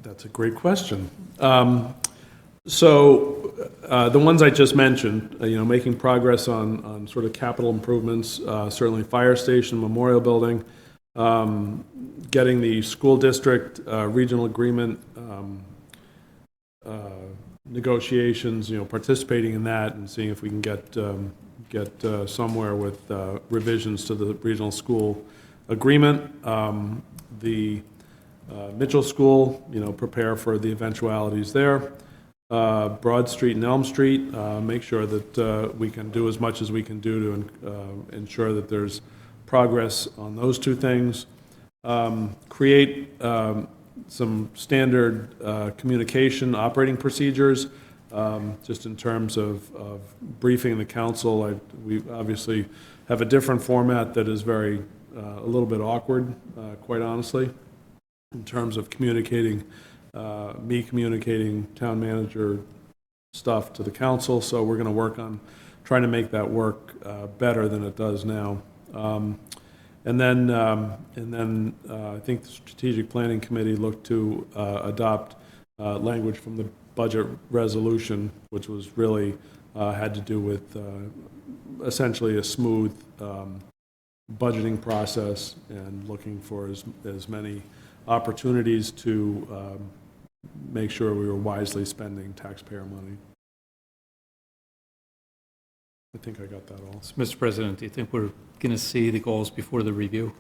That's a great question. So the ones I just mentioned, making progress on sort of capital improvements, certainly fire station, memorial building, getting the school district regional agreement negotiations, participating in that and seeing if we can get somewhere with revisions to the regional school agreement. The Mitchell School, prepare for the eventualities there. Broad Street and Elm Street, make sure that we can do as much as we can do to ensure that there's progress on those two things. Create some standard communication operating procedures, just in terms of briefing the council. We obviously have a different format that is a little bit awkward, quite honestly, in terms of communicating, me communicating town manager stuff to the council. So we're going to work on trying to make that work better than it does now. I think the Strategic Planning Committee looked to adopt language from the budget resolution, which was really had to do with essentially a smooth budgeting process and looking for as many opportunities to make sure we were wisely spending taxpayer money. I think I got that all. So, Mr. President, do you think we're going to see the goals before the review?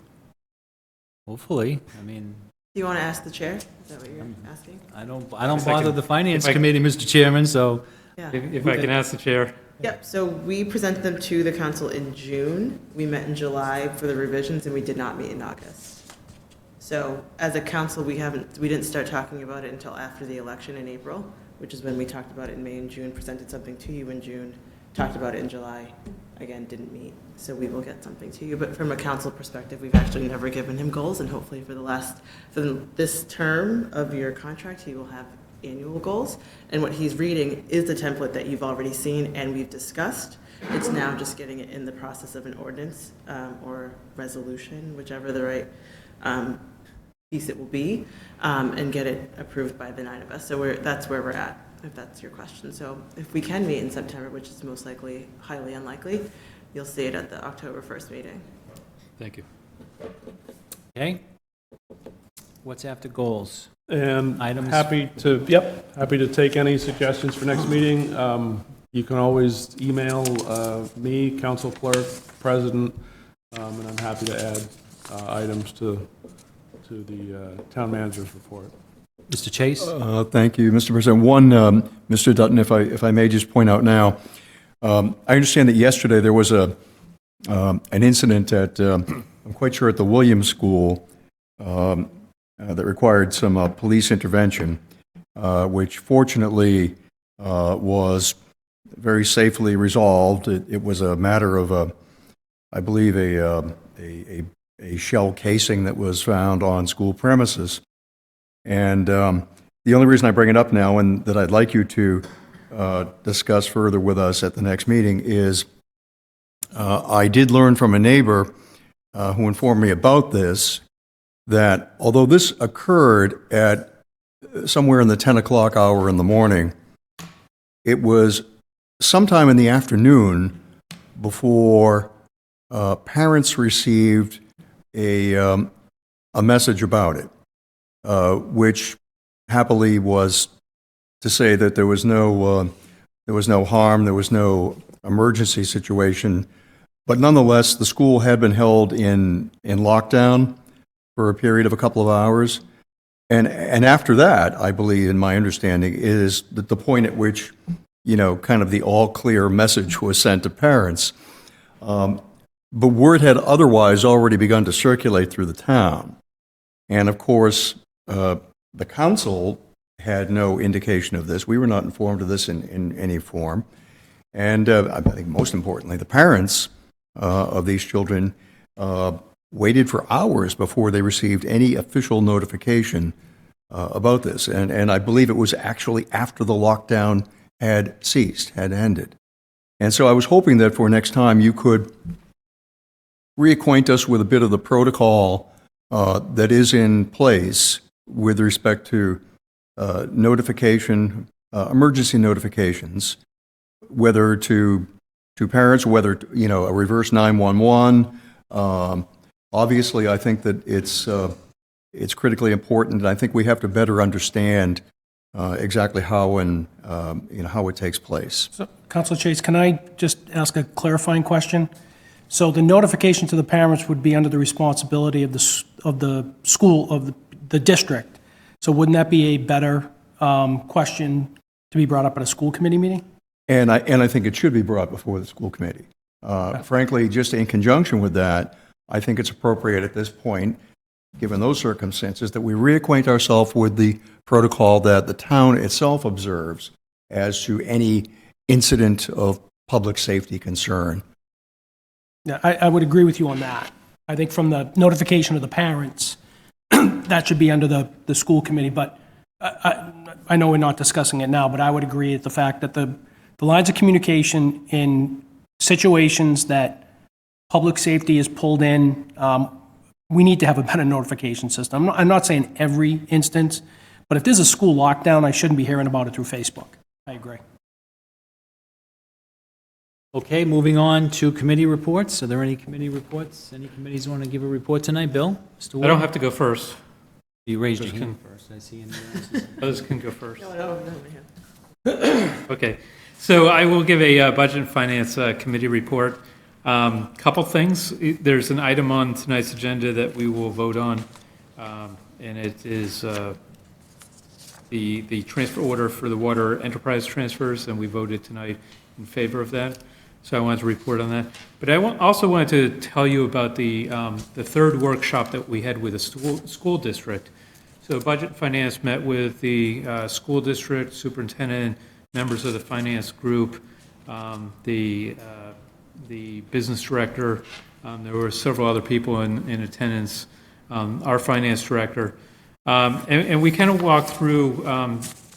Hopefully, I mean, Do you want to ask the chair? Is that what you're asking? I don't If I bother can- the Finance if I- Committee, Mr. Chairman, so Yeah. If I can ask the chair? Yep, so we presented them to the council in June. We met in July for the revisions, and we did not meet in August. So as a council, we didn't start talking about it until after the election in April, which is when we talked about it in May and June, presented something to you in June, talked about it in July, again, didn't meet. So we will get something to you, but from a council perspective, we've actually never given him goals, and hopefully for this term of your contract, he will have annual goals. And what he's reading is the template that you've already seen and we've discussed. It's now just getting it in the process of an ordinance or resolution, whichever the right piece it will be, and get it approved by the 9 of us. So that's where we're at, if that's your question. So if we can meet in September, which is most likely highly unlikely, you'll see it at the October 1st meeting. Thank you. okay. What's after goals? And Items? happy to take any suggestions for next meeting. You can always email me, council clerk, president, and I'm happy to add items to the town manager's report. Mr. Chase? Thank you, Mr. President. One, Mr. Dutton, if I may just point out now, I understand that yesterday there was an incident at, I'm quite sure at the Williams School, that required some police intervention, which fortunately was very safely resolved. It was a matter of, I believe, a shell casing that was found on school premises. And the only reason I bring it up now and that I'd like you to discuss further with us at the next meeting is I did learn from a neighbor who informed me about this, that although this occurred at somewhere in the 10 o'clock hour in the morning, it was sometime in the afternoon before parents received a message about it, which happily was to say that there was no harm, there was no emergency situation, but nonetheless, the school had been held in lockdown for a period of a couple of hours. And after that, I believe, in my understanding, is that the point at which, kind of the all-clear message was sent to parents. But word had otherwise already begun to circulate through the town. And of course, the council had no indication of this. We were not informed of this in any form. And I think most importantly, the parents of these children waited for hours before they received any official notification about this. And I believe it was actually after the lockdown had ceased, had ended. And so I was hoping that for next time you could reacquaint us with a bit of the protocol that is in place with respect to notification, emergency notifications, whether to parents, whether, a reverse 911. Obviously, I think that it's critically important, and I think we have to better understand exactly how and how it takes place. So, Councilor Chase, can I just ask a clarifying question? So the notification to the parents would be under the responsibility of the school, of the district. So wouldn't that be a better question to be brought up at a school committee meeting? And I think it should be brought before the school committee. Frankly, just in conjunction with that, I think it's appropriate at this point, given those circumstances, that we reacquaint ourselves with the protocol that the town itself observes as to any incident of public safety concern. Yeah, I would agree with you on that. I think from the notification of the parents, that should be under the school committee, but I know we're not discussing it now, but I would agree with the fact that the lines of communication in situations that public safety is pulled in. We need to have a better notification system. I'm not saying every instance, but if there's a school lockdown, I shouldn't be hearing about it through Facebook. I agree. Okay, moving on to committee reports. Are there any committee reports? Any committees want to give a report tonight? Bill? Mr. Ward? I don't have to go first. You raised your Others hand can- first. I see any else. Others can go first. No. Okay, so I will give a Budget and Finance Committee report. Couple things. There's an item on tonight's agenda that we will vote on, and it is the transfer order for the water enterprise transfers, and we voted tonight in favor of that. So I wanted to report on that. But I also wanted to tell you about the third workshop that we had with the school district. So Budget and Finance met with the school district, superintendent, members of the finance group, the business director. There were several other people in attendance, our finance director. And we kind of walked through,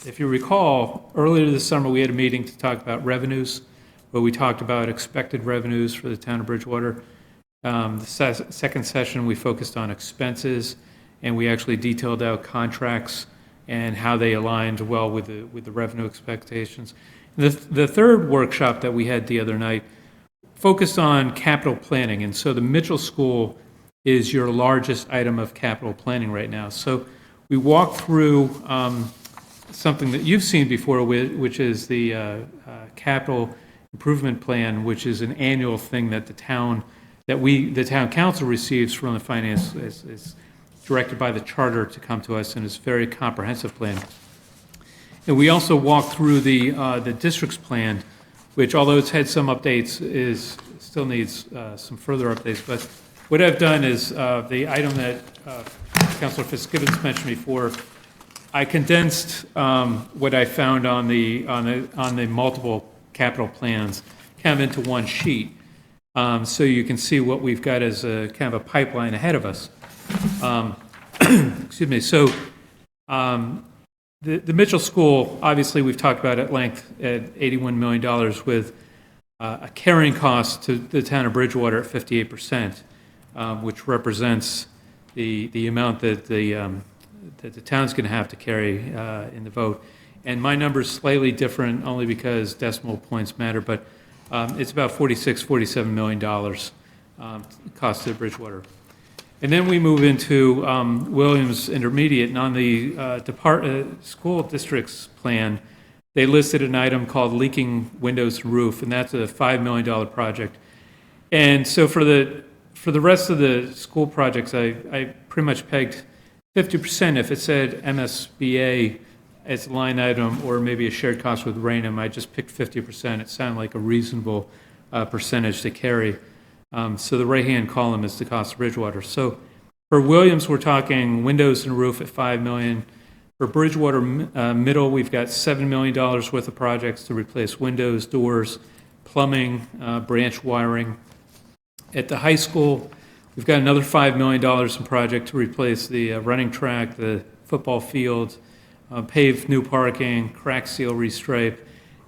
if you recall, earlier this summer, we had a meeting to talk about revenues, where we talked about expected revenues for the town of Bridgewater. The second session, we focused on expenses, and we actually detailed out contracts and how they aligned well with the revenue expectations. The third workshop that we had the other night focused on capital planning, and so the Mitchell School is your largest item of capital planning right now. So we walked through something that you've seen before, which is the capital improvement plan, which is an annual thing that the town council receives from the finance. Is directed by the charter to come to us, and it's a very comprehensive plan. And we also walked through the district's plan, which, although it's had some updates, still needs some further updates. But what I've done is the item that Councilor Fitzgibbons mentioned before, I condensed what I found on the multiple capital plans kind of into one sheet, so you can see what we've got as a kind of a pipeline ahead of us. Excuse me. So the Mitchell School, obviously, we've talked about at length at $81 million with a carrying cost to the town of Bridgewater at 58%, which represents the amount that the town's going to have to carry in the vote. And my number's slightly different only because decimal points matter, but it's about $47 million cost to Bridgewater. And then we move into Williams Intermediate, and on the school district's plan, they listed an item called leaking windows and roof, and that's a $5 million project. And so for the rest of the school projects, I pretty much pegged 50%. If it said MSBA as a line item or maybe a shared cost with Rainham, I just picked 50%. It sounded like a reasonable percentage to carry. So the right-hand column is the cost of Bridgewater. So for Williams, we're talking windows and roof at $5 million. For Bridgewater Middle, we've got $7 million worth of projects to replace windows, doors, plumbing, branch wiring. At the high school, we've got another $5 million in project to replace the running track, the football field, pave new parking, crack seal restripe,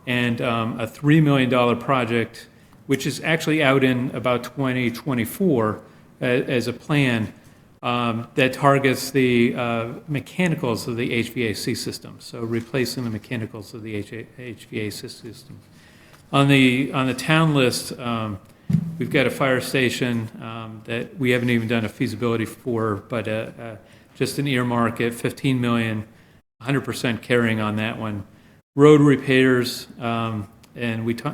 and a $3 million project, which is actually out in about 2024 as a plan that targets the mechanicals of the HVAC system, so replacing the mechanicals of the HVAC system. On the town list, we've got a fire station that we haven't even done a feasibility for, but just an earmark at $15 million, 100% carrying on that one. Road repairs, and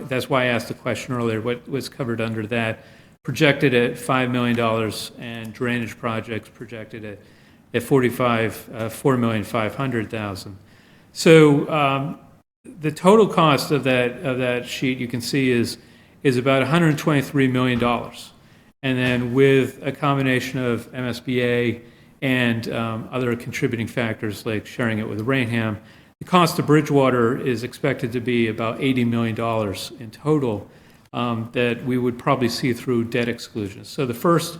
that's why I asked the question earlier, what was covered under that, projected at $5 million, and drainage projects projected at $4,500,000. So the total cost of that sheet, you can see, is about $123 million. And then with a combination of MSBA and other contributing factors like sharing it with Rainham, the cost of Bridgewater is expected to be about $80 million in total that we would probably see through debt exclusions. So the first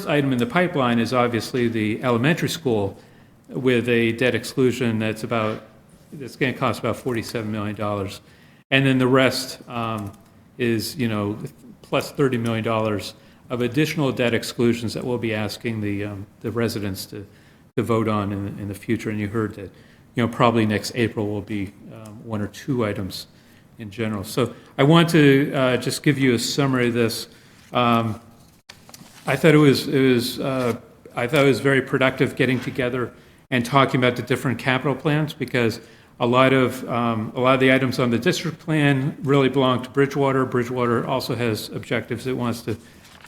item in the pipeline is obviously the elementary school with a debt exclusion that's going to cost about $47 million. And then the rest is, plus $30 million of additional debt exclusions that we'll be asking the residents to vote on in the future. And you heard that, probably next April will be one or two items in general. So I want to just give you a summary of this. I thought it was very productive getting together and talking about the different capital plans, because a lot of the items on the district plan really belong to Bridgewater. Bridgewater also has objectives it wants to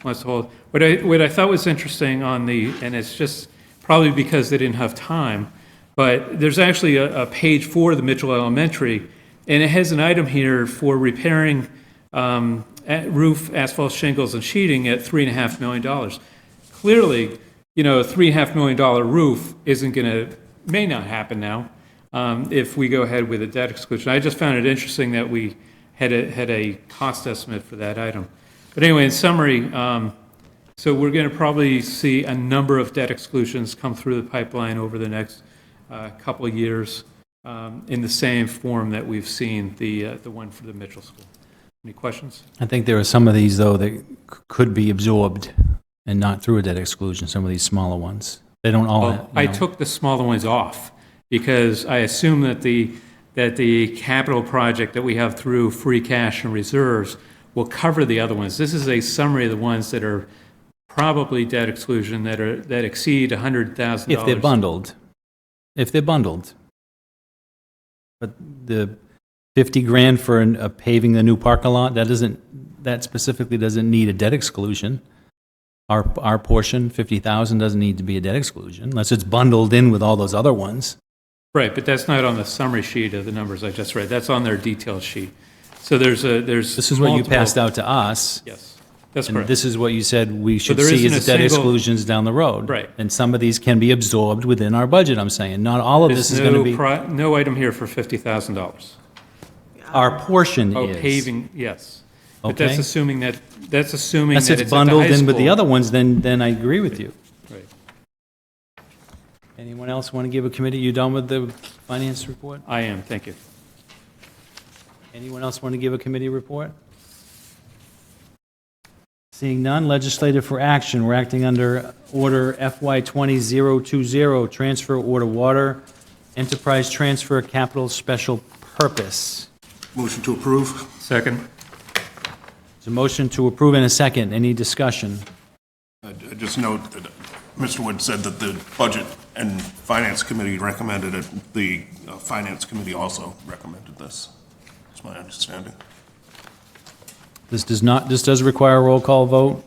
hold. What I thought was interesting and it's just probably because they didn't have time, but there's actually a page for the Mitchell Elementary, and it has an item here for repairing roof, asphalt shingles, and sheeting at $3.5 million. Clearly, a $3.5 million roof may not happen now if we go ahead with a debt exclusion. I just found it interesting that we had a cost estimate for that item. But anyway, in summary, so we're going to probably see a number of debt exclusions come through the pipeline over the next couple of years in the same form that we've seen the one for the Mitchell School. Any questions? I think there are some of these, though, that could be absorbed and not through a debt exclusion, some of these smaller ones. They don't all have, I took the smaller ones off because I assume that the capital project that we have through free cash and reserves will cover the other ones. This is a summary of the ones that are probably debt exclusion that exceed $100,000. If they're bundled. If they're bundled. But the 50 grand for paving the new parking lot, that specifically doesn't need a debt exclusion. Our portion, 50,000, doesn't need to be a debt exclusion unless it's bundled in with all those other ones. Right, but that's not on the summary sheet of the numbers I just read. That's on their detail sheet. So there's This is what you passed out to us. Yes, that's And correct. this is what you said we should there see isn't as a debt single- exclusions down the road. Right. And some of these can be absorbed within our budget, I'm saying. Not all of this is going to be, No item here for $50,000. our portion Oh, is. paving, yes. But that's Okay. assuming that Unless it's it's at the bundled high in with the school. other ones, then I agree with you. Right. Anyone else want to give a committee? You done with the finance report? I am, thank you. Anyone else want to give a committee report? Seeing none, legislative for action. We're acting under Order FY 20020, Transfer Order Water Enterprise Transfer Capital Special Purpose. Motion to approve? Second? There's a motion to approve in a second. Any discussion? I just note that Mr. Wood said that the Budget and Finance Committee recommended it. The Finance Committee also recommended this. That's my understanding. This does require a roll call vote.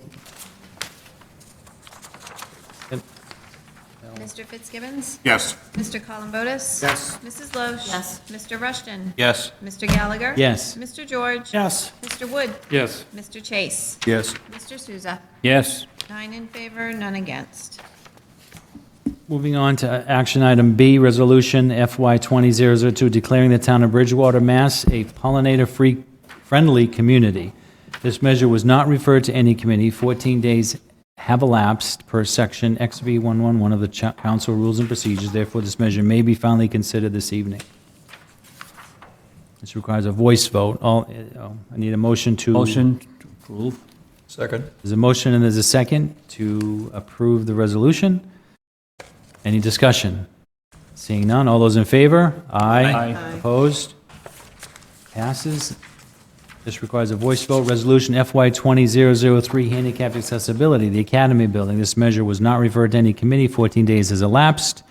Mr. Fitzgibbons? Yes. Mr. Columbotus? Yes. Mrs. Loesch? Yes. Mr. Rushton? Yes. Mr. Gallagher? Yes. Mr. George? Yes. Mr. Wood? Yes. Mr. Chase? Yes. Mr. Souza? Yes. 9 in favor, none against. Moving on to action item B, resolution FY 20002, declaring the town of Bridgewater, Mass. a pollinator-free friendly community. This measure was not referred to any committee. 14 days have elapsed per section XV 111 of the council rules and procedures. Therefore, this measure may be finally considered this evening. This requires a voice vote. I need a motion to... Motion to approve. Second. There's a motion and there's a second to approve the resolution. Any discussion? Seeing none, all those in favor? Aye. Opposed? Passes. This requires a voice vote. Resolution FY 20003, handicap accessibility, the Academy Building. This measure was not referred to any committee. 14 days has elapsed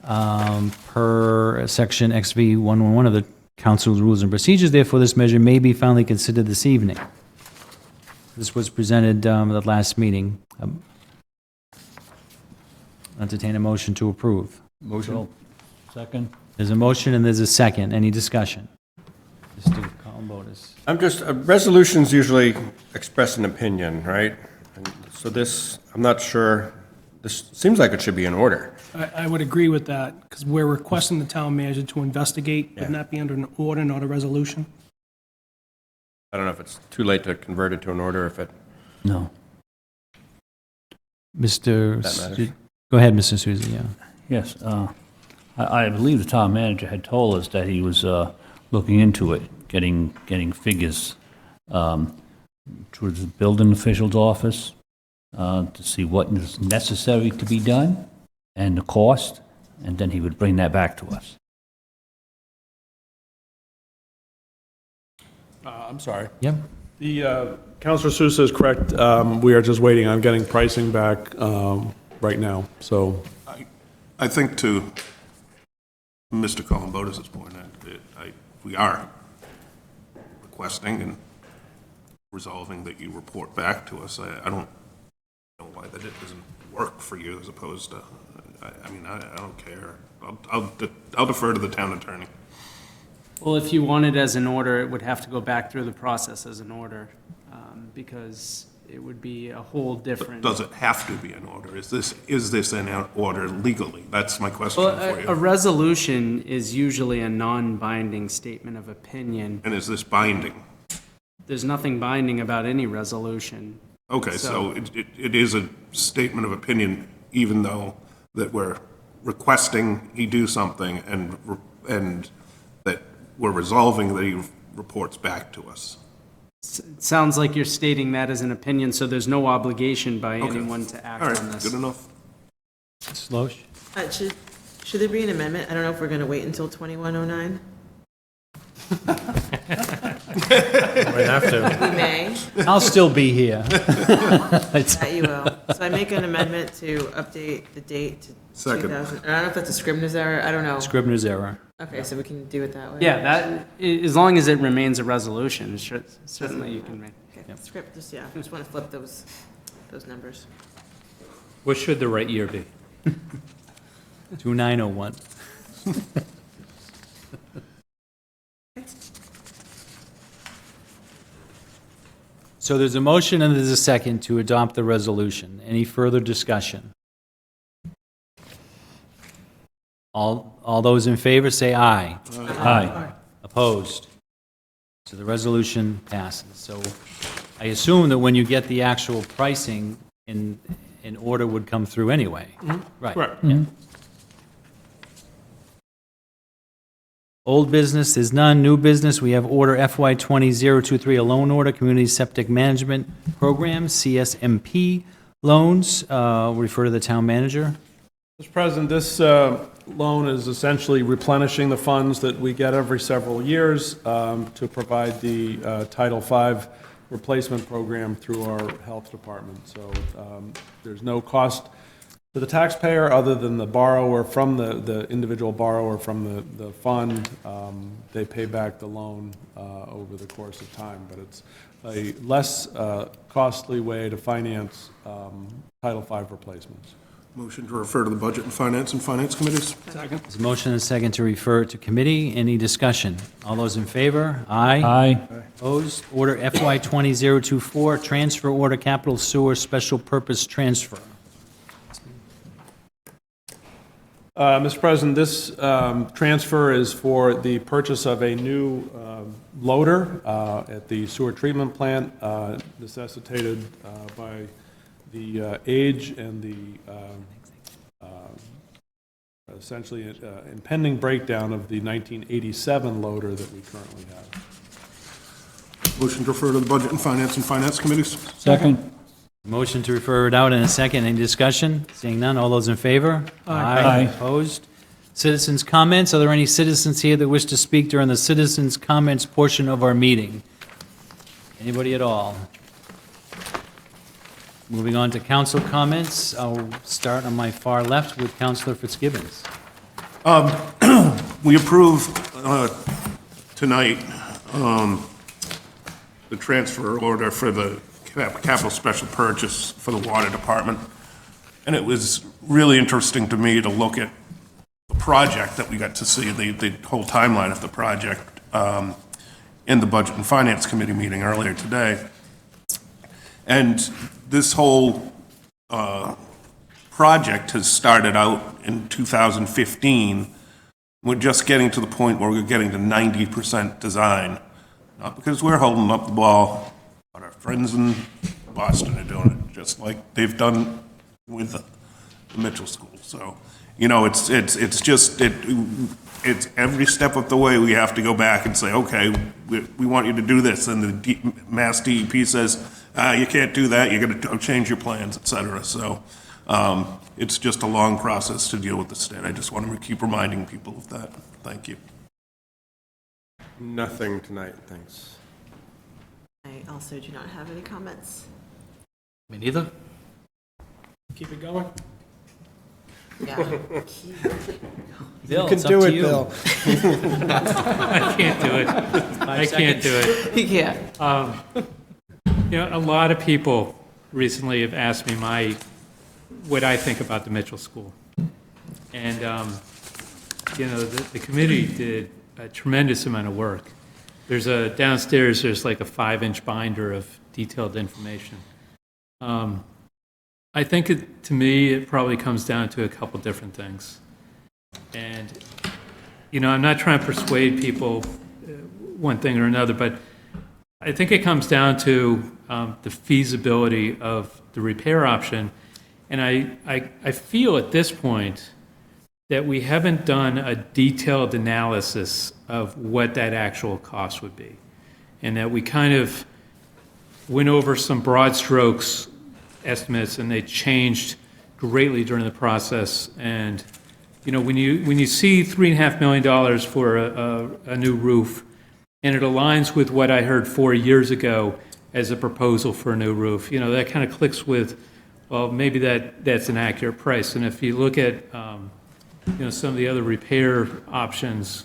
per section XV 111 of the council's rules and procedures. Therefore, this measure may be finally considered this evening. This was presented at the last meeting. Entertain a motion to approve. Motion. Second. There's a motion and there's a second. Any discussion? Mr. Columbotus. I'm just, resolutions usually express an opinion, right? And so this, I'm not sure, this seems like it should be in order. I would agree with that, because we're requesting the town manager to investigate. Wouldn't that be under an order, not a resolution? I don't know if it's too late to convert it to an order, if it, No. Mr. That matters. Go ahead, Mr. Souza, yeah. Yes, I believe the town manager had told us that he was looking into it, getting figures through the building official's office to see what is necessary to be done and the cost, and then he would bring that back to us. I'm sorry. Yep. The, Counselor Sousa is correct. We are just waiting on getting pricing back right now, so. I think to Mr. Columbotus's point, we are requesting and resolving that you report back to us. I don't know why that it doesn't work for you as opposed to, I mean, I don't care. I'll defer to the town attorney. Well, if you want it as an order, it would have to go back through the process as an order, because it would be a whole different. Does it have to be an order? Is this an order legally? That's my question Well, for you. a resolution is usually a non-binding statement of opinion. And is this binding? There's nothing binding about any resolution. Okay, so it is a statement of opinion, even though that we're requesting he do something and that we're resolving that he reports back to us. It sounds like you're stating that as an opinion, so there's no obligation by anyone to act All right, on this. good enough. Slosh? Should there be an amendment? I don't know if we're going to wait until 2109. Might have to. We may. I'll still be here. That you will. So I make an amendment to update the date to Second. 2000. I don't know if that's a Scribner's error. I don't know. Scribner's error. Okay, so we can do it that way. Yeah, as long as it remains a resolution, certainly you can make. Okay. Script. Just want to flip those numbers. What should the right year be? 2901. So there's a motion and there's a second to adopt the resolution. Any further discussion? All those in favor say aye. Aye. Opposed? So the resolution passes. So I assume that when you get the actual pricing, an order would come through anyway. Right. Correct. Yeah. Old business, there's none. New business, we have order FY 20023, a loan order, Community Septic Management Program, CSMP loans. Refer to the town manager. Mr. President, this loan is essentially replenishing the funds that we get every several years to provide the Title V replacement program through our health department. So there's no cost to the taxpayer other than the borrower from the individual borrower from the fund. They pay back the loan over the course of time, but it's a less costly way to finance Title V replacements. Motion to refer to the Budget and Finance Committees. Second. There's a motion and a second to refer to committee. Any discussion? All those in favor? Aye. Aye. Opposed? Order FY 20024, transfer order, capital sewer special purpose transfer. Mr. President, this transfer is for the purchase of a new loader at the sewer treatment plant, necessitated by the age and the essentially impending breakdown of the 1987 loader that we currently have. Motion to refer to the Budget and Finance Committees. Second. Motion to refer it out in a second. Any discussion? Seeing none, all those in favor? Aye. Opposed? Citizens' comments. Are there any citizens here that wish to speak during the citizens' comments portion of our meeting? Anybody at all? Moving on to council comments. I'll start on my far left with Councilor Fitzgibbons. We approve tonight the transfer order for the capital special purchase for the water department. And it was really interesting to me to look at the project that we got to see, the whole timeline of the project in the Budget and Finance Committee meeting earlier today. And this whole project has started out in 2015. We're just getting to the point where we're getting to 90% design. Not because we're holding up the ball, but our friends in Boston are doing it, just like they've done with the Mitchell School. So, you know, it's every step of the way we have to go back and say, okay, we want you to do this. And the Mass DEP says, you can't do that, you're going to change your plans, et cetera. So it's just a long process to deal with the state. I just want to keep reminding people of that. Thank you. Nothing tonight, thanks. I also do not have any comments. Me neither. Keep it going. Yeah. Bill, You can do it, Bill. I can't do it. I can't do it. You can't. A lot of people recently have asked me what I think about the Mitchell School. And, the committee did a tremendous amount of work. Downstairs, there's like a 5-inch binder of detailed information. I think to me, it probably comes down to a couple different things. And, I'm not trying to persuade people one thing or another, but I think it comes down to the feasibility of the repair option. And I feel at this point that we haven't done a detailed analysis of what that actual cost would be. And that we kind of went over some broad strokes estimates, and they changed greatly during the process. And, when you see $3.5 million for a new roof, and it aligns with what I heard 4 years ago as a proposal for a new roof, that kind of clicks with, well, maybe that's an accurate price. And if you look at, some of the other repair options,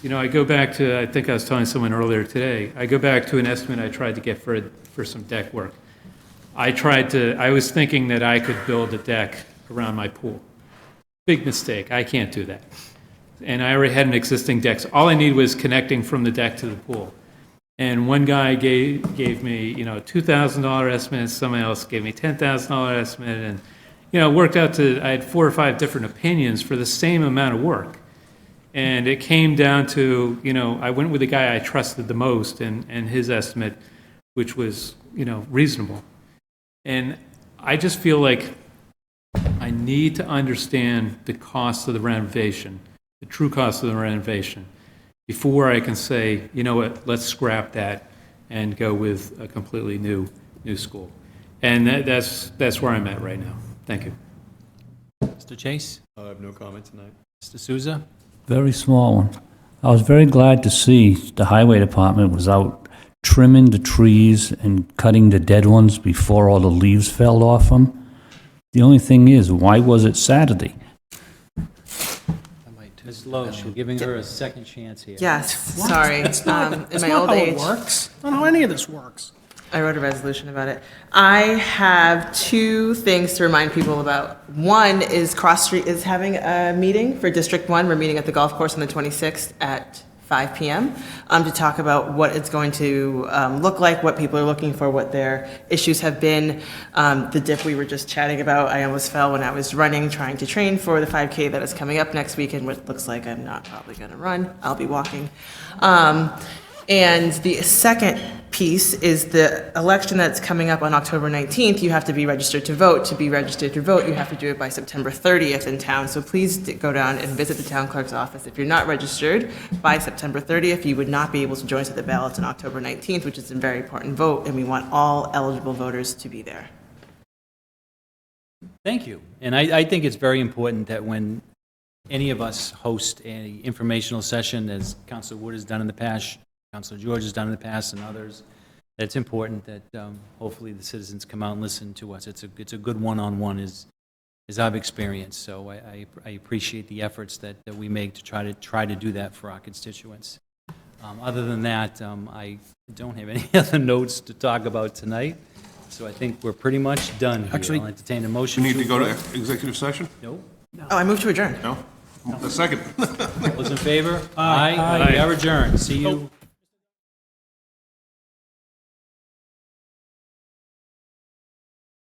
I go back to, I think I was telling someone earlier today, I go back to an estimate I tried to get for some deck work. I was thinking that I could build a deck around my pool. Big mistake, I can't do that. And I already had an existing deck, so all I need was connecting from the deck to the pool. And one guy gave me, $2,000 estimate, someone else gave me $10,000 estimate, and, it worked out I had 4 or 5 different opinions for the same amount of work. And it came down to, I went with the guy I trusted the most and his estimate, which was, reasonable. And I just feel like I need to understand the cost of the renovation, the true cost of the renovation, before I can say, you know what, let's scrap that and go with a completely new school. And that's where I'm at right now. Thank you. Mr. Chase? I have no comment tonight. Mr. Souza? Very small one. I was very glad to see the highway department was out trimming the trees and cutting the dead ones before all the leaves fell off them. The only thing is, why was it Saturday? Ms. Loesch, we're giving her a second chance here. Yes, sorry. That's not In my old how age, it works. I don't know how any of this works. I wrote a resolution about it. I have 2 things to remind people about. One is Cross Street is having a meeting for District 1. We're meeting at the golf course on the 26th at 5 p.m. To talk about what it's going to look like, what people are looking for, what their issues have been. The dip we were just chatting about, I almost fell when I was running, trying to train for the 5K that is coming up next weekend, which looks like I'm not probably going to run. I'll be walking. And the second piece is the election that's coming up on October 19th. You have to be registered to vote. To be registered to vote, you have to do it by September 30th in town. So please go down and visit the town clerk's office. If you're not registered by September 30th, you would not be able to join us at the ballots on October 19th, which is a very important vote, and we want all eligible voters to be there. Thank you. And I think it's very important that when any of us host an informational session, as Councilor Wood has done in the past, Councilor George has done in the past, and others, that it's important that hopefully the citizens come out and listen to us. It's a good one-on-one, is I've experienced. So I appreciate the efforts that we make to try to do that for our constituents. Other than that, I don't have any other notes to talk about tonight. So I think we're pretty much done here. Actually, I'll entertain a motion. We need to go to executive session? No. Oh, I move to adjourn. No? A second. Those in favor? Aye. We are adjourned. See you